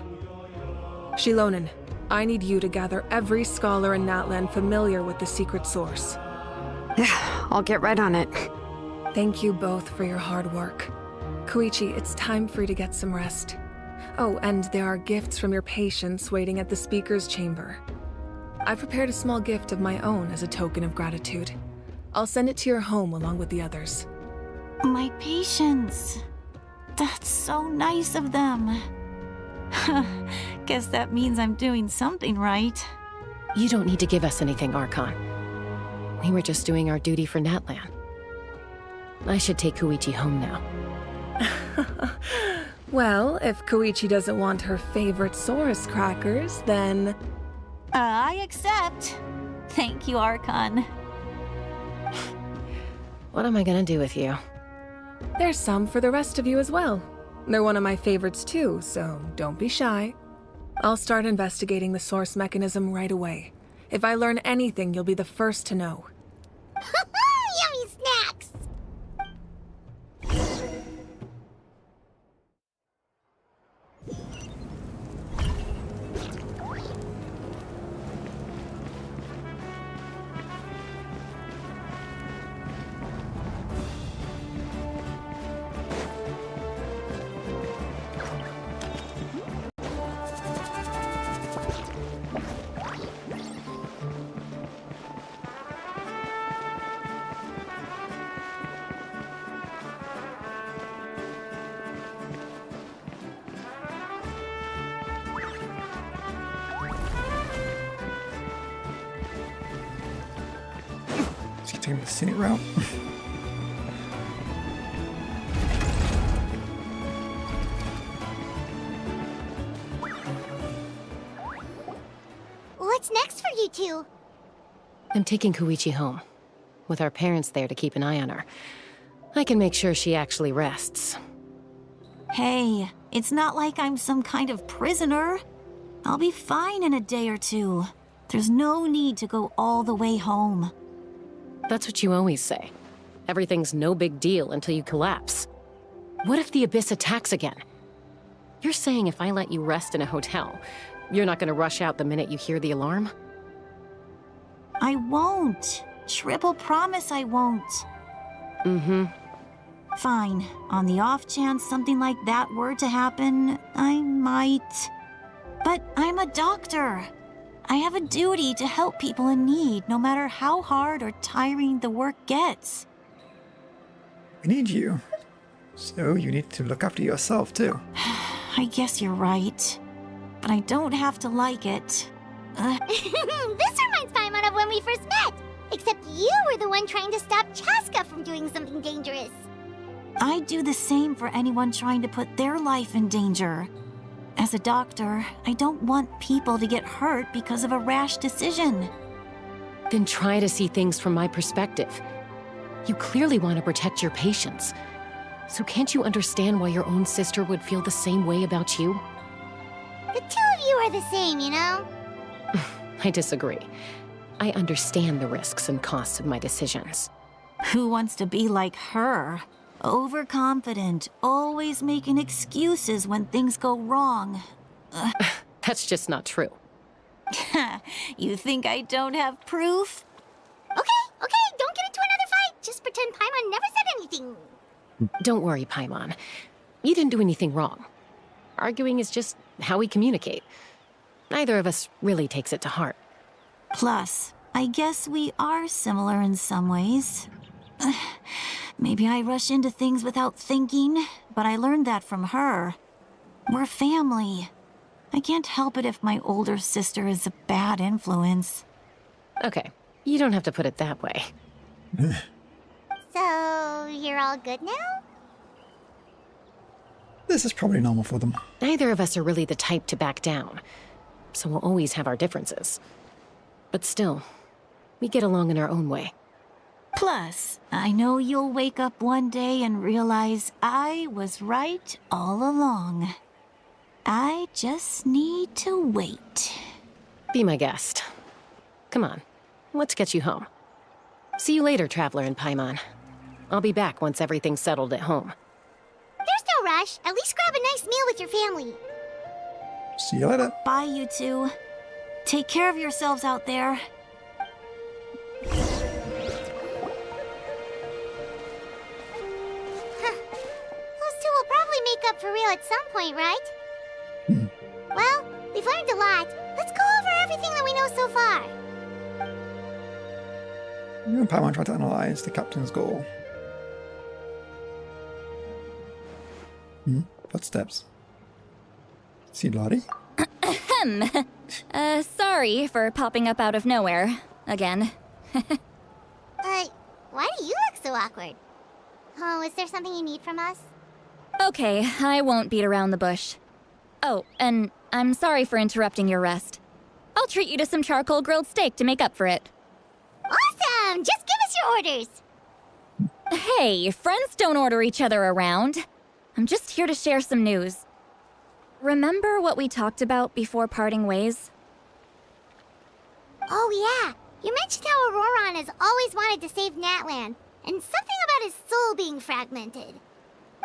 Shilonen, I need you to gather every scholar in Natlan familiar with the secret source. Yeah, I'll get right on it. Thank you both for your hard work. Koichi, it's time for you to get some rest. Oh, and there are gifts from your patients waiting at the speaker's chamber. I've prepared a small gift of my own as a token of gratitude. I'll send it to your home along with the others. My patients. That's so nice of them. Guess that means I'm doing something right. You don't need to give us anything, Archon. We were just doing our duty for Natlan. I should take Koichi home now. Well, if Koichi doesn't want her favorite Saurus crackers, then... I accept. Thank you, Archon. What am I gonna do with you? There's some for the rest of you as well. They're one of my favorites too, so don't be shy. I'll start investigating the source mechanism right away. If I learn anything, you'll be the first to know. Yummy snacks! Is he taking the scenic route? What's next for you two? I'm taking Koichi home, with our parents there to keep an eye on her. I can make sure she actually rests. Hey, it's not like I'm some kind of prisoner. I'll be fine in a day or two. There's no need to go all the way home. That's what you always say. Everything's no big deal until you collapse. What if the Abyss attacks again? You're saying if I let you rest in a hotel, you're not gonna rush out the minute you hear the alarm? I won't. Triple promise I won't. Mm-hmm. Fine. On the off chance something like that were to happen, I might. But I'm a doctor. I have a duty to help people in need, no matter how hard or tiring the work gets. We need you. So you need to look after yourself too. I guess you're right. But I don't have to like it. This reminds Paimon of when we first met. Except you were the one trying to stop Chaska from doing something dangerous. I'd do the same for anyone trying to put their life in danger. As a doctor, I don't want people to get hurt because of a rash decision. Then try to see things from my perspective. You clearly want to protect your patients. So can't you understand why your own sister would feel the same way about you? The two of you are the same, you know? I disagree. I understand the risks and costs of my decisions. Who wants to be like her? Overconfident, always making excuses when things go wrong. That's just not true. You think I don't have proof? Okay, don't get into another fight. Just pretend Paimon never said anything. Don't worry, Paimon. You didn't do anything wrong. Arguing is just how we communicate. Neither of us really takes it to heart. Plus, I guess we are similar in some ways. Maybe I rush into things without thinking, but I learned that from her. We're family. I can't help it if my older sister is a bad influence. Okay, you don't have to put it that way. So, you're all good now? This is probably normal for them. Neither of us are really the type to back down. so we'll always have our differences. But still, we get along in our own way. Plus, I know you'll wake up one day and realize I was right all along. I just need to wait. Be my guest. Come on, let's get you home. See you later, Traveler in Paimon. I'll be back once everything's settled at home. There's no rush. At least grab a nice meal with your family. See you later. Bye, you two. Take care of yourselves out there. Those two will probably make up for real at some point, right? Well, we've learned a lot. Let's go over everything that we know so far. You and Paimon try to analyze the captain's goal. Footsteps. See Lottie? Ahem. Sorry for popping up out of nowhere. Again. Why do you look so awkward? Oh, is there something you need from us? Okay, I won't beat around the bush. Oh, and I'm sorry for interrupting your rest. I'll treat you to some charcoal grilled steak to make up for it. Awesome! Just give us your orders! Hey, friends don't order each other around. I'm just here to share some news. Remember what we talked about before parting ways? Oh yeah, you mentioned how Auroron has always wanted to save Natlan, and something about his soul being fragmented.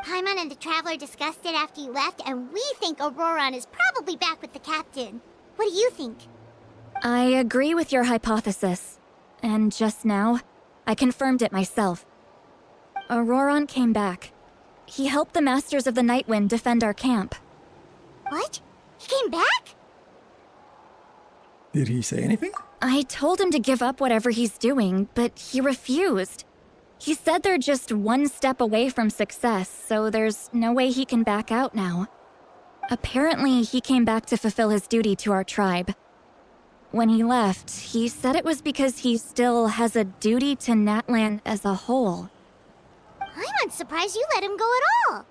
Paimon and the Traveler discussed it after you left, and we think Auroron is probably back with the captain. What do you think? I agree with your hypothesis. And just now, I confirmed it myself. Auroron came back. He helped the Masters of the Nightwind defend our camp. What? He came back? Did he say anything? I told him to give up whatever he's doing, but he refused. He said they're just one step away from success, so there's no way he can back out now. Apparently, he came back to fulfill his duty to our tribe. When he left, he said it was because he still has a duty to Natlan as a whole. I'm not surprised you let him go at all.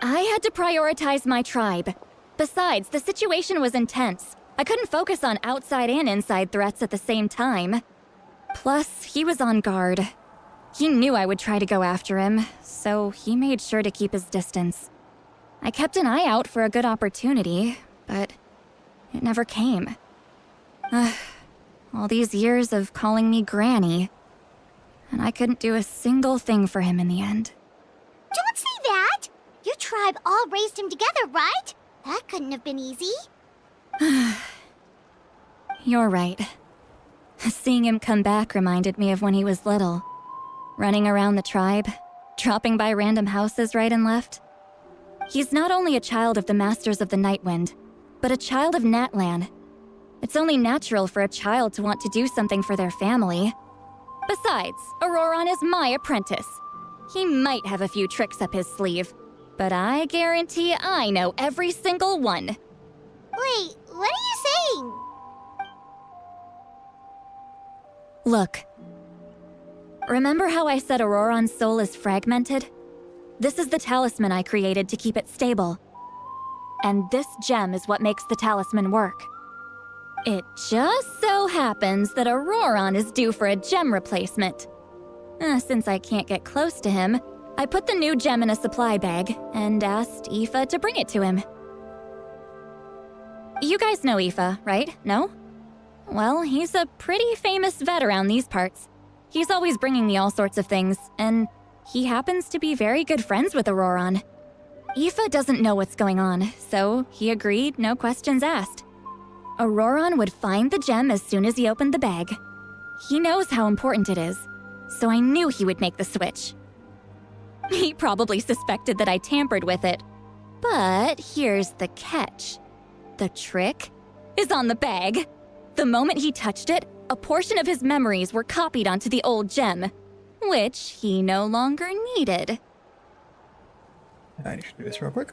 I had to prioritize my tribe. Besides, the situation was intense. I couldn't focus on outside and inside threats at the same time. Plus, he was on guard. He knew I would try to go after him, so he made sure to keep his distance. I kept an eye out for a good opportunity, but it never came. All these years of calling me Granny, and I couldn't do a single thing for him in the end. Don't say that! Your tribe all raised him together, right? That couldn't have been easy. You're right. Seeing him come back reminded me of when he was little. Running around the tribe, dropping by random houses right and left. He's not only a child of the Masters of the Nightwind, but a child of Natlan. It's only natural for a child to want to do something for their family. Besides, Auroron is my apprentice. He might have a few tricks up his sleeve, but I guarantee I know every single one. Wait, what are you saying? Look. Remember how I said Auroron's soul is fragmented? This is the talisman I created to keep it stable. And this gem is what makes the talisman work. It just so happens that Auroron is due for a gem replacement. Since I can't get close to him, I put the new gem in a supply bag and asked Aoife to bring it to him. You guys know Aoife, right? No? Well, he's a pretty famous vet around these parts. He's always bringing me all sorts of things, and he happens to be very good friends with Auroron. Aoife doesn't know what's going on, so he agreed, no questions asked. Auroron would find the gem as soon as he opened the bag. He knows how important it is, so I knew he would make the switch. He probably suspected that I tampered with it. But here's the catch. The trick is on the bag. The moment he touched it, a portion of his memories were copied onto the old gem, which he no longer needed. I need to do this real quick.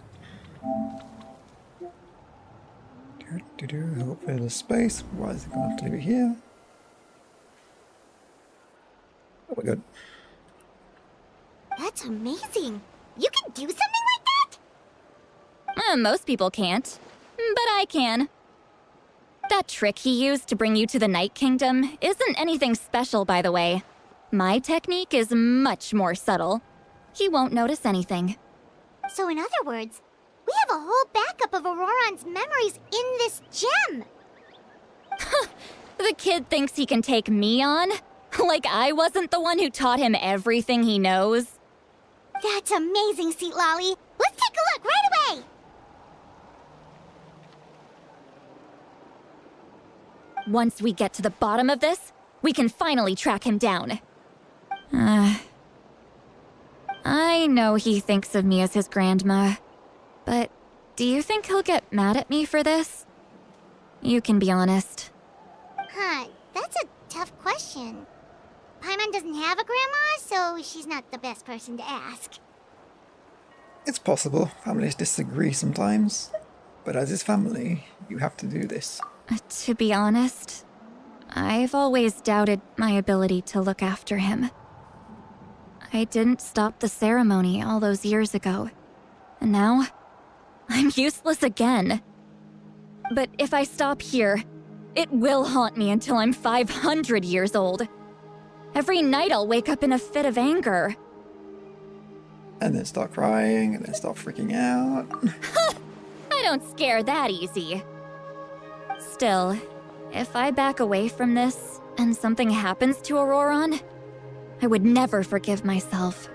Hopefully there's space. Why is it going to have to leave it here? Oh, we're good. That's amazing. You can do something like that? Most people can't, but I can. That trick he used to bring you to the Night Kingdom isn't anything special, by the way. My technique is much more subtle. He won't notice anything. So in other words, we have a whole backup of Auroron's memories in this gem. The kid thinks he can take me on? Like I wasn't the one who taught him everything he knows? That's amazing, Seat Lolly. Let's take a look right away. Once we get to the bottom of this, we can finally track him down. I know he thinks of me as his grandma, but do you think he'll get mad at me for this? You can be honest. Huh, that's a tough question. Paimon doesn't have a grandma, so she's not the best person to ask. It's possible. Families disagree sometimes. But as his family, you have to do this. To be honest, I've always doubted my ability to look after him. I didn't stop the ceremony all those years ago, and now I'm useless again. But if I stop here, it will haunt me until I'm 500 years old. Every night I'll wake up in a fit of anger. And then start crying, and then start freaking out. I don't scare that easy. Still, if I back away from this and something happens to Auroron, I would never forgive myself.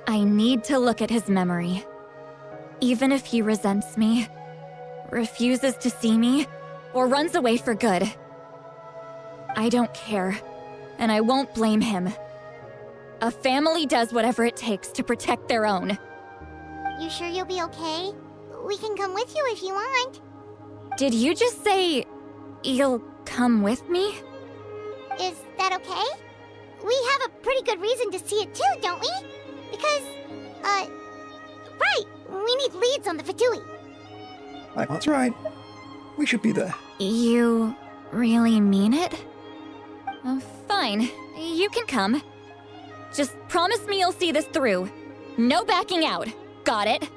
I need to look at his memory. Even if he resents me, refuses to see me, or runs away for good. I don't care, and I won't blame him. A family does whatever it takes to protect their own. You sure you'll be okay? We can come with you if you want. Did you just say you'll come with me? Is that okay? We have a pretty good reason to see it too, don't we? Because, right, we need leads on the Fatui. That's right. We should be there. You really mean it? Fine, you can come. Just promise me you'll see this through. No backing out. Got it?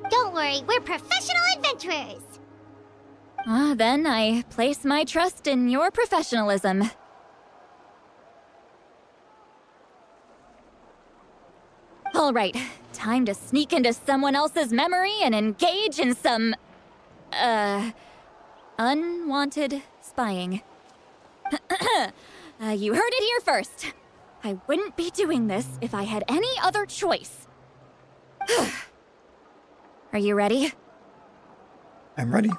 Don't worry, we're professional adventurers. Then I place my trust in your professionalism. All right, time to sneak into someone else's memory and engage in some, unwanted spying. You heard it here first. I wouldn't be doing this if I had any other choice. Are you ready? I'm ready.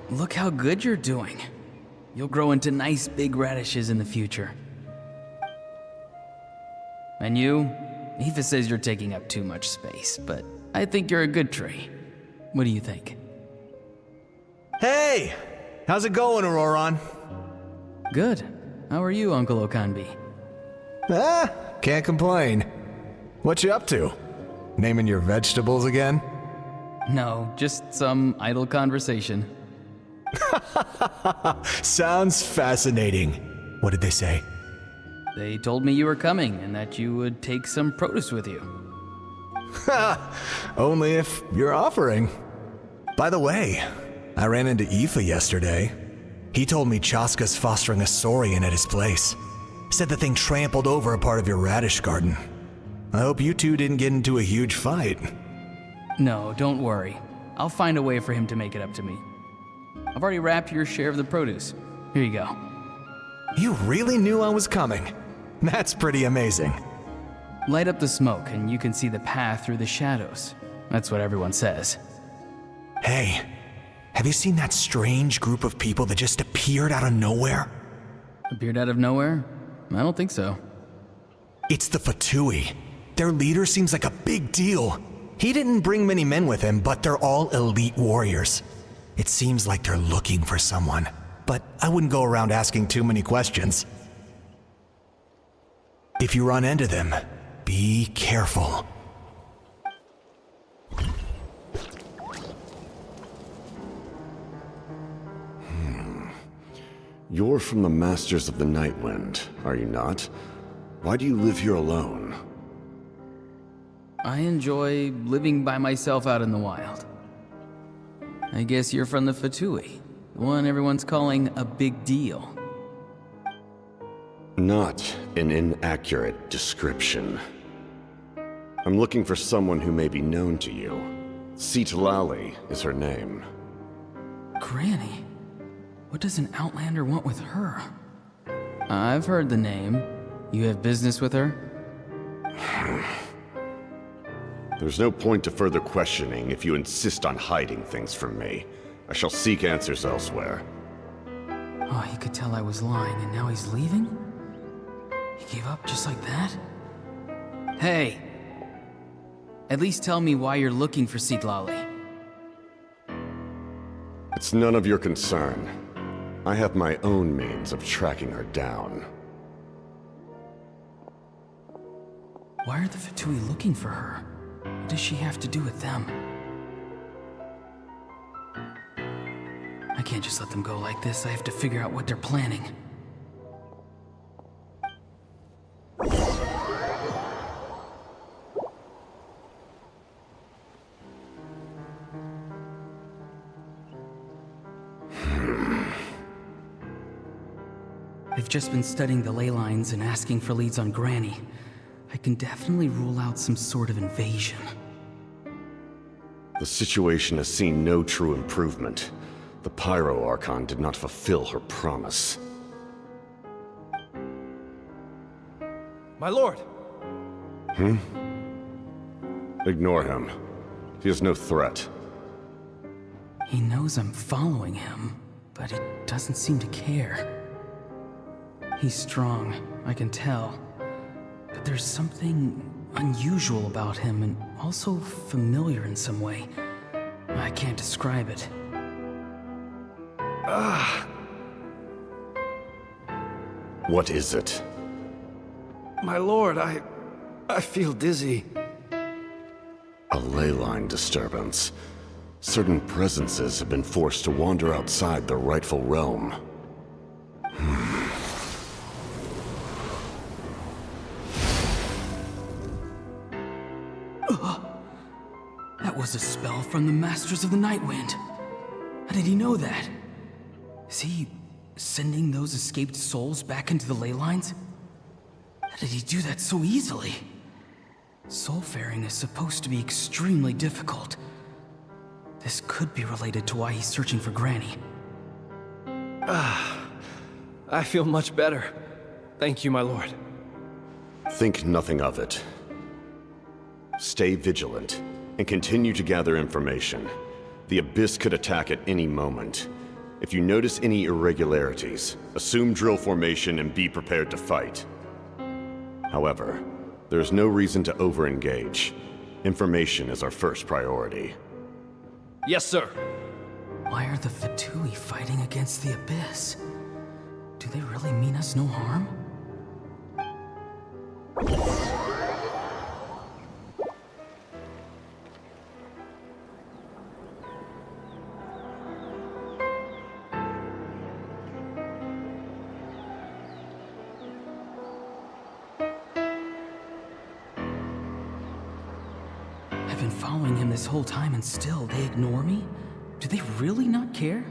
Look how good you're doing. You'll grow into nice big radishes in the future. And you? Aoife says you're taking up too much space, but I think you're a good tree. What do you think? Hey! How's it going, Auroron? Good. How are you, Uncle Okanbi? Can't complain. What you up to? Naming your vegetables again? No, just some idle conversation. Sounds fascinating. What did they say? They told me you were coming and that you would take some produce with you. Only if you're offering. By the way, I ran into Aoife yesterday. He told me Chaska's fostering a saurian at his place. Said the thing trampled over a part of your radish garden. I hope you two didn't get into a huge fight. No, don't worry. I'll find a way for him to make it up to me. I've already wrapped your share of the produce. Here you go. You really knew I was coming. That's pretty amazing. Light up the smoke and you can see the path through the shadows. That's what everyone says. Hey, have you seen that strange group of people that just appeared out of nowhere? Appeared out of nowhere? I don't think so. It's the Fatui. Their leader seems like a big deal. He didn't bring many men with him, but they're all elite warriors. It seems like they're looking for someone, but I wouldn't go around asking too many questions. If you run into them, be careful. You're from the Masters of the Nightwind, are you not? Why do you live here alone? I enjoy living by myself out in the wild. I guess you're from the Fatui, the one everyone's calling a big deal. Not an inaccurate description. I'm looking for someone who may be known to you. Citlali is her name. Granny? What does an Outlander want with her? I've heard the name. You have business with her? There's no point to further questioning if you insist on hiding things from me. I shall seek answers elsewhere. Oh, he could tell I was lying and now he's leaving? He gave up just like that? Hey! At least tell me why you're looking for Citlali. It's none of your concern. I have my own means of tracking her down. Why are the Fatui looking for her? What does she have to do with them? I can't just let them go like this. I have to figure out what they're planning. I've just been studying the ley lines and asking for leads on Granny. I can definitely rule out some sort of invasion. The situation has seen no true improvement. The Pyro Archon did not fulfill her promise. My lord! Ignore him. He is no threat. He knows I'm following him, but he doesn't seem to care. He's strong, I can tell. But there's something unusual about him and also familiar in some way. I can't describe it. What is it? My lord, I feel dizzy. A ley line disturbance. Certain presences have been forced to wander outside their rightful realm. That was a spell from the Masters of the Nightwind. How did he know that? Is he sending those escaped souls back into the ley lines? How did he do that so easily? Soulfaring is supposed to be extremely difficult. This could be related to why he's searching for Granny. I feel much better. Thank you, my lord. Think nothing of it. Stay vigilant, and continue to gather information. The Abyss could attack at any moment. If you notice any irregularities, assume drill formation and be prepared to fight. However, there's no reason to over-engage. Information is our first priority. Yes, sir. Why are the Fatui fighting against the Abyss? Do they really mean us no harm? I've been following him this whole time and still they ignore me? Do they really not care?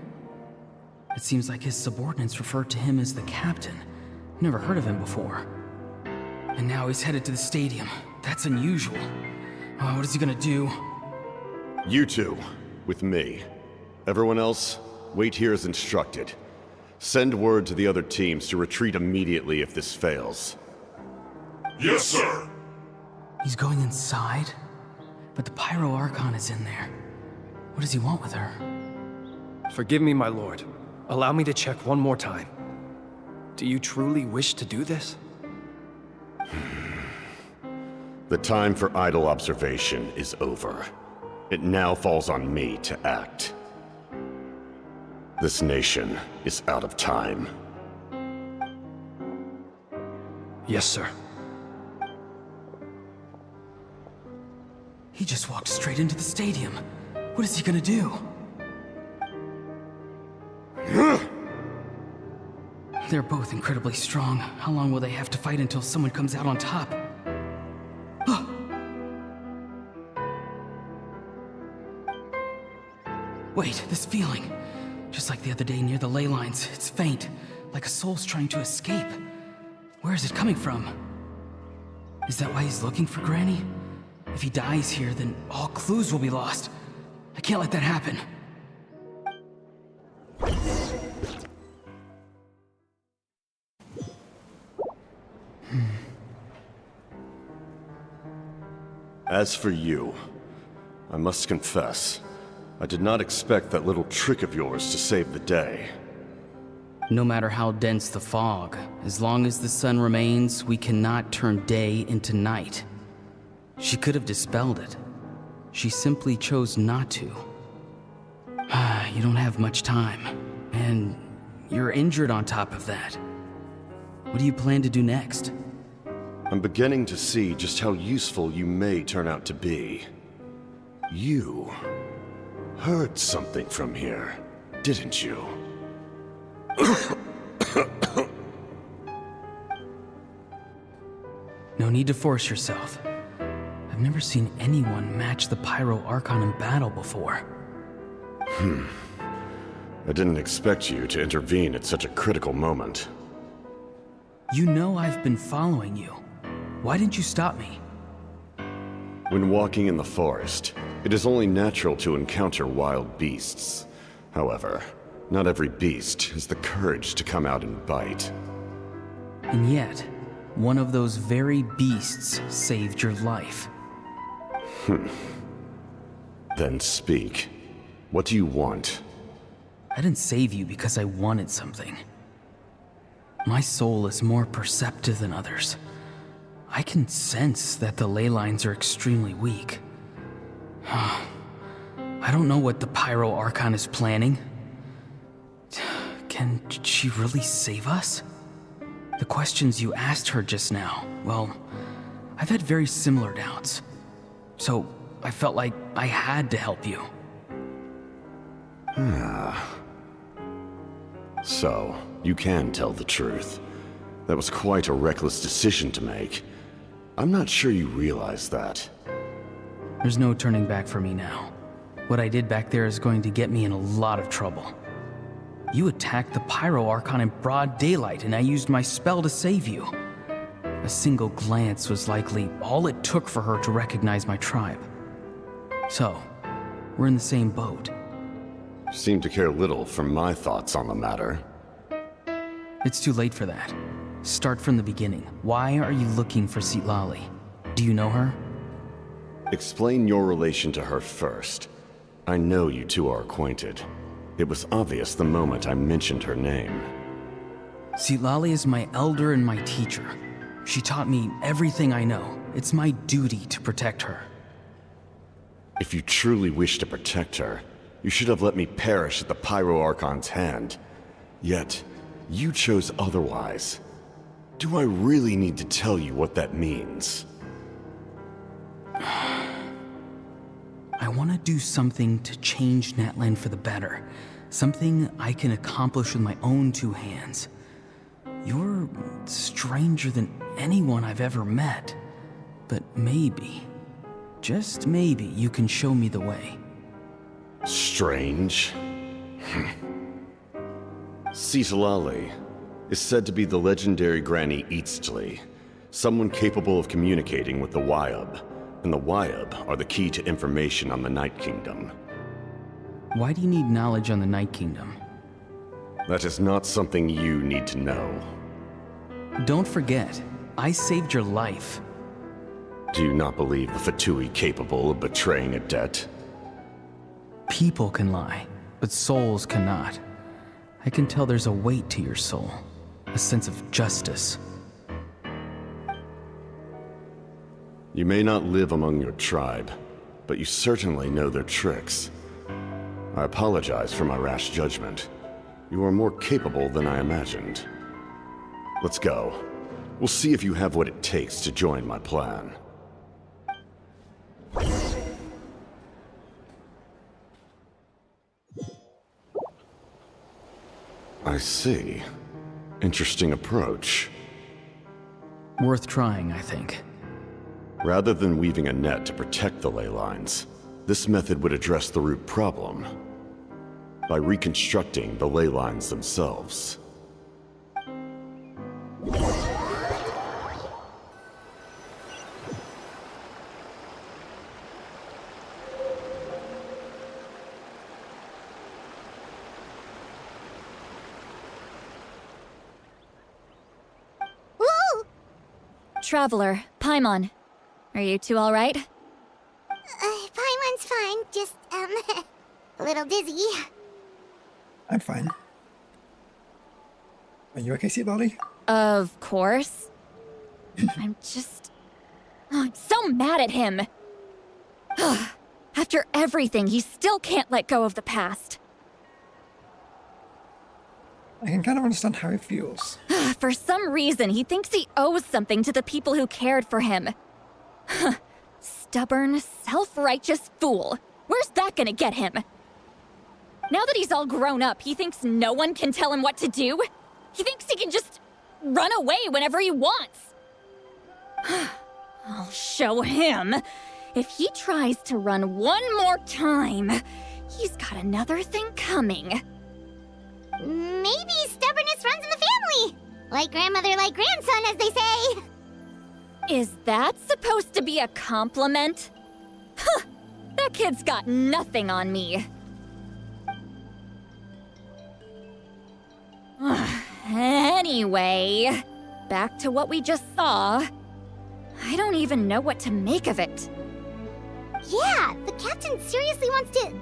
It seems like his subordinates refer to him as the captain. Never heard of him before. And now he's headed to the stadium. That's unusual. Oh, what is he gonna do? You two, with me. Everyone else, wait here as instructed. Send word to the other teams to retreat immediately if this fails. Yes, sir. He's going inside? But the Pyro Archon is in there. What does he want with her? Forgive me, my lord. Allow me to check one more time. Do you truly wish to do this? The time for idle observation is over. It now falls on me to act. This nation is out of time. Yes, sir. He just walked straight into the stadium. What is he gonna do? They're both incredibly strong. How long will they have to fight until someone comes out on top? Wait, this feeling. Just like the other day near the ley lines, it's faint, like a soul's trying to escape. Where is it coming from? Is that why he's looking for Granny? If he dies here, then all clues will be lost. I can't let that happen. As for you, I must confess, I did not expect that little trick of yours to save the day. No matter how dense the fog, as long as the sun remains, we cannot turn day into night. She could have dispelled it. She simply chose not to. You don't have much time, and you're injured on top of that. What do you plan to do next? I'm beginning to see just how useful you may turn out to be. You heard something from here, didn't you? No need to force yourself. I've never seen anyone match the Pyro Archon in battle before. I didn't expect you to intervene at such a critical moment. You know I've been following you. Why didn't you stop me? When walking in the forest, it is only natural to encounter wild beasts. However, not every beast has the courage to come out and bite. And yet, one of those very beasts saved your life. Then speak. What do you want? I didn't save you because I wanted something. My soul is more perceptive than others. I can sense that the ley lines are extremely weak. I don't know what the Pyro Archon is planning. Can she really save us? The questions you asked her just now, well, I've had very similar doubts. So I felt like I had to help you. So, you can tell the truth. That was quite a reckless decision to make. I'm not sure you realize that. There's no turning back for me now. What I did back there is going to get me in a lot of trouble. You attacked the Pyro Archon in broad daylight, and I used my spell to save you. A single glance was likely all it took for her to recognize my tribe. So, we're in the same boat. Seem to care little for my thoughts on the matter. It's too late for that. Start from the beginning. Why are you looking for Citlali? Do you know her? Explain your relation to her first. I know you two are acquainted. It was obvious the moment I mentioned her name. Citlali is my elder and my teacher. She taught me everything I know. It's my duty to protect her. If you truly wish to protect her, you should have let me perish at the Pyro Archon's hand. Yet, you chose otherwise. Do I really need to tell you what that means? I want to do something to change Natlan for the better. Something I can accomplish with my own two hands. You're stranger than anyone I've ever met. But maybe, just maybe, you can show me the way. Strange? Citlali is said to be the legendary Granny Eastli, someone capable of communicating with the Wyub, and the Wyub are the key to information on the Night Kingdom. Why do you need knowledge on the Night Kingdom? That is not something you need to know. Don't forget, I saved your life. Do you not believe the Fatui capable of betraying a debt? People can lie, but souls cannot. I can tell there's a weight to your soul, a sense of justice. You may not live among your tribe, but you certainly know their tricks. I apologize for my rash judgment. You are more capable than I imagined. Let's go. We'll see if you have what it takes to join my plan. I see. Interesting approach. Worth trying, I think. Rather than weaving a net to protect the ley lines, this method would address the root problem by reconstructing the ley lines themselves. Woo! Traveler, Paimon. Are you two alright? Paimon's fine, just, a little dizzy. I'm fine. Are you okay, Sea Lolly? Of course. I'm so mad at him. After everything, he still can't let go of the past. I can kind of understand how he feels. For some reason, he thinks he owes something to the people who cared for him. Stubborn, self-righteous fool. Where's that gonna get him? Now that he's all grown up, he thinks no one can tell him what to do? He thinks he can just run away whenever he wants. I'll show him. If he tries to run one more time, he's got another thing coming. Maybe stubbornness runs in the family. Like grandmother, like grandson, as they say. Is that supposed to be a compliment? Huh, that kid's got nothing on me. Anyway, back to what we just saw. I don't even know what to make of it. Yeah, the captain seriously wants to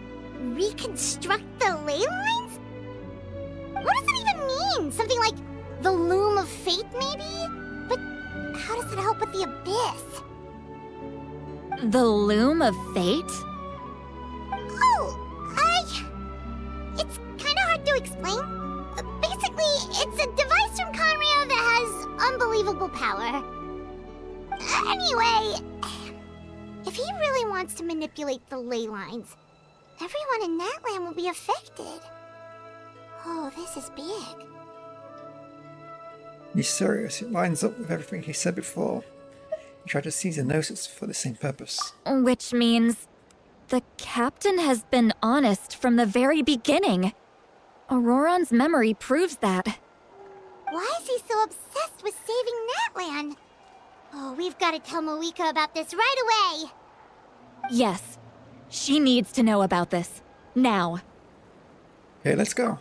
reconstruct the ley lines? What does it even mean? Something like the loom of fate, maybe? But how does it help with the abyss? The loom of fate? It's kinda hard to explain. Basically, it's a device from Conrio that has unbelievable power. Anyway, if he really wants to manipulate the ley lines, everyone in that land will be affected. Oh, this is big. He's serious. It lines up with everything he said before. He tried to seize the Gnosis for the same purpose. Which means the captain has been honest from the very beginning. Auroron's memory proves that. Why is he so obsessed with saving Natlan? Oh, we've got to tell Moika about this right away. Yes, she needs to know about this. Now. Okay, let's go.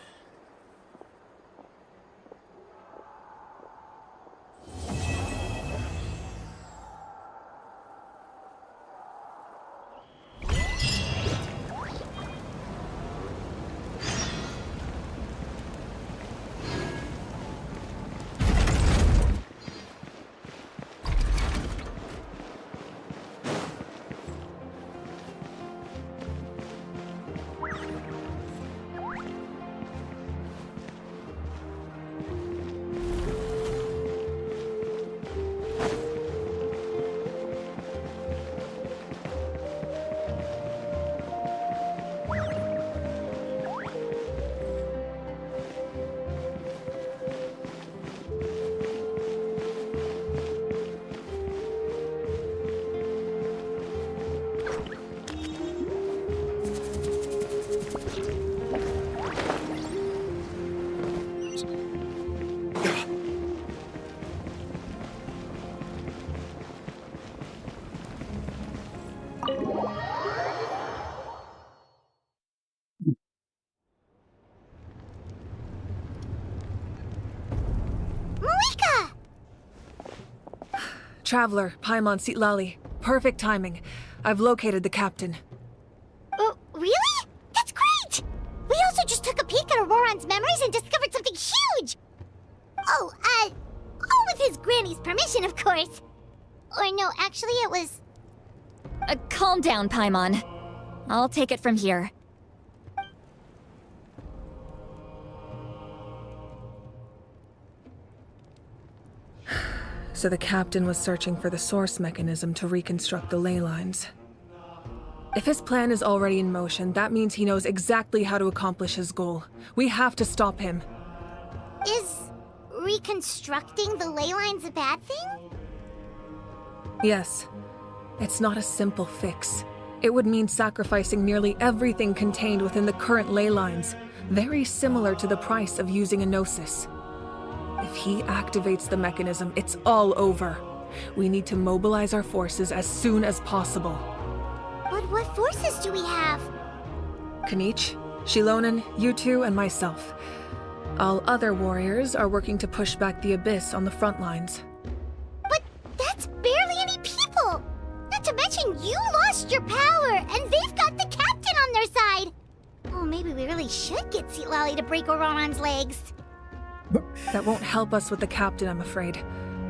Traveler, Paimon Sitlali. Perfect timing. I've located the captain. Oh, really? That's great! We also just took a peek at Auroron's memories and discovered something huge! Oh, all with his granny's permission, of course. Or no, actually it was... Calm down, Paimon. I'll take it from here. So the captain was searching for the source mechanism to reconstruct the ley lines. If his plan is already in motion, that means he knows exactly how to accomplish his goal. We have to stop him. Is reconstructing the ley lines a bad thing? Yes. It's not a simple fix. It would mean sacrificing nearly everything contained within the current ley lines, very similar to the price of using a Gnosis. If he activates the mechanism, it's all over. We need to mobilize our forces as soon as possible. But what forces do we have? Kanich, Shilonen, you two, and myself. All other warriors are working to push back the Abyss on the front lines. But that's barely any people! Not to mention you lost your power, and they've got the captain on their side! Oh, maybe we really should get Citlali to break Auroran's legs. That won't help us with the captain, I'm afraid.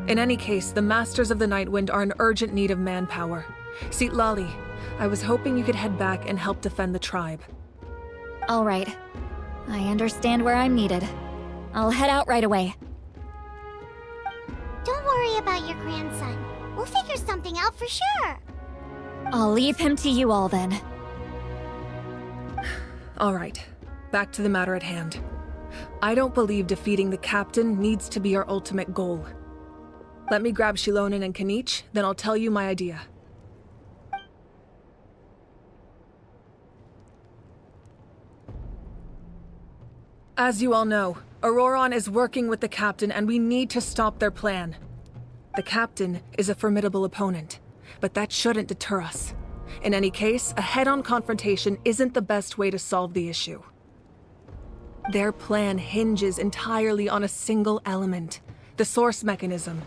In any case, the Masters of the Nightwind are in urgent need of manpower. Citlali, I was hoping you could head back and help defend the tribe. All right. I understand where I'm needed. I'll head out right away. Don't worry about your grandson. We'll figure something out for sure. I'll leave him to you all then. All right. Back to the matter at hand. I don't believe defeating the captain needs to be our ultimate goal. Let me grab Shilonen and Kanich, then I'll tell you my idea. As you all know, Auroran is working with the captain and we need to stop their plan. The captain is a formidable opponent, but that shouldn't deter us. In any case, a head-on confrontation isn't the best way to solve the issue. Their plan hinges entirely on a single element, the source mechanism.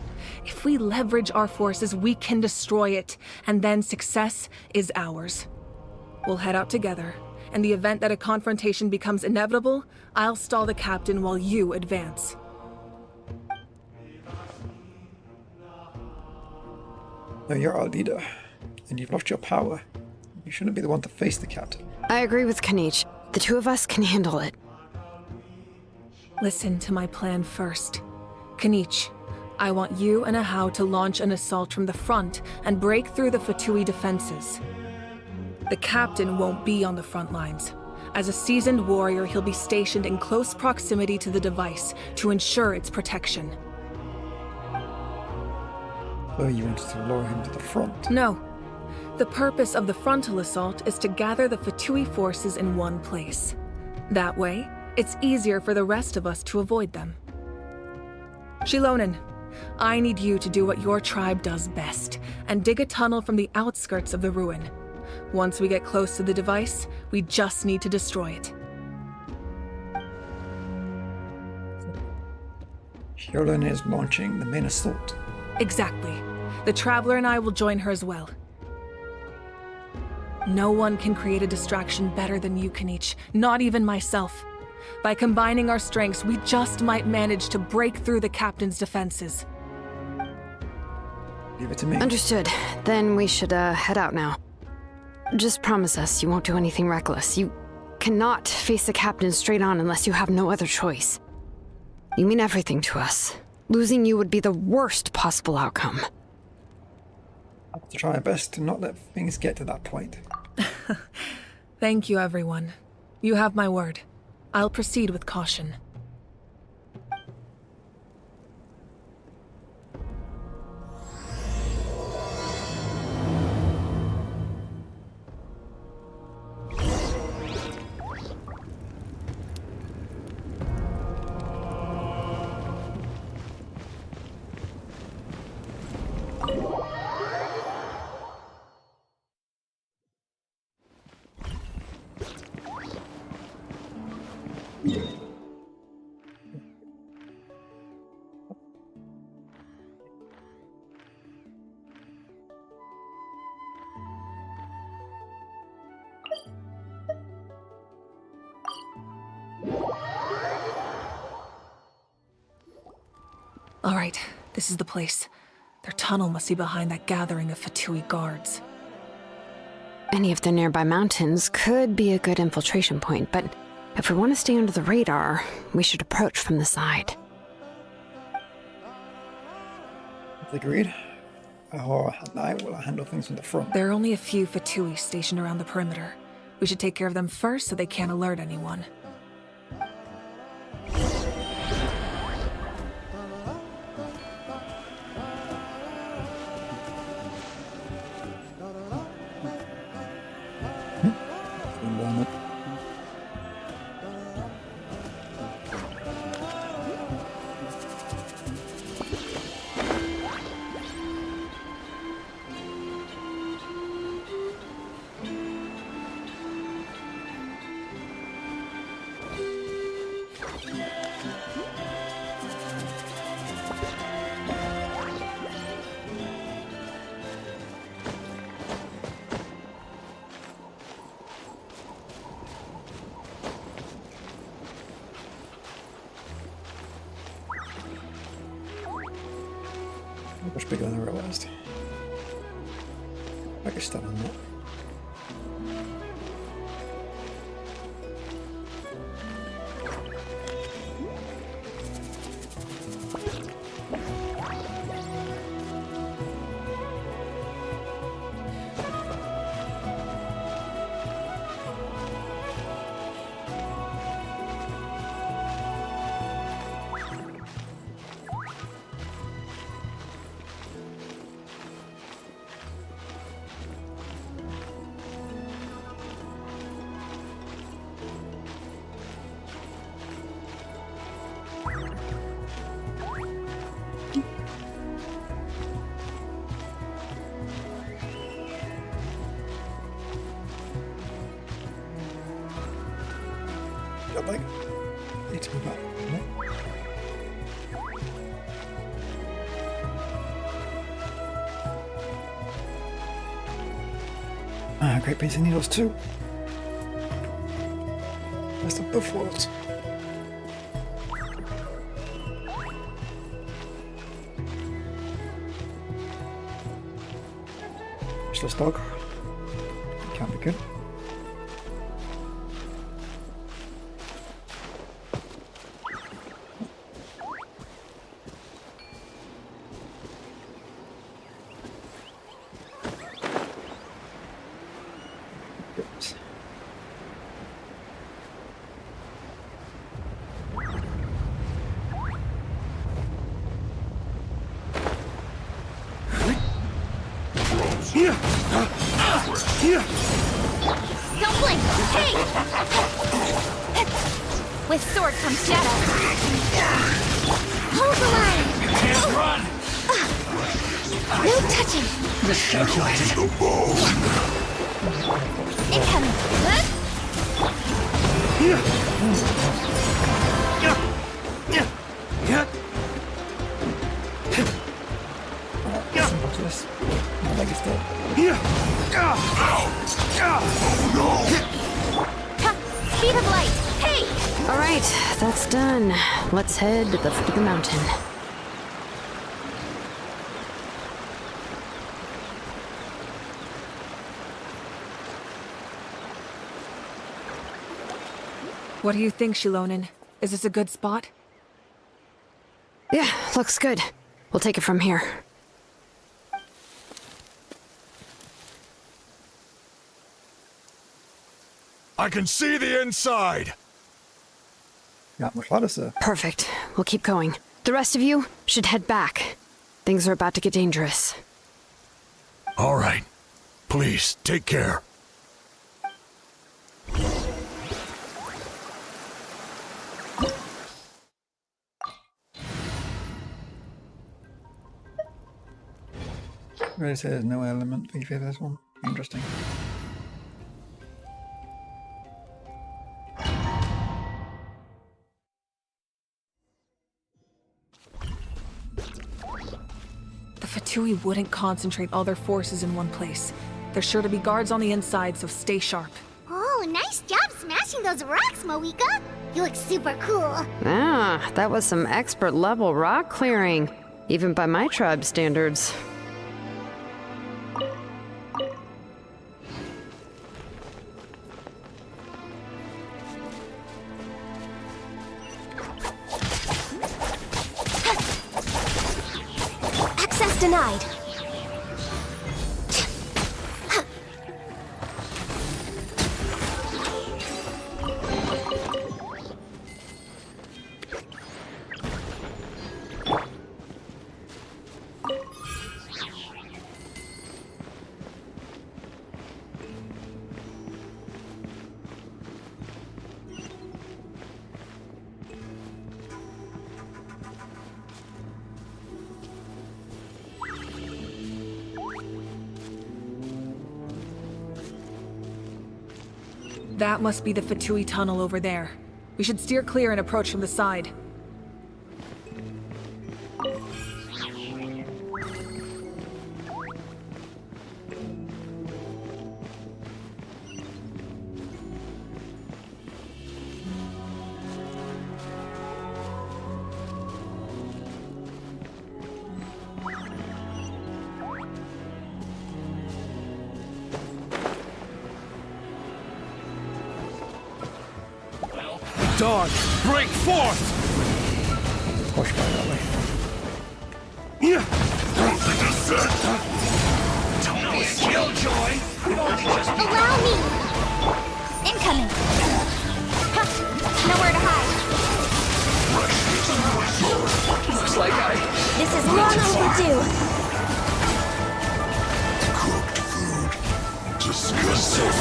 If we leverage our forces, we can destroy it, and then success is ours. We'll head out together. In the event that a confrontation becomes inevitable, I'll stall the captain while you advance. No, you're our leader, and you've lost your power. You shouldn't be the one to face the captain. I agree with Kanich. The two of us can handle it. Listen to my plan first. Kanich, I want you and Ahau to launch an assault from the front and break through the Fatui defenses. The captain won't be on the front lines. As a seasoned warrior, he'll be stationed in close proximity to the device to ensure its protection. So you wanted to lure him to the front? No. The purpose of the frontal assault is to gather the Fatui forces in one place. That way, it's easier for the rest of us to avoid them. Shilonen, I need you to do what your tribe does best, and dig a tunnel from the outskirts of the ruin. Once we get close to the device, we just need to destroy it. Shilonen is launching the main assault. Exactly. The Traveler and I will join her as well. No one can create a distraction better than you, Kanich, not even myself. By combining our strengths, we just might manage to break through the captain's defenses. Leave it to me. Understood. Then we should head out now. Just promise us you won't do anything reckless. You cannot face the captain straight on unless you have no other choice. You mean everything to us. Losing you would be the worst possible outcome. I'll have to try my best to not let things get to that point. Thank you, everyone. You have my word. I'll proceed with caution. All right, this is the place. Their tunnel must be behind that gathering of Fatui guards. Any of the nearby mountains could be a good infiltration point, but if we want to stay under the radar, we should approach from the side. Agreed. Ahura and I will handle things from the front. There are only a few Fatui stationed around the perimeter. We should take care of them first so they can't alert anyone. Much bigger than I realized. I can stand on that. Got like, need to move up. No? Great piece of needles too. Best of both worlds. Useless dog. Can't be good. Don't blink! Hey! With sword comes shadow. Hold the line! Can't run! No touching! The shadow is the bow! Incoming! My leg is dead. Speed of light! Hey! All right, that's done. Let's head to the foot of the mountain. What do you think, Shilonen? Is this a good spot? Yeah, looks good. We'll take it from here. I can see the inside! Not much ladder, sir. Perfect. We'll keep going. The rest of you should head back. Things are about to get dangerous. All right. Please, take care. Really says no element for this one. Interesting. The Fatui wouldn't concentrate all their forces in one place. There's sure to be guards on the inside, so stay sharp. Oh, nice job smashing those rocks, Moika! You look super cool. Ah, that was some expert level rock clearing. Even by my tribe standards. Access denied. That must be the Fatui tunnel over there. We should steer clear and approach from the side. Dawn, break forth! Push by that way. Don't be a killjoy! Allow me! Incoming! Ha! Nowhere to hide. Looks like This is long overdue. Cooked food. Disgusting.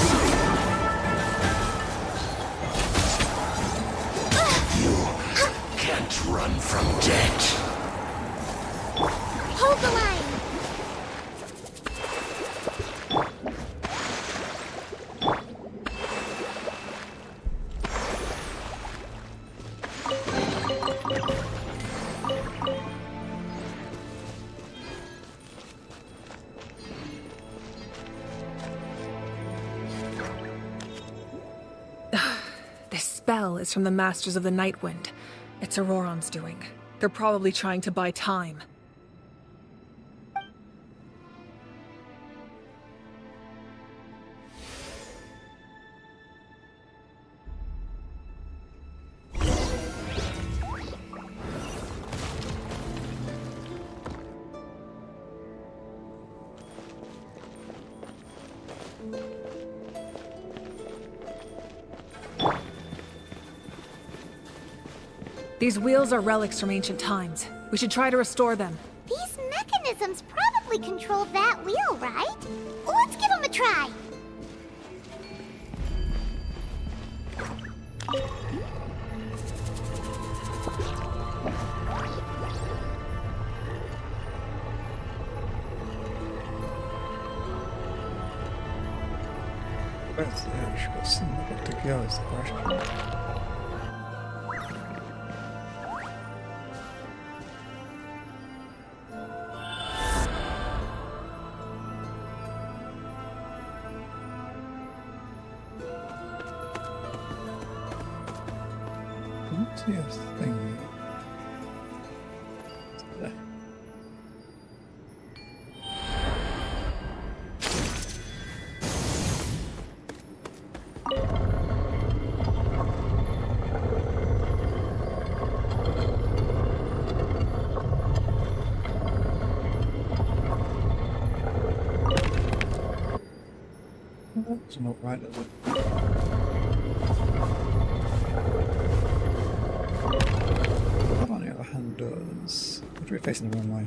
Can't run from death. Hold the line. This spell is from the Masters of the Night Wind. It's Auroron's doing. They're probably trying to buy time. These wheels are relics from ancient times. We should try to restore them. These mechanisms probably control that wheel, right? Let's give them a try. Where's the edge? What's in the book to go is the question. Yes, thing. There. That's not right, is it? What on the other hand does? What are we facing the wrong way?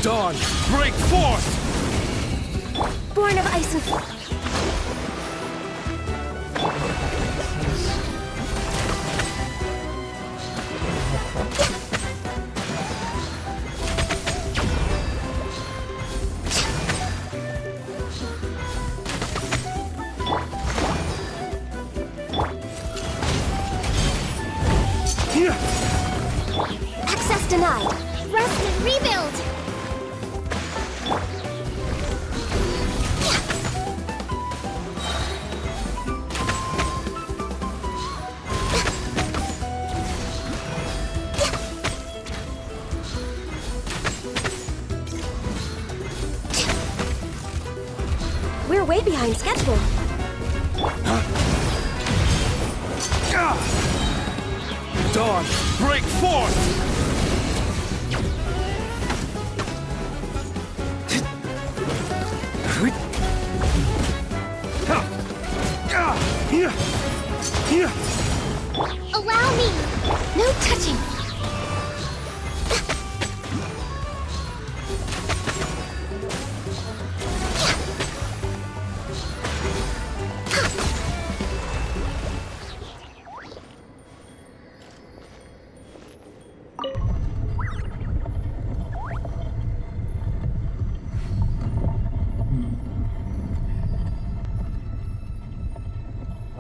Dawn, break forth! Born of ice and fire. Access denied. Rest and rebuild. We're way behind schedule. Dawn, break forth! Allow me. No touching.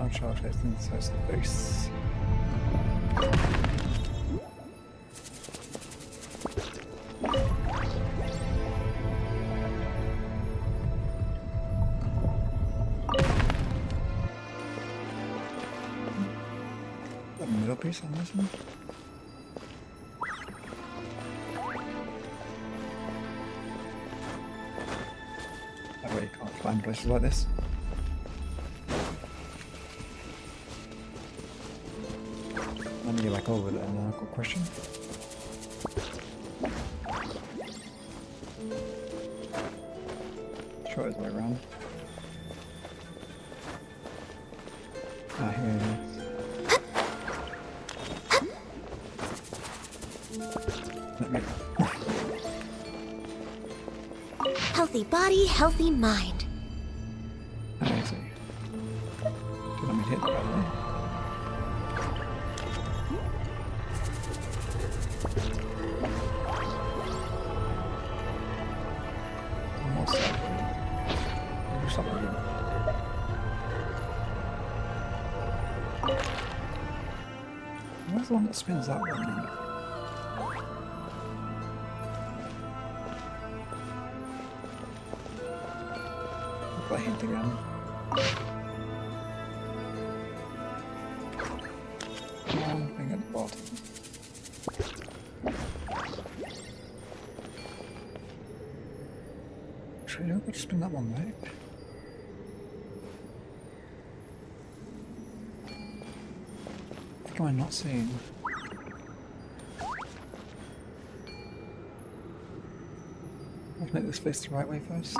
Now charge heads inside the base. The middle piece on this one. That way you can't climb places like this. Let me get back over there now. Quick question. Try his way around. Ah, here it is. Let me. Healthy body, healthy mind. I see. Let me hit that way. Almost do something again. Where's the one that spins that one? I hit again. Come on, thing at the bottom. Should I could spin that one back? What am I not seeing? Let's make this face the right way first.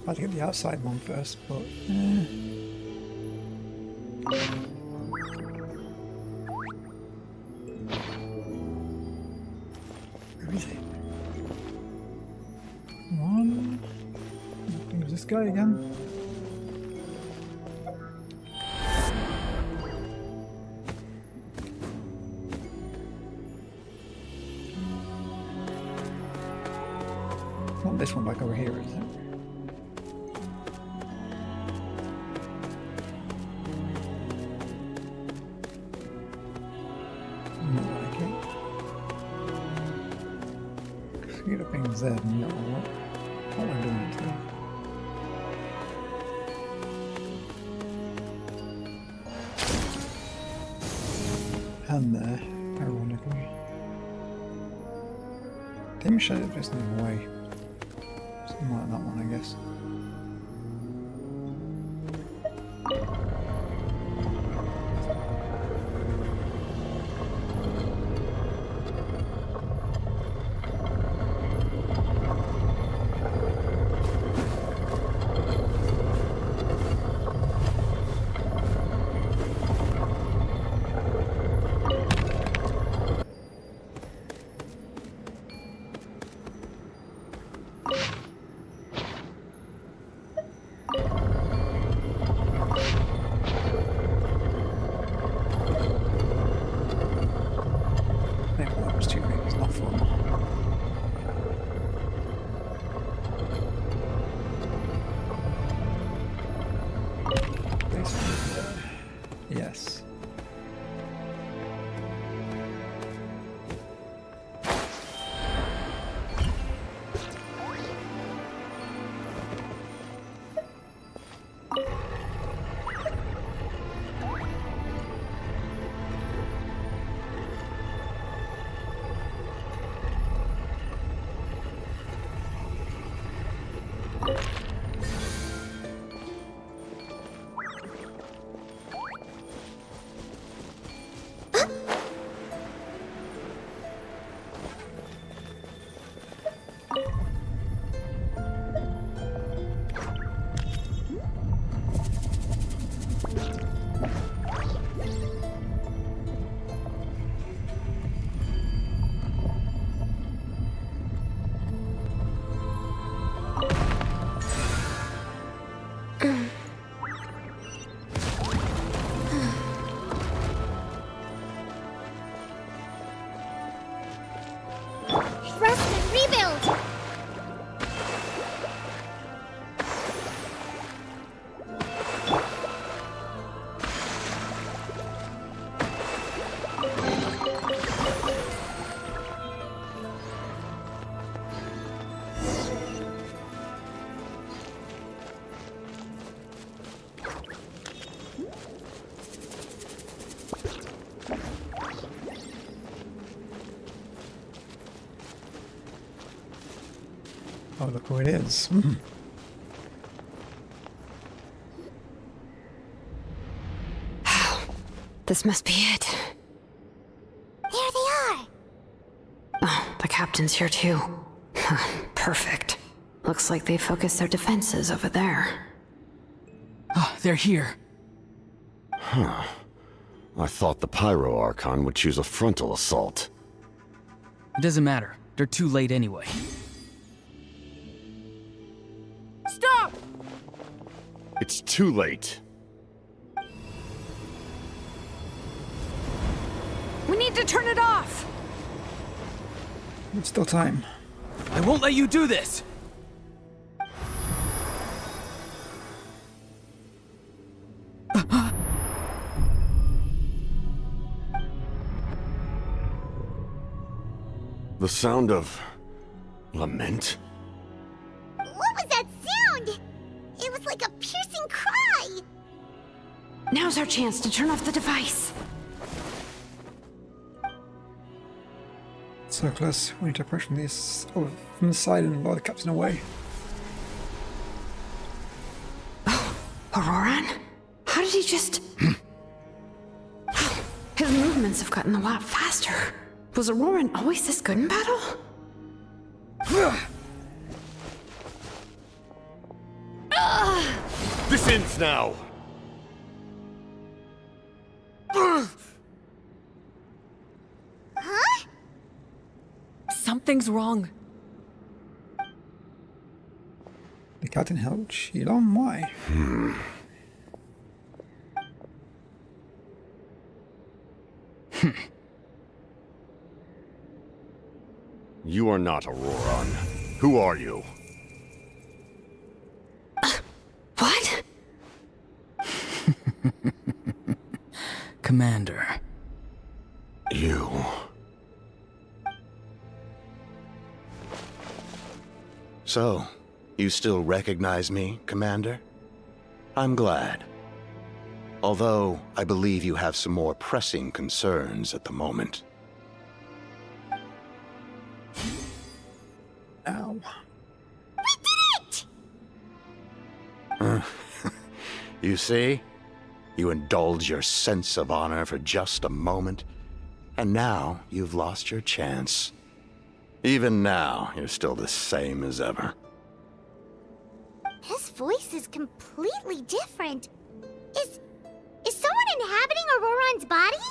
I had to get the outside one first, but where is it? Come on. I think it was this guy again. Not this one back over here, is it? There, no, what am I doing today? And there, ironically. Damn shadow just in the way. Something like that one, I guess. Oh, look who it is. This must be it. There they are! Oh, the captain's here too. Perfect. Looks like they focused their defenses over there. Oh, they're here. Huh. I thought the Pyro Archon would choose a frontal assault. It doesn't matter. They're too late anyway. Stop! It's too late. We need to turn it off! It's still time. I won't let you do this! The sound of lament? What was that sound? It was like a piercing cry! Now's our chance to turn off the device. So close. We need to approach from this from the side and lure the captain away. Auroran? How did he just... His movements have gotten a lot faster. Was Auroran always this good in battle? This ends now! Huh? Something's wrong. The captain held Shilong. Why? You are not Auroran. Who are you? What? Commander. You. So, you still recognize me, Commander? I'm glad. Although, I believe you have some more pressing concerns at the moment. Ow. We did it! You see? You indulge your sense of honor for just a moment, and now you've lost your chance. Even now, you're still the same as ever. His voice is completely different. Is someone inhabiting Auroran's body?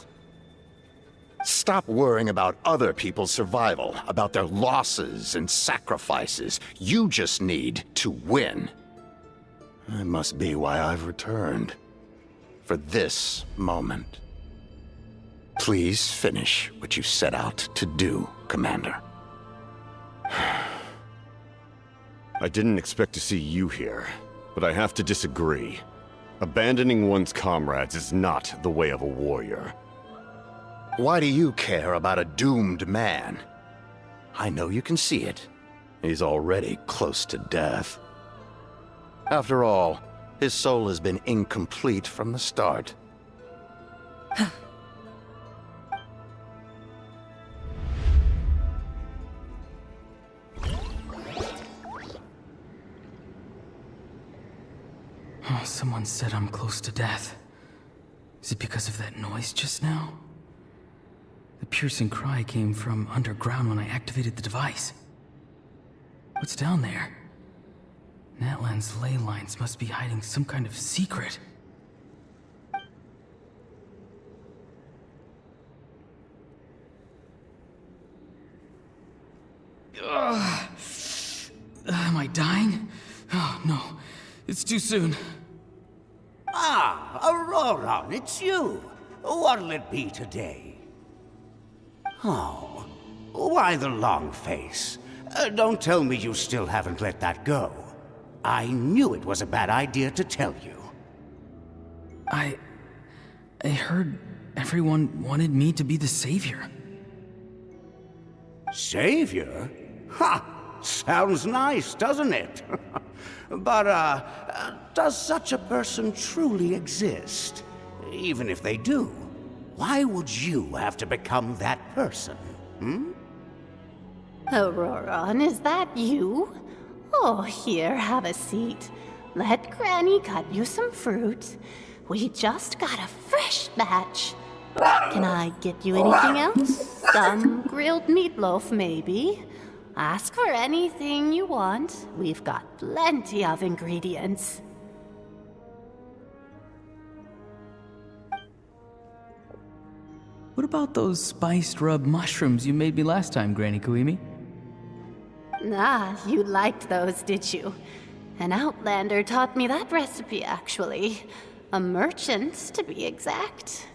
Stop worrying about other people's survival, about their losses and sacrifices. You just need to win. That must be why I've returned. For this moment. Please finish what you set out to do, Commander. I didn't expect to see you here, but I have to disagree. Abandoning one's comrades is not the way of a warrior. Why do you care about a doomed man? I know you can see it. He's already close to death. After all, his soul has been incomplete from the start. Oh, someone said I'm close to death. Is it because of that noise just now? The piercing cry came from underground when I activated the device. What's down there? Natlan's ley lines must be hiding some kind of secret. Am I dying? Oh, no. It's too soon. Ah, Auroran, it's you. What'll it be today? Oh, why the long face? Don't tell me you still haven't let that go. I knew it was a bad idea to tell you. I heard everyone wanted me to be the savior. Savior? Ha! Sounds nice, doesn't it? But, does such a person truly exist? Even if they do, why would you have to become that person, hmm? Auroran, is that you? Oh, here, have a seat. Let Granny cut you some fruit. We just got a fresh batch. Can I get you anything else? Some grilled meatloaf, maybe? Ask for anything you want. We've got plenty of ingredients. What about those spiced rub mushrooms you made me last time, Granny Kuimi? Ah, you liked those, did you? An outlander taught me that recipe, actually. A merchant, to be exact.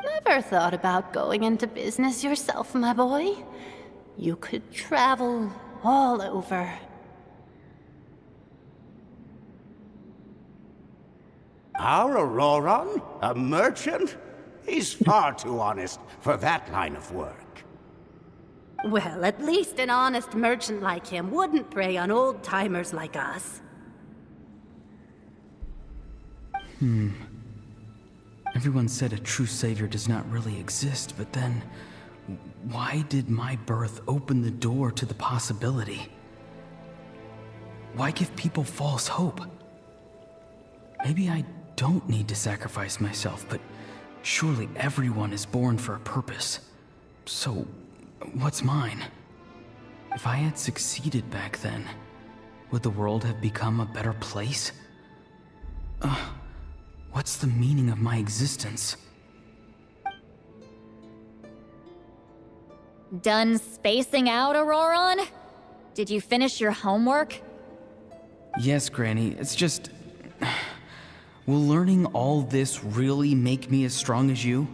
Never thought about going into business yourself, my boy? You could travel all over. Our Auroron? A merchant? He's far too honest for that line of work. Well, at least an honest merchant like him wouldn't prey on old-timers like us. Everyone said a true savior does not really exist, but then why did my birth open the door to the possibility? Why give people false hope? Maybe I don't need to sacrifice myself, but surely everyone is born for a purpose. So, what's mine? If I had succeeded back then, would the world have become a better place? What's the meaning of my existence? Done spacing out, Auroron? Did you finish your homework? Yes, Granny, it's just... Will learning all this really make me as strong as you?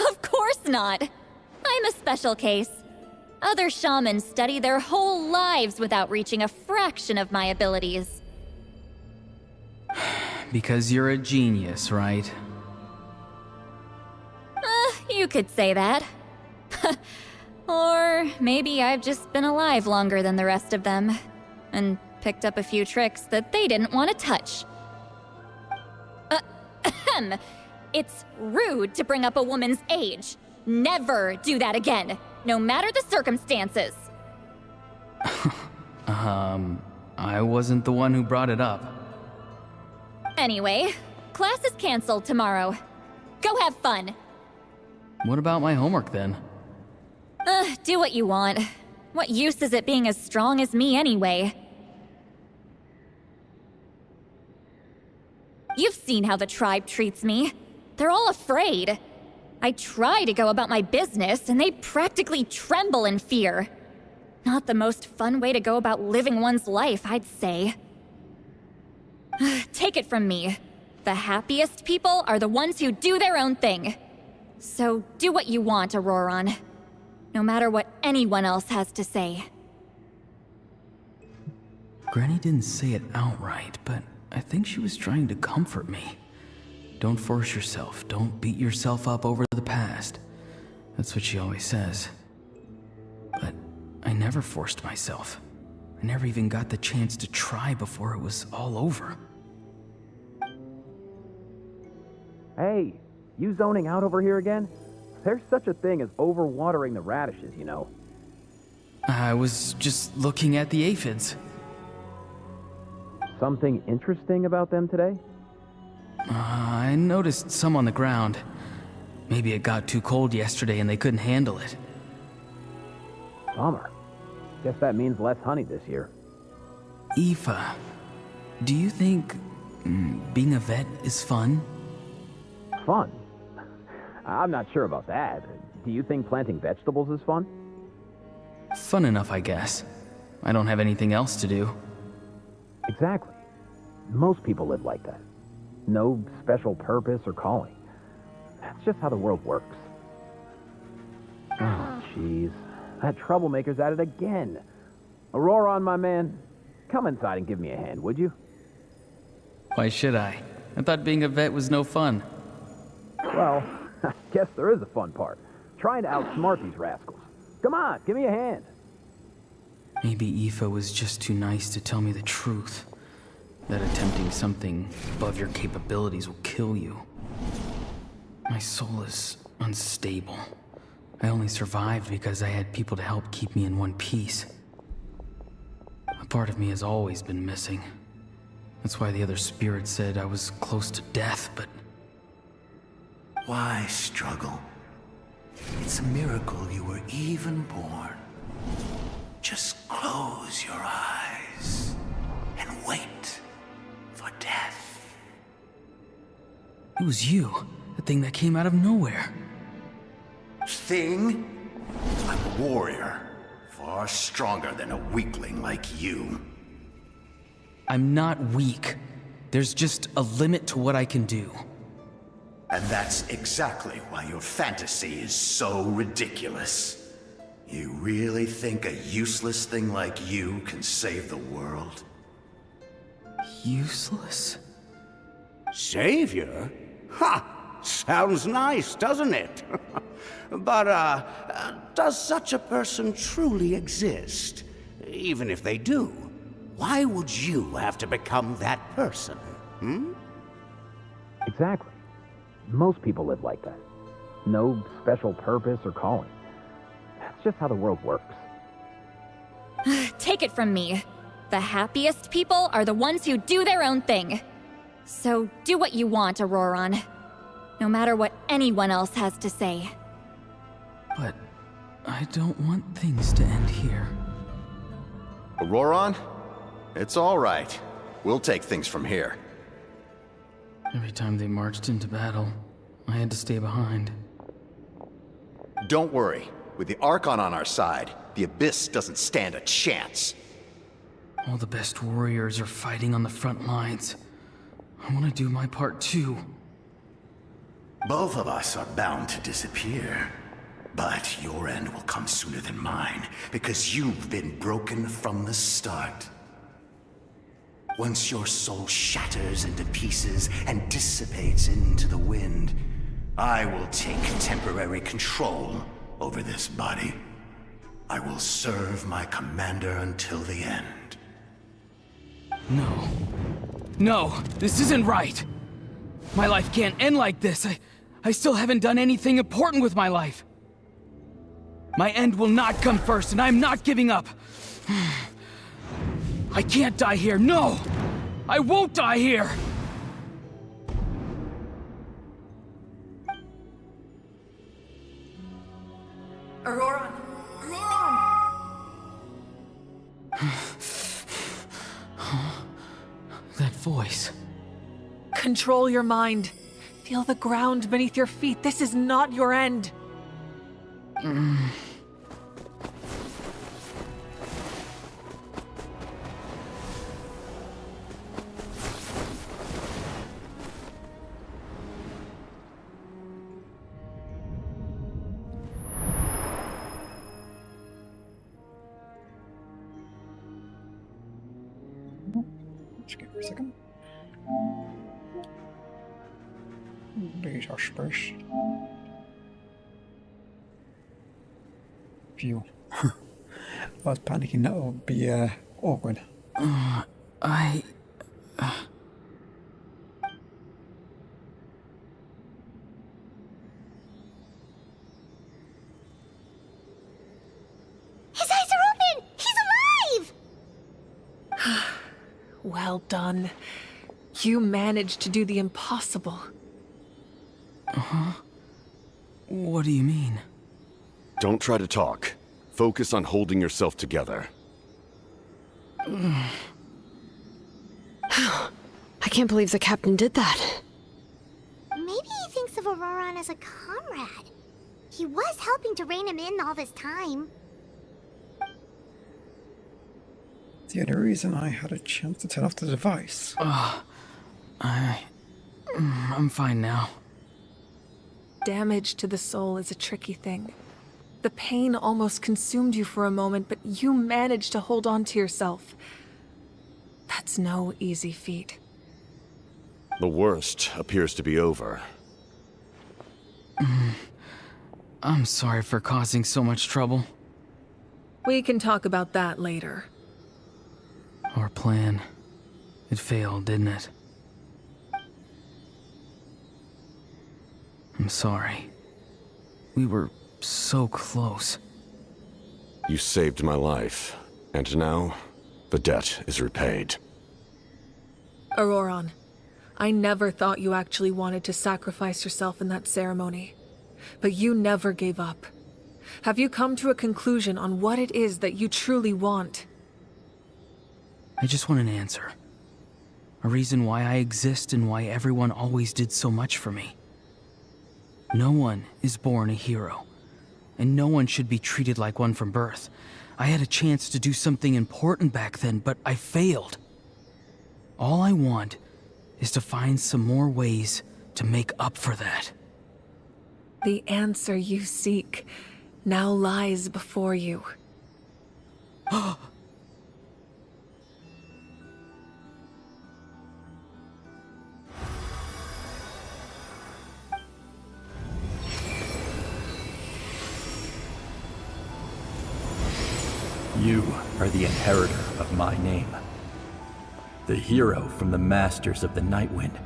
Of course not. I'm a special case. Other shamans study their whole lives without reaching a fraction of my abilities. Because you're a genius, right? You could say that. Or maybe I've just been alive longer than the rest of them, and picked up a few tricks that they didn't want to touch. It's rude to bring up a woman's age. Never do that again, no matter the circumstances. I wasn't the one who brought it up. Anyway, class is canceled tomorrow. Go have fun. What about my homework then? Do what you want. What use is it being as strong as me anyway? You've seen how the tribe treats me. They're all afraid. I try to go about my business, and they practically tremble in fear. Not the most fun way to go about living one's life, I'd say. Take it from me. The happiest people are the ones who do their own thing. So do what you want, Auroron. No matter what anyone else has to say. Granny didn't say it outright, but I think she was trying to comfort me. Don't force yourself. Don't beat yourself up over the past. That's what she always says. But I never forced myself. I never even got the chance to try before it was all over. Hey, you zoning out over here again? There's such a thing as overwatering the radishes, you know. I was just looking at the aphids. Something interesting about them today? I noticed some on the ground. Maybe it got too cold yesterday and they couldn't handle it. Bummer. Guess that means less honey this year. Aoife, do you think being a vet is fun? Fun? I'm not sure about that. Do you think planting vegetables is fun? Fun enough, I guess. I don't have anything else to do. Exactly. Most people live like that. No special purpose or calling. That's just how the world works. Oh, jeez. That troublemaker's at it again. Auroron, my man, come inside and give me a hand, would you? Why should I? I thought being a vet was no fun. Well, I guess there is a fun part. Trying to outsmart these rascals. Come on, give me a hand. Maybe Aoife was just too nice to tell me the truth. That attempting something above your capabilities will kill you. My soul is unstable. I only survived because I had people to help keep me in one piece. part of me has always been missing. That's why the other spirits said I was close to death, but... Why struggle? It's a miracle you were even born. Just close your eyes and wait for death. It was you, the thing that came out of nowhere. Thing? I'm a warrior, far stronger than a weakling like you. I'm not weak. There's just a limit to what I can do. And that's exactly why your fantasy is so ridiculous. You really think a useless thing like you can save the world? Useless? Savior? Ha! Sounds nice, doesn't it? But, does such a person truly exist? Even if they do, why would you have to become that person? Exactly. Most people live like that. No special purpose or calling. That's just how the world works. Take it from me. The happiest people are the ones who do their own thing. So do what you want, Auroron. No matter what anyone else has to say. But I don't want things to end here. Auroron? It's all right. We'll take things from here. Every time they marched into battle, I had to stay behind. Don't worry. With the Archon on our side, the Abyss doesn't stand a chance. All the best warriors are fighting on the front lines. I want to do my part too. Both of us are bound to disappear. But your end will come sooner than mine, because you've been broken from the start. Once your soul shatters into pieces and dissipates into the wind, I will take temporary control over this body. I will serve my commander until the end. No. No, this isn't right. My life can't end like this. I still haven't done anything important with my life. My end will not come first, and I'm not giving up. I can't die here, no! I won't die here! Auroron! Auroron! That voice. Control your mind. Feel the ground beneath your feet. This is not your end. Just give me a second. There's our space. Phew. I was panicking that would be awkward. His eyes are open! He's alive! Well done. You managed to do the impossible. What do you mean? Don't try to talk. Focus on holding yourself together. I can't believe the captain did that. Maybe he thinks of Auroron as a comrade. He was helping to rein him in all this time. The only reason I had a chance to turn off the device. I'm fine now. Damage to the soul is a tricky thing. The pain almost consumed you for a moment, but you managed to hold on to yourself. That's no easy feat. The worst appears to be over. I'm sorry for causing so much trouble. We can talk about that later. Our plan. It failed, didn't it? I'm sorry. We were so close. You saved my life, and now The debt is repaid. Auroron, I never thought you actually wanted to sacrifice yourself in that ceremony. But you never gave up. Have you come to a conclusion on what it is that you truly want? I just want an answer. A reason why I exist and why everyone always did so much for me. No one is born a hero, and no one should be treated like one from birth. I had a chance to do something important back then, but I failed. All I want is to find some more ways to make up for that. The answer you seek now lies before you. You are the inheritor of my name. The hero from the Masters of the Nightwind,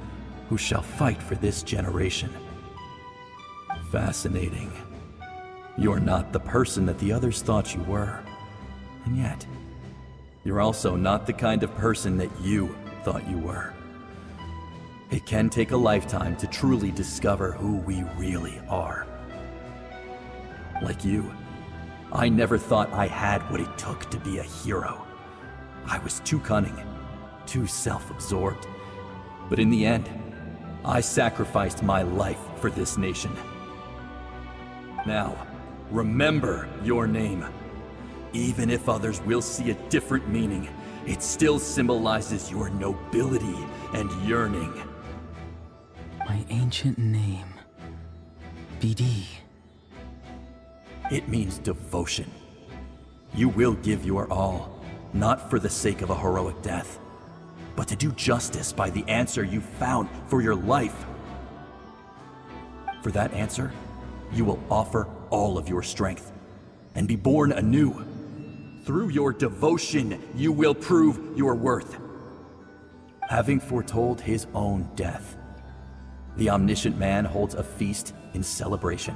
who shall fight for this generation. Fascinating. You're not the person that the others thought you were. And yet, you're also not the kind of person that you thought you were. It can take a lifetime to truly discover who we really are. Like you, I never thought I had what it took to be a hero. I was too cunning, too self-absorbed. But in the end, I sacrificed my life for this nation. Now, remember your name. Even if others will see a different meaning, it still symbolizes your nobility and yearning. My ancient name. BD. It means devotion. You will give your all, not for the sake of a heroic death, but to do justice by the answer you found for your life. For that answer, you will offer all of your strength and be born anew. Through your devotion, you will prove your worth. Having foretold his own death, the omniscient man holds a feast in celebration.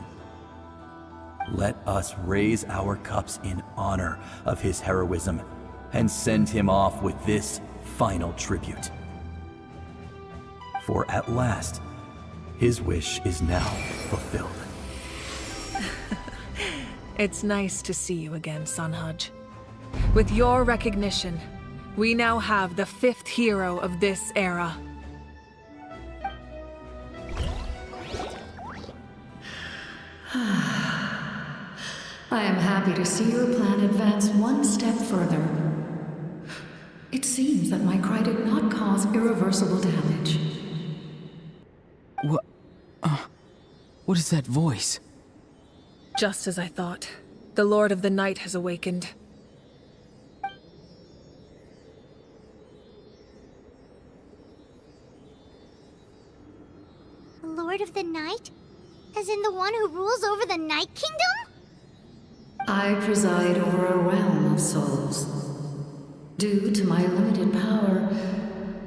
Let us raise our cups in honor of his heroism and send him off with this final tribute. For at last, his wish is now fulfilled. It's nice to see you again, Sunhudge. With your recognition, we now have the 5th hero of this era. I am happy to see your plan advance one step further. It seems that my cry did not cause irreversible damage. What is that voice? Just as I thought. The Lord of the Night has awakened. The Lord of the Night? As in the one who rules over the Night Kingdom? I preside over a realm of souls. Due to my limited power,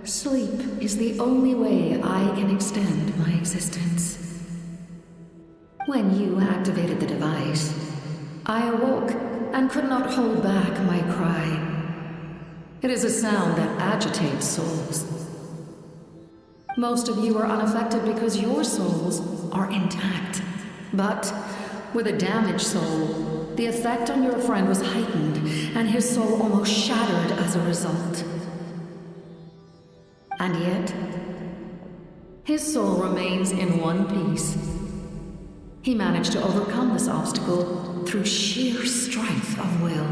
sleep is the only way I can extend my existence. When you activated the device, I awoke and could not hold back my cry. It is a sound that agitates souls. Most of you are unaffected because your souls are intact. But with a damaged soul, the effect on your friend was heightened, and his soul almost shattered as a result. And yet, his soul remains in one piece. He managed to overcome this obstacle through sheer strength of will.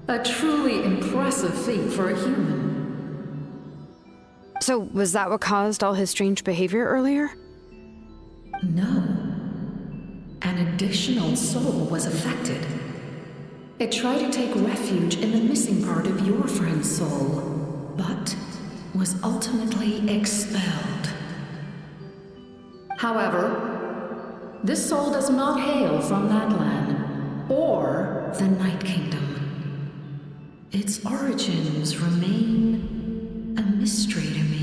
A truly impressive feat for a human. So, was that what caused all his strange behavior earlier? No. An additional soul was affected. It tried to take refuge in the missing part of your friend's soul, but was ultimately expelled. However, this soul does not hail from that land, or the Night Kingdom. Its origins remain a mystery to me.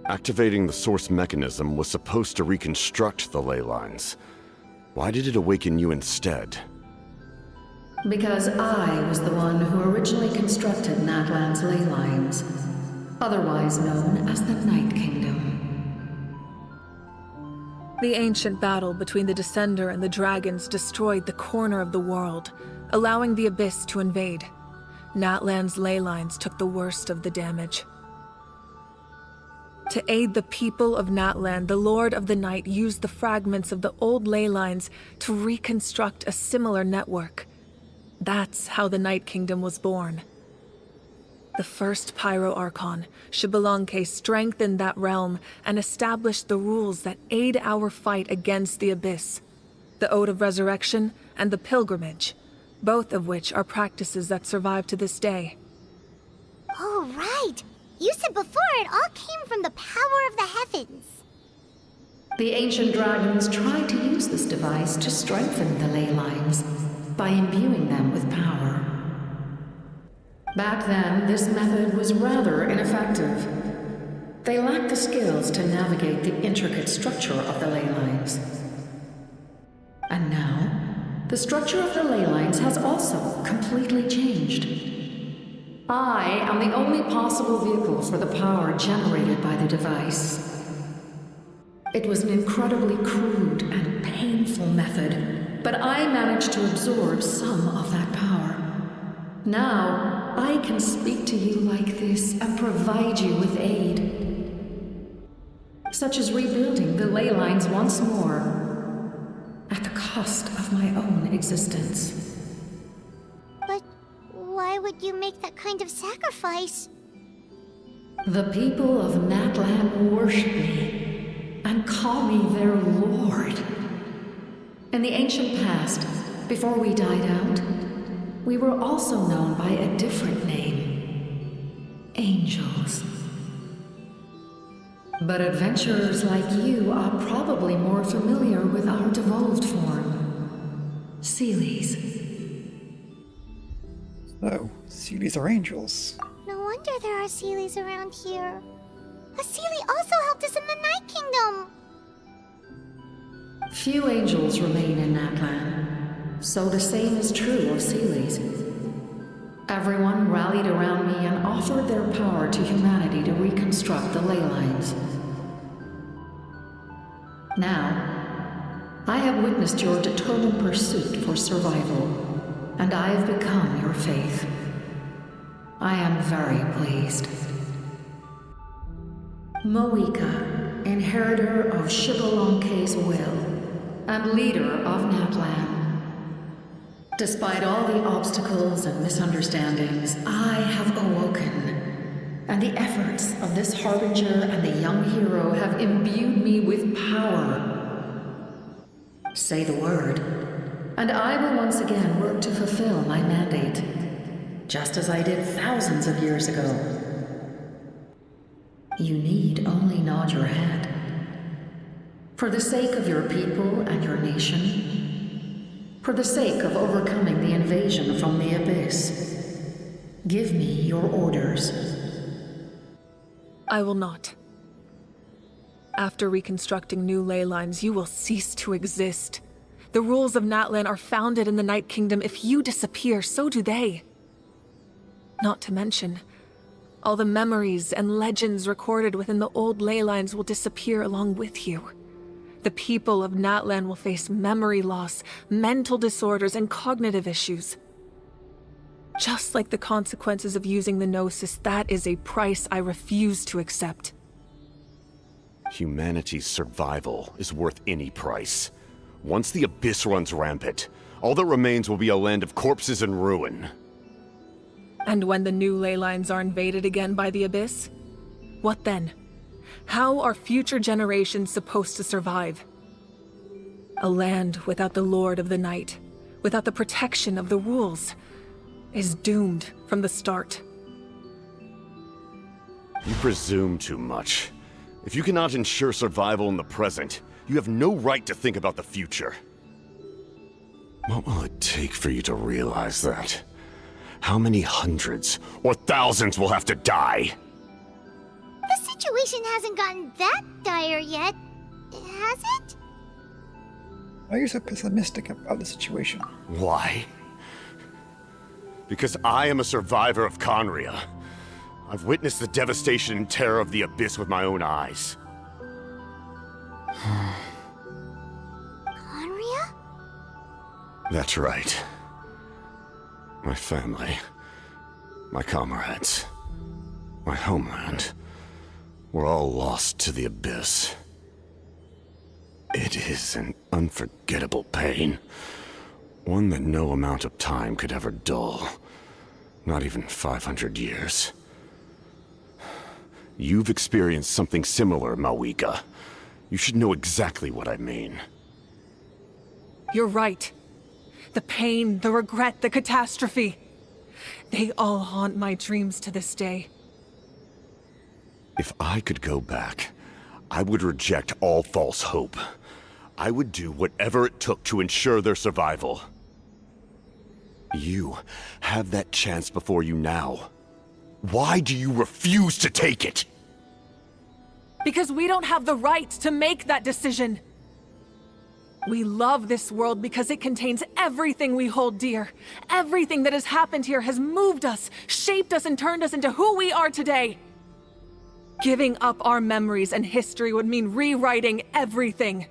Activating the source mechanism was supposed to reconstruct the ley lines. Why did it awaken you instead? Because I was the one who originally constructed Natlan's ley lines, otherwise known as the Night Kingdom. The ancient battle between the Descender and the dragons destroyed the corner of the world, allowing the Abyss to invade. Natlan's ley lines took the worst of the damage. To aid the people of Natlan, the Lord of the Night used the fragments of the old ley lines to reconstruct a similar network. That's how the Night Kingdom was born. The first Pyro Archon, Xbalanque, strengthened that realm and established the rules that aid our fight against the Abyss. The Ode of Resurrection and the Pilgrimage, both of which are practices that survive to this day. Oh, right! You said before it all came from the power of the heavens. The ancient dragons tried to use this device to strengthen the ley lines by imbuing them with power. Back then, this method was rather ineffective. They lacked the skills to navigate the intricate structure of the ley lines. And now, the structure of the ley lines has also completely changed. I am the only possible vehicle for the power generated by the device. It was an incredibly crude and painful method, but I managed to absorb some of that power. Now, I can speak to you like this and provide you with aid, such as rebuilding the ley lines once more, at the cost of my own existence. But why would you make that kind of sacrifice? The people of Natlan worship me and call me their lord. In the ancient past, before we died out, we were also known by a different name: angels. But adventurers like you are probably more familiar with our devolved form, Seelies. So, Seelies are angels. No wonder there are Seelies around here. A Seelie also helped us in the Night Kingdom. Few angels remain in Natlan, so the same is true of Seelies. Everyone rallied around me and offered their power to humanity to reconstruct the ley lines. Now, I have witnessed your determined pursuit for survival, and I have become your faith. I am very pleased. Moika, inheritor of Xbalanque's will, and leader of Natlan. Despite all the obstacles and misunderstandings, I have awoken, and the efforts of this harbinger and the young hero have imbued me with power. Say the word, and I will once again work to fulfill my mandate, just as I did thousands of years ago. You need only nod your head. For the sake of your people and your nation, for the sake of overcoming the invasion from the Abyss, give me your orders. I will not. After reconstructing new ley lines, you will cease to exist. The rules of Natlan are founded in the Night Kingdom. If you disappear, so do they. Not to mention, all the memories and legends recorded within the old ley lines will disappear along with you. The people of Natlan will face memory loss, mental disorders, and cognitive issues. Just like the consequences of using the Gnosis, that is a price I refuse to accept. Humanity's survival is worth any price. Once the Abyss runs rampant, all that remains will be a land of corpses and ruin. And when the new ley lines are invaded again by the Abyss? What then? How are future generations supposed to survive? A land without the Lord of the Night, without the protection of the rules, is doomed from the start. You presume too much. If you cannot ensure survival in the present, you have no right to think about the future. What will it take for you to realize that? How many hundreds or thousands will have to die? The situation hasn't gotten that dire yet, has it? Why are you so pessimistic about the situation? Why? Because I am a survivor of Conria. I've witnessed the devastation and terror of the Abyss with my own eyes. Conria? That's right. My family, my comrades, my homeland, were all lost to the Abyss. It is an unforgettable pain. One that no amount of time could ever dull. Not even 500 years. You've experienced something similar, Mawika. You should know exactly what I mean. You're right. The pain, the regret, the catastrophe. They all haunt my dreams to this day. If I could go back, I would reject all false hope. I would do whatever it took to ensure their survival. You have that chance before you now. Why do you refuse to take it? Because we don't have the right to make that decision. We love this world because it contains everything we hold dear. Everything that has happened here has moved us, shaped us, and turned us into who we are today. Giving up our memories and history would mean rewriting everything.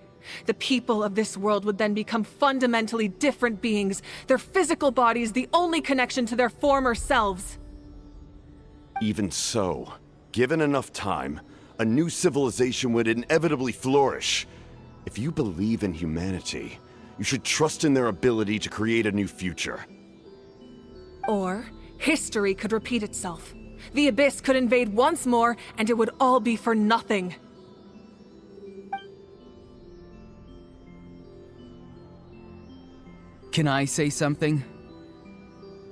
The people of this world would then become fundamentally different beings, their physical bodies the only connection to their former selves. Even so, given enough time, a new civilization would inevitably flourish. If you believe in humanity, you should trust in their ability to create a new future. Or, history could repeat itself. The Abyss could invade once more, and it would all be for nothing. Can I say something?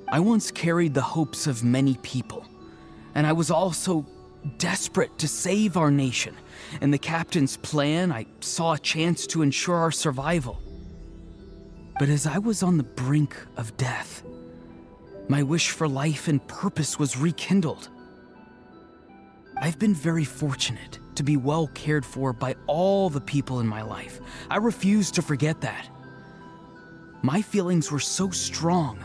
I once carried the hopes of many people, and I was also desperate to save our nation. In the captain's plan, I saw a chance to ensure our survival. But as I was on the brink of death, my wish for life and purpose was rekindled. I've been very fortunate to be well cared for by all the people in my life. I refuse to forget that. My feelings were so strong,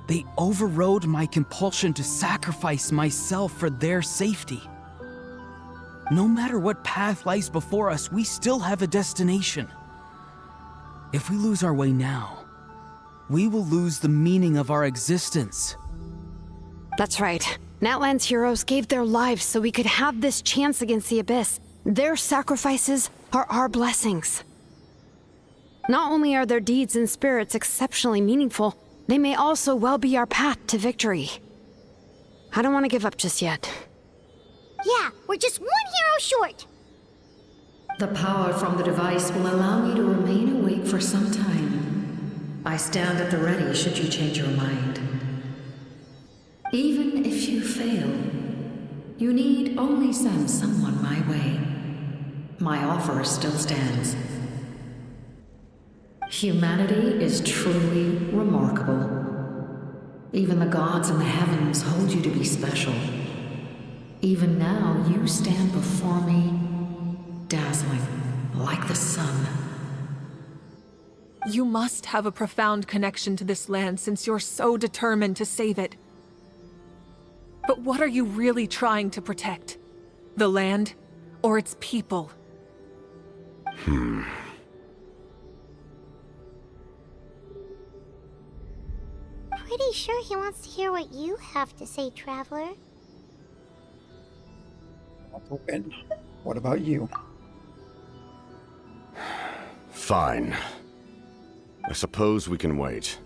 they overrode my compulsion to sacrifice myself for their safety. No matter what path lies before us, we still have a destination. If we lose our way now, we will lose the meaning of our existence. That's right. Natlan's heroes gave their lives so we could have this chance against the Abyss. Their sacrifices are our blessings. Not only are their deeds and spirits exceptionally meaningful, they may also well be our path to victory. I don't want to give up just yet. Yeah, we're just one hero short. The power from the device will allow me to remain awake for some time. I stand at the ready should you change your mind. Even if you fail, you need only send someone my way. My offer still stands. Humanity is truly remarkable. Even the gods in the heavens hold you to be special. Even now, you stand before me, dazzling like the sun. You must have a profound connection to this land since you're so determined to save it. But what are you really trying to protect? The land or its people? Pretty sure he wants to hear what you have to say, Traveler. Let's open. What about you? Fine. I suppose we can wait.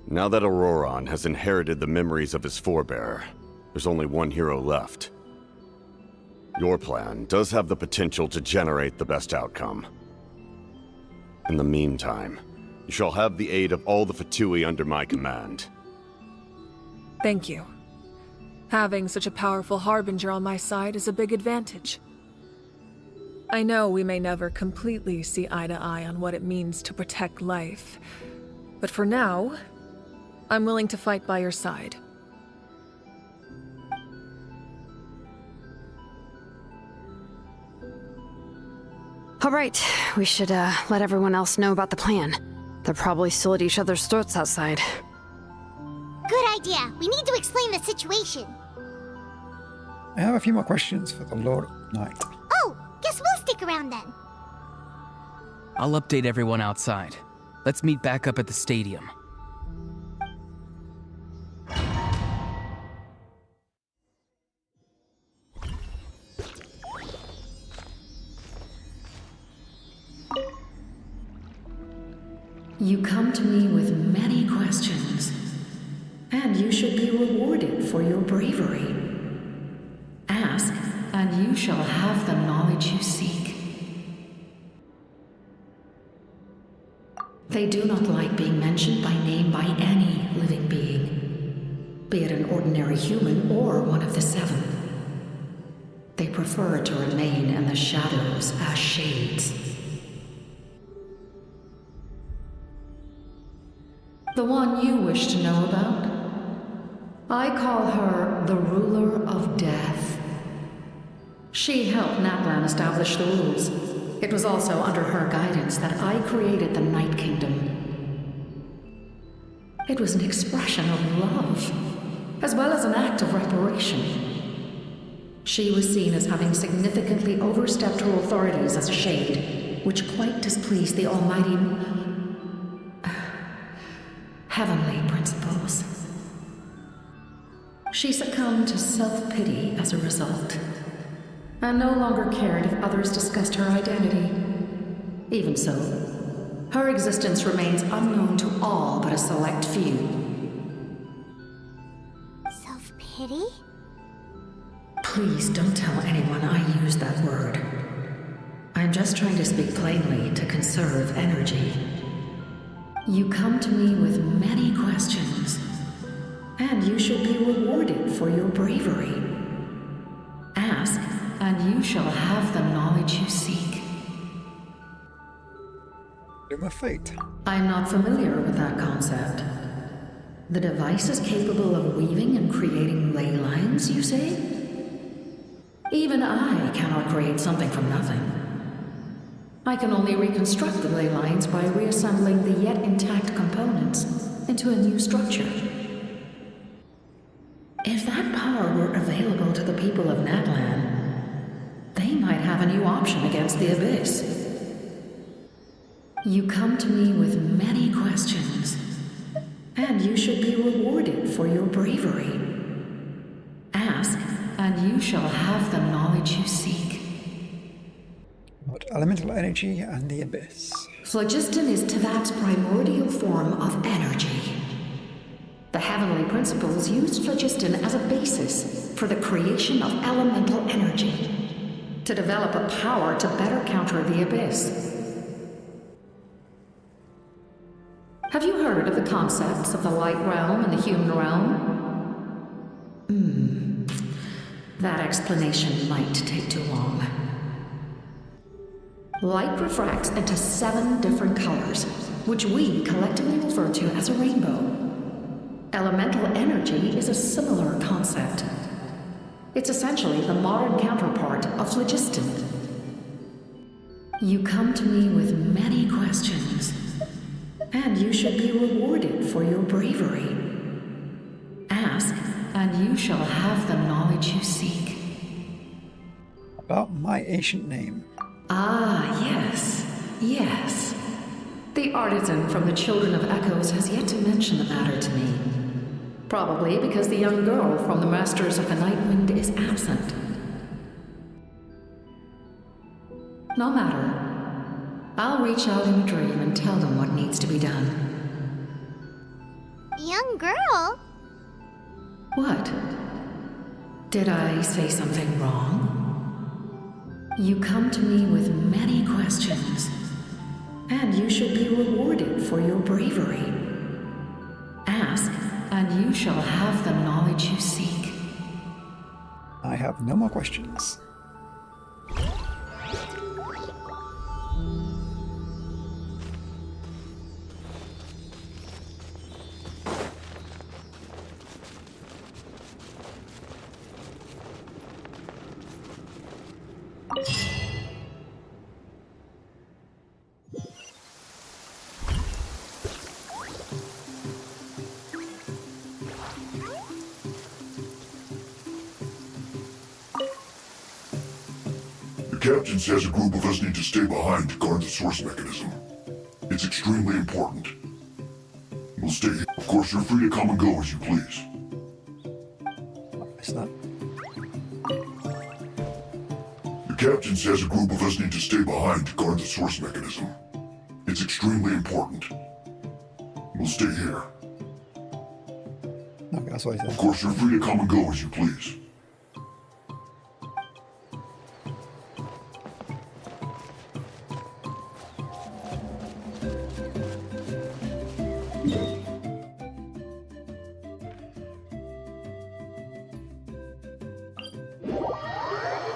Now that Auroron has inherited the memories of his forebearer, there's only one hero left. Your plan does have the potential to generate the best outcome. In the meantime, you shall have the aid of all the Fatui under my command. Thank you. Having such a powerful harbinger on my side is a big advantage. I know we may never completely see eye to eye on what it means to protect life, but for now, I'm willing to fight by your side. All right, we should let everyone else know about the plan. They're probably still at each other's throats outside. Good idea. We need to explain the situation. I have a few more questions for the Lord Knight. Oh, guess we'll stick around then. I'll update everyone outside. Let's meet back up at the stadium. You come to me with many questions, and you should be rewarded for your bravery. Ask, and you shall have the knowledge you seek. They do not like being mentioned by name by any living being, be it an ordinary human or one of the seven. They prefer to remain in the shadows as shades. The one you wish to know about? I call her the Ruler of Death. She helped Natlan establish the rules. It was also under her guidance that I created the Night Kingdom. It was an expression of love, as well as an act of reparation. She was seen as having significantly overstepped her authorities as a shade, which quite displeased the almighty heavenly principles. She succumbed to self-pity as a result, and no longer cared if others discussed her identity. Even so, her existence remains unknown to all but a select few. Self-pity? Please don't tell anyone I used that word. I'm just trying to speak plainly to conserve energy. You come to me with many questions, and you should be rewarded for your bravery. Ask, and you shall have the knowledge you seek. Loom of Fate. I'm not familiar with that concept. The device is capable of weaving and creating ley lines, you say? Even I cannot create something from nothing. I can only reconstruct the ley lines by reassembling the yet intact components into a new structure. If that power were available to the people of Natlan, they might have a new option against the Abyss. You come to me with many questions, and you should be rewarded for your bravery. Ask, and you shall have the knowledge you seek. About elemental energy and the Abyss. Phlogiston is Teyvat's primordial form of energy. The heavenly principles used phlogiston as a basis for the creation of elemental energy, to develop a power to better counter the Abyss. Have you heard of the concepts of the light realm and the human realm? That explanation might take too long. Light refracts into 7 different colors, which we collectively refer to as a rainbow. Elemental energy is a similar concept. It's essentially the modern counterpart of phlogiston. You come to me with many questions, and you should be rewarded for your bravery. Ask, and you shall have the knowledge you seek. About my ancient name. Ah, yes, yes. The artisan from the Children of Echoes has yet to mention the matter to me. Probably because the young girl from the Masters of the Night Wind is absent. No matter. I'll reach out in a dream and tell them what needs to be done. Young girl? What? Did I say something wrong? You come to me with many questions, and you should be rewarded for your bravery. Ask, and you shall have the knowledge you seek. I have no more questions. captain says a group of us need to stay behind to guard the source mechanism. It's extremely important. We'll stay here. Of course, you're free to come and go as you please. It's not. The captain says a group of us need to stay behind to guard the source mechanism. It's extremely important. We'll stay here. Okay, that's what he said. Of course, you're free to come and go as you please.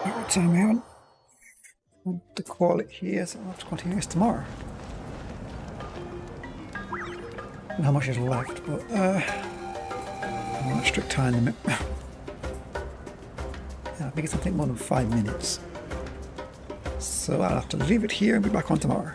What time we haven't want to call it here, so I'll have to continue this tomorrow. And how much is left, but I'm on a strict time limit. Yeah, I think it's something more than 5 minutes. So I'll have to leave it here and be back on tomorrow.